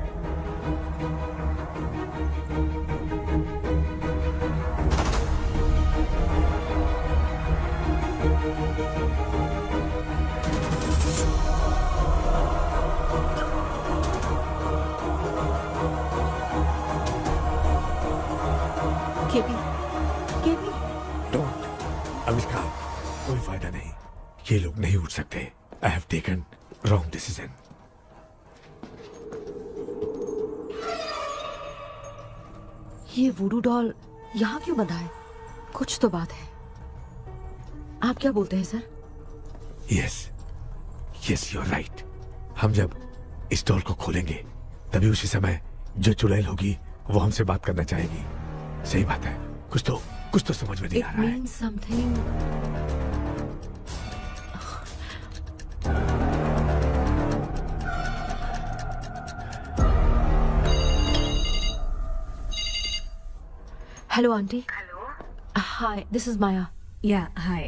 KP, KP. डोंट अविष्कार, कोई फायदा नहीं। ये लोग नहीं उठ सकते। I have taken wrong decision. ये वुडू डॉल यहाँ क्यों बंधा है? कुछ तो बात है। आप क्या बोलते हैं sir? Yes yes, you are right. हम जब इस डॉल को खोलेंगे तभी उसी समय जो चुड़ैल होगी वो हमसे बात करना चाहेगी। सही बात है। कुछ तो समझ में नहीं आ रहा है। It means something. Hello aunty. Hello. Hi, this is Maya. Yeah hi.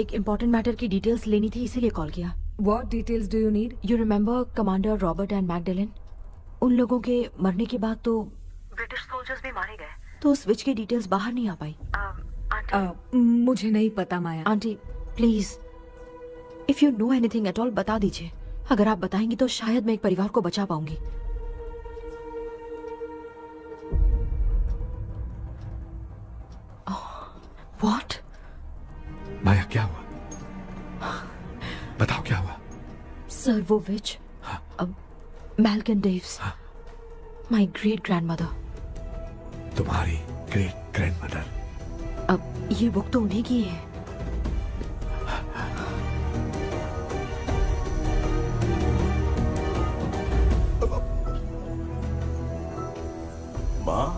एक इम्पोर्टेंट मैटर की डिटेल्स लेनी थी, इसीलिए कॉल किया। What details do you need? You remember commander Robert and Magdalene? उन लोगों के मरने के बाद तो ब्रिटिश सोल्जर्स भी मारे गए। तो स्विच की डिटेल्स बाहर नहीं आ पाई। मुझे नहीं पता Maya. Aunty please, if you know anything at all बता दीजिए। अगर आप बताएंगी तो शायद मैं एक परिवार को बचा पाऊंगी। व्हाट? माया क्या हुआ? बताओ क्या हुआ? सर वो विच, मैल्कन डेव्स, माय ग्रेट ग्रैंडमदर। तुम्हारी ग्रेट ग्रैंडमदर? अब ये बुक तो उन्हीं की है। माँ,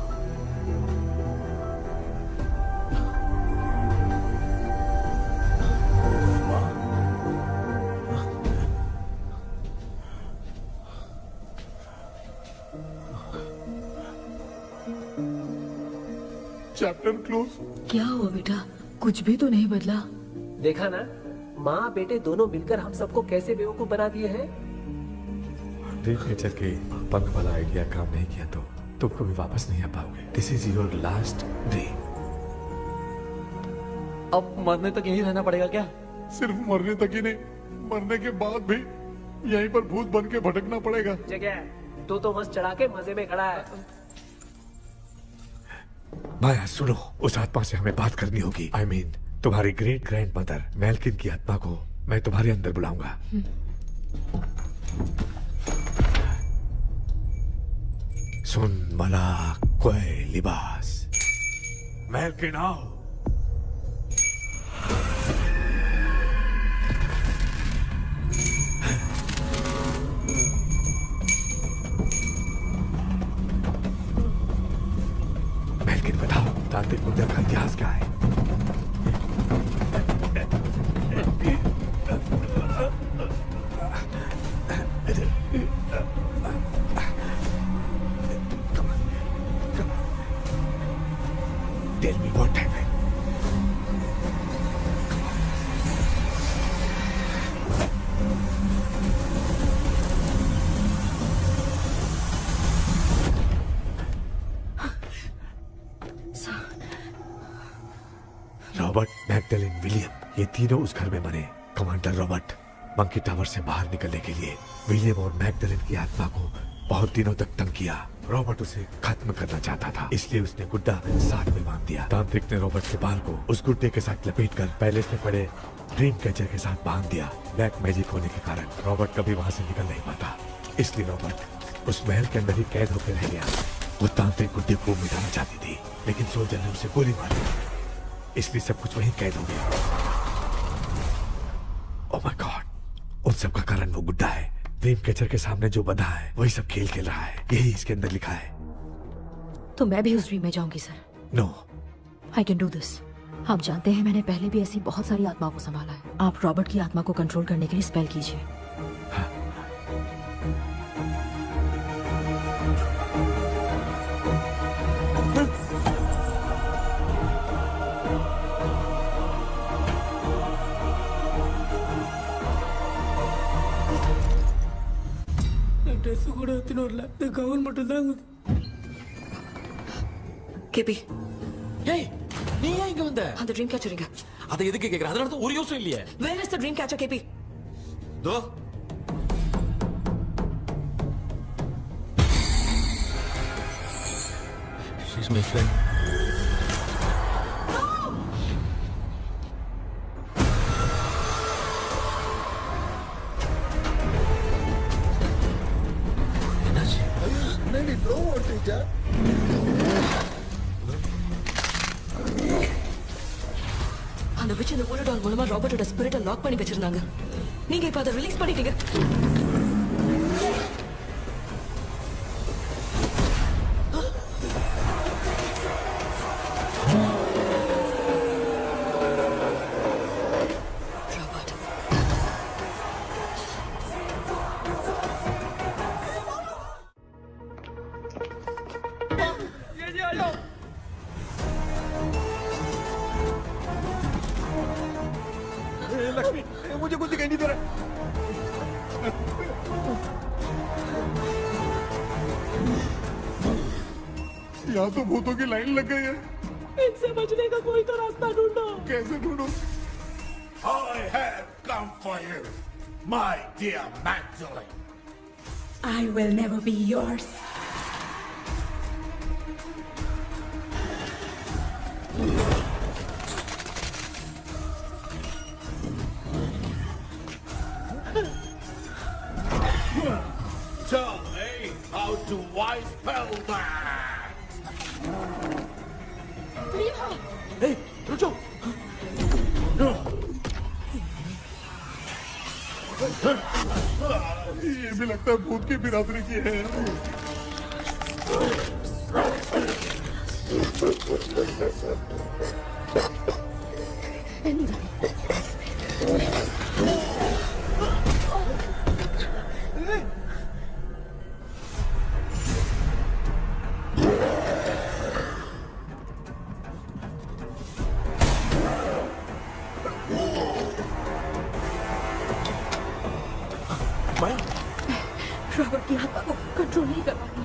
चैप्टर क्लोज। क्या हुआ बेटा? कुछ भी तो नहीं बदला। देखा ना, माँ बेटे दोनों मिलकर हम सबको कैसे बेवकूफ बना दिए हैं। ड्रीम कैचर के पंख वाला आइडिया काम नहीं किया तो तुम कभी वापस नहीं आ पाओगे। This is your last dream. अब मरने तक यहीं रहना पड़ेगा क्या? सिर्फ मरने तक ही नहीं, मरने के बाद भी यहीं पर भूत बन के भटकना पड़ेगा। जगह तो मस्त चढ़ा के मजे में खड़ा है। माया सुनो, उस आत्मा से हमें बात करनी होगी। I mean, तुम्हारी ग्रेट ग्रैंड मदर मैल्किन की आत्मा को मैं तुम्हारे अंदर बुलाऊंगा। सुन मला कोई लिबास, मैल्किन आओ। मैल्किन बताओ, तांत्रिक मुद्रा का इतिहास क्या है? Tell me what happened. Robert, Magdalene, William, ये तीनों उस घर में मरे। कमांडर रॉबर्ट मंकी टावर से बाहर निकलने के लिए विलियम और मैगडेलिन की आत्मा को बहुत दिनों तक तंग किया। रॉबर्ट उसे खत्म करना चाहता था, इसलिए उसने गुड्डा साथ में बांध दिया। तांत्रिक ने रॉबर्ट के बाल को उस गुड्डे के साथ लपेटकर पैलेस में पड़े ड्रीम कैचर के साथ बांध दिया। ब्लैक मैजिक होने के कारण रॉबर्ट कभी वहां से निकल नहीं पाता, इसलिए रॉबर्ट उस महल के अंदर ही कैद होकर रह गया। वो तांत्रिक गुड्डे को मिटाना चाहती थी, लेकिन सोल्जर ने उसे गोली मारी, इसलिए सब कुछ वहीं कैद हो गया। ओह माय गॉड, उन सब का कारण वो गुड्डा है। ड्रीम कैचर के सामने जो बंधा है वही सब खेल खेल रहा है, यही इसके अंदर लिखा है। तो मैं भी उस ड्रीम में जाऊंगी sir? No, I can do this. आप जानते हैं मैंने पहले भी ऐसी बहुत सारी आत्माओं को संभाला है। आप रॉबर्ट की आत्मा को कंट्रोल करने के लिए स्पेल कीजिए। ட்ரெஸ் கூட எடுத்துன்னு வரல, இந்த கவுன் மட்டும் தான். கேபி, ஏய் நீ ஏன் இங்க வந்த? அந்த ட்ரீம் கேச்சர் எங்க? அதை எதுக்கு கேக்குற? அதனால தான் ஒரு யோசனை இல்லையே. Where is the dream catcher, கேபி? Though she's my friend. बेटा அந்த witch இந்த போலடால் மூலமா ராபர்ட்டோட ஸ்பிரிட்டை லாக் பண்ணி வச்சிருந்தாங்க. நீங்க இப்ப அதை ரிலீஸ் பண்ணிட்டீங்க. लक्ष्मी मुझे कुछ दिखाई नहीं दे रहा। यहाँ तो भूतों की लाइन लग गई है। इनसे बचने का कोई तो रास्ता ढूंढो। कैसे ढूंढो? I have come for you, my dear Magdalene. I will never be yours. Tell me how to wipe spell that. Hey, रुको। ये भी लगता है भूत की बिरादरी की है। रॉबर्ट की आत्मा को कंट्रोल नहीं कर पाती।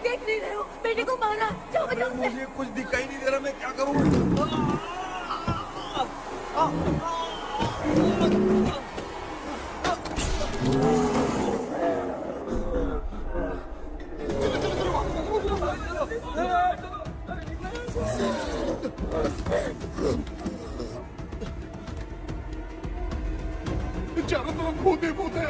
देख नहीं रहे हो बेटे को मारा। जाओ बचाओ उसे। मुझे कुछ दिखाई नहीं दे रहा, मैं क्या करूं? चारों तरफ भूत ही भूत है।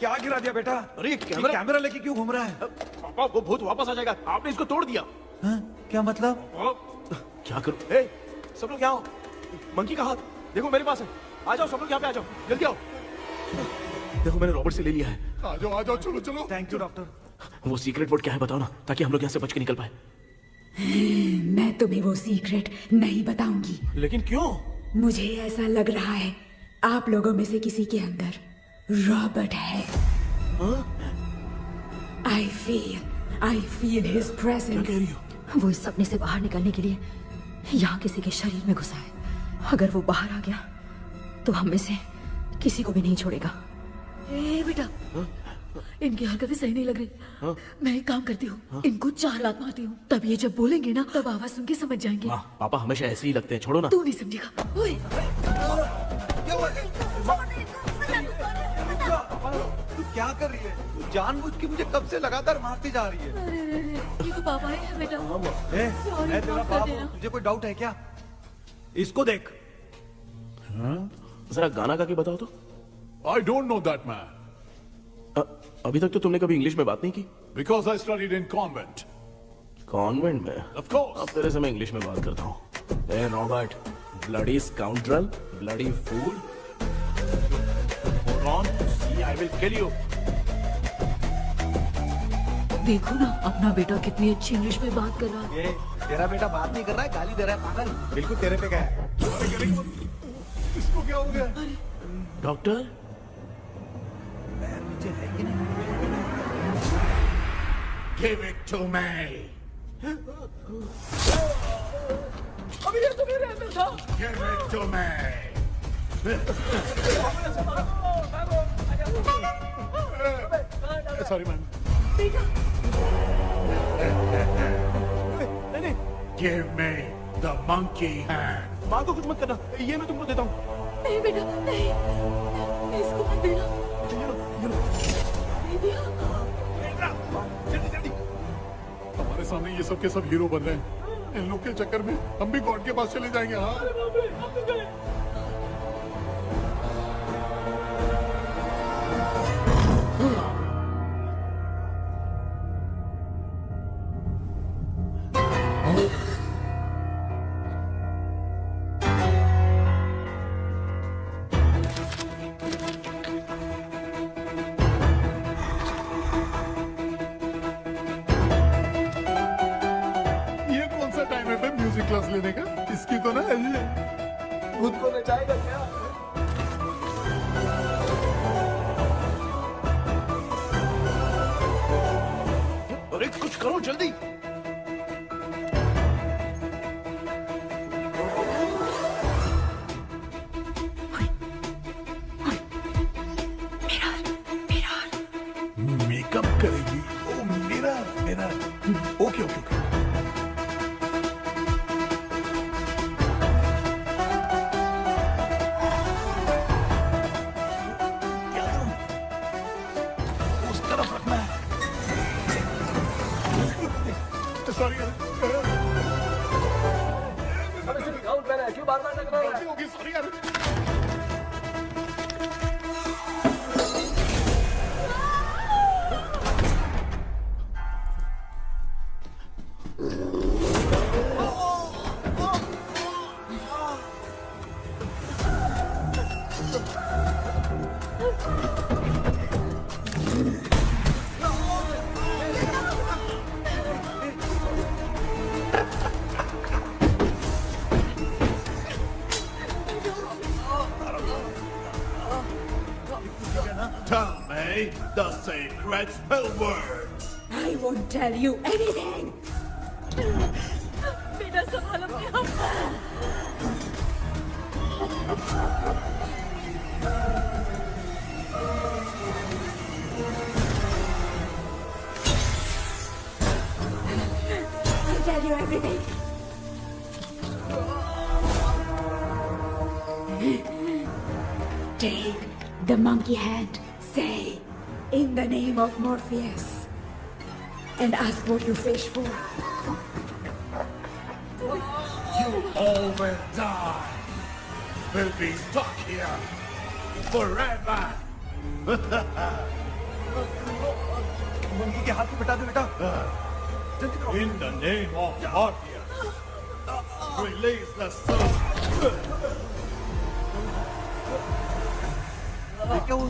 क्या गिरा दिया बेटा? अरे कैमरा लेके क्यों घूम रहा है? पापा वो भूत वापस आ जाएगा, आपने इसको तोड़ दिया। क्या मतलब? क्या करूं? सब लोग यहाँ आओ। मंकी का हाथ देखो मेरे पास है। आ जाओ सब लोग यहाँ पे, आ जाओ जल्दी आओ। देखो मैंने रॉबर्ट से ले लिया है। आ जाओ चलो चलो। Thank you doctor. वो सीक्रेट वर्ड क्या है बताओ ना, ताकि हम लोग यहाँ से बच के निकल पाए। मैं तुम्हें वो सीक्रेट नहीं बताऊंगी। लेकिन क्यों? मुझे ऐसा लग रहा है आप लोगों में से किसी के अंदर रॉबर्ट है। I feel his presence। क्या कह रही हो? वो इस सपने से बाहर निकलने के लिए यहाँ किसी के शरीर में घुसा है। अगर वो बाहर आ गया तो हम में से किसी को भी नहीं छोड़ेगा। ए बेटा, इनकी हरकतें सही नहीं लग रही। मैं एक काम करती हूँ, इनको 4 लात मारती हूँ, तब ये जब बोलेंगे ना तब आवाज सुन के समझ जाएंगे। पापा हमेशा ऐसे ही लगते हैं, छोड़ो ना। तू नहीं समझेगा। ओए, तू क्या कर रही है? तू जानबूझ के मुझे कब से लगातार मारती जा रही है। अरे ये तो पापा है बेटा। मैं तेरा बाप हूँ, तुझे कोई डाउट है क्या? इसको देख। जरा गाना गा के बताओ तो। I don't know that man. अभी तक तो तुमने कभी इंग्लिश में बात नहीं की। Because I studied in convent. Convent में? Of course. अब तेरे से मैं इंग्लिश में बात करता हूँ। ए Robert, bloody scoundrel, bloody fool. Hold on, see, I will kill you. देखो ना अपना बेटा कितनी अच्छी इंग्लिश में बात कर रहा है। ये तेरा बेटा बात नहीं कर रहा है, गाली दे रहा है पागल। बिल्कुल तेरे पे क्या है? इसको क्या हो गया? डॉक्टर? पैर नीचे है कि नहीं? Give it to me. अभी ये तो मेरे अंदर था। Give it to me. Sorry man. नहीं। Give me the monkey hand. माँ को कुछ मत करना, ये मैं तुमको देता हूँ। नहीं बेटा नहीं, इसको मत देना। सामने ये सब के सब हीरो बन रहे हैं। इन लोग के चक्कर में हम भी गॉड के पास चले जाएंगे। हाँ क्लास लेने का, इसकी तो ना खुद को नचाएगा क्या? अरे कुछ करो जल्दी। मेकअप करेगी? ओ मेरा okay okay okay. The sacred spell words. I won't tell you anything. बेटा संभाल अपने आप। I'll tell you everything. Take the monkey hand. Say, in the name of Morpheus, and ask what you fish for. You all will die. Will be stuck here forever. Monkey के हाथ में बता दो बेटा। In the name of Morpheus, release the soul. क्या हुआ?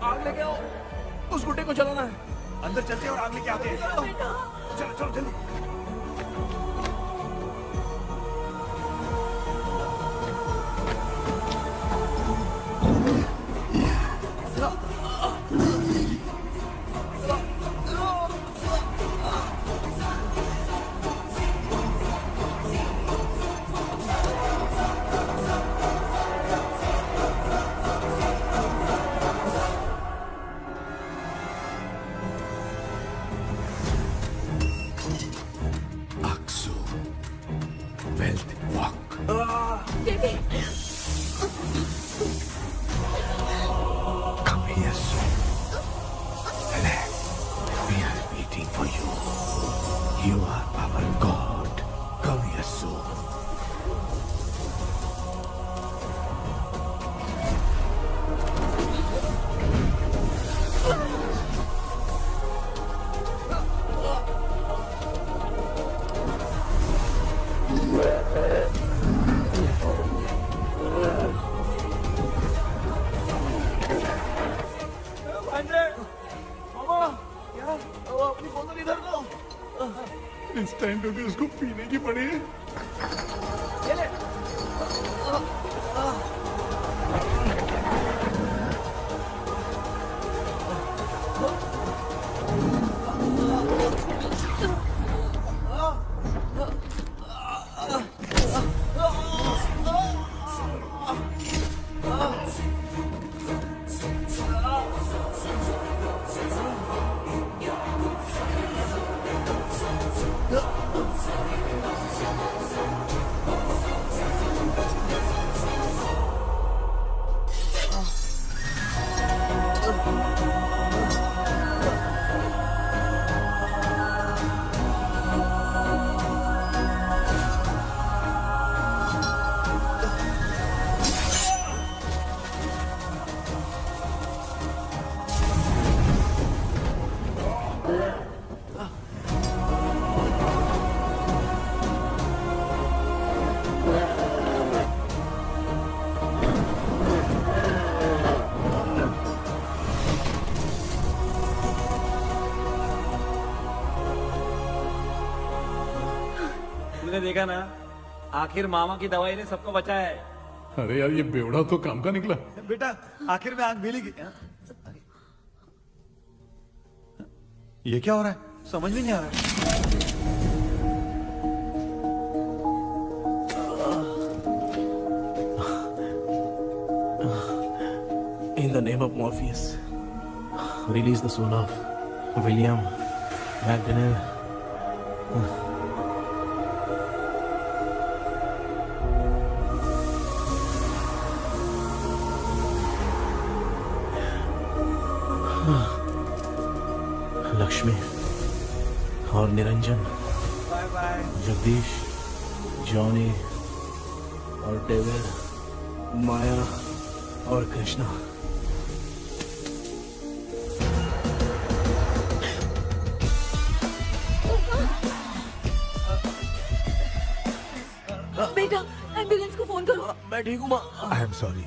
आग लेके आओ, उस गुड्डे को जलाना है। अंदर चलते हैं और आग लेके आते हैं। चलो चलो जल्दी। इंस्टेंट होगी, उसको पीने की पड़ी है। तूने देखा ना, आखिर मामा की दवाई ने सबको बचाया है। अरे यार ये बेवड़ा तो काम का निकला। बेटा आखिर में आंख मिली। ये क्या हो रहा है, समझ में नहीं आ रहा है। In the name of Morpheus, release the soul of William McDonnell. Lakshmi और निरंजन, जगदीश, जॉनी और डेविड, माया और कृष्णा। बेटा एम्बुलेंस को फोन करो। मैं ठीक हूँ माँ। आई एम सॉरी,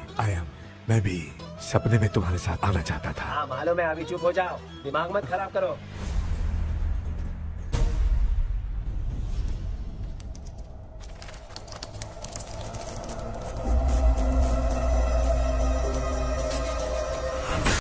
मैं भी सपने में तुम्हारे साथ आना चाहता था। हाँ मालूम है, अभी चुप हो जाओ, दिमाग मत खराब करो।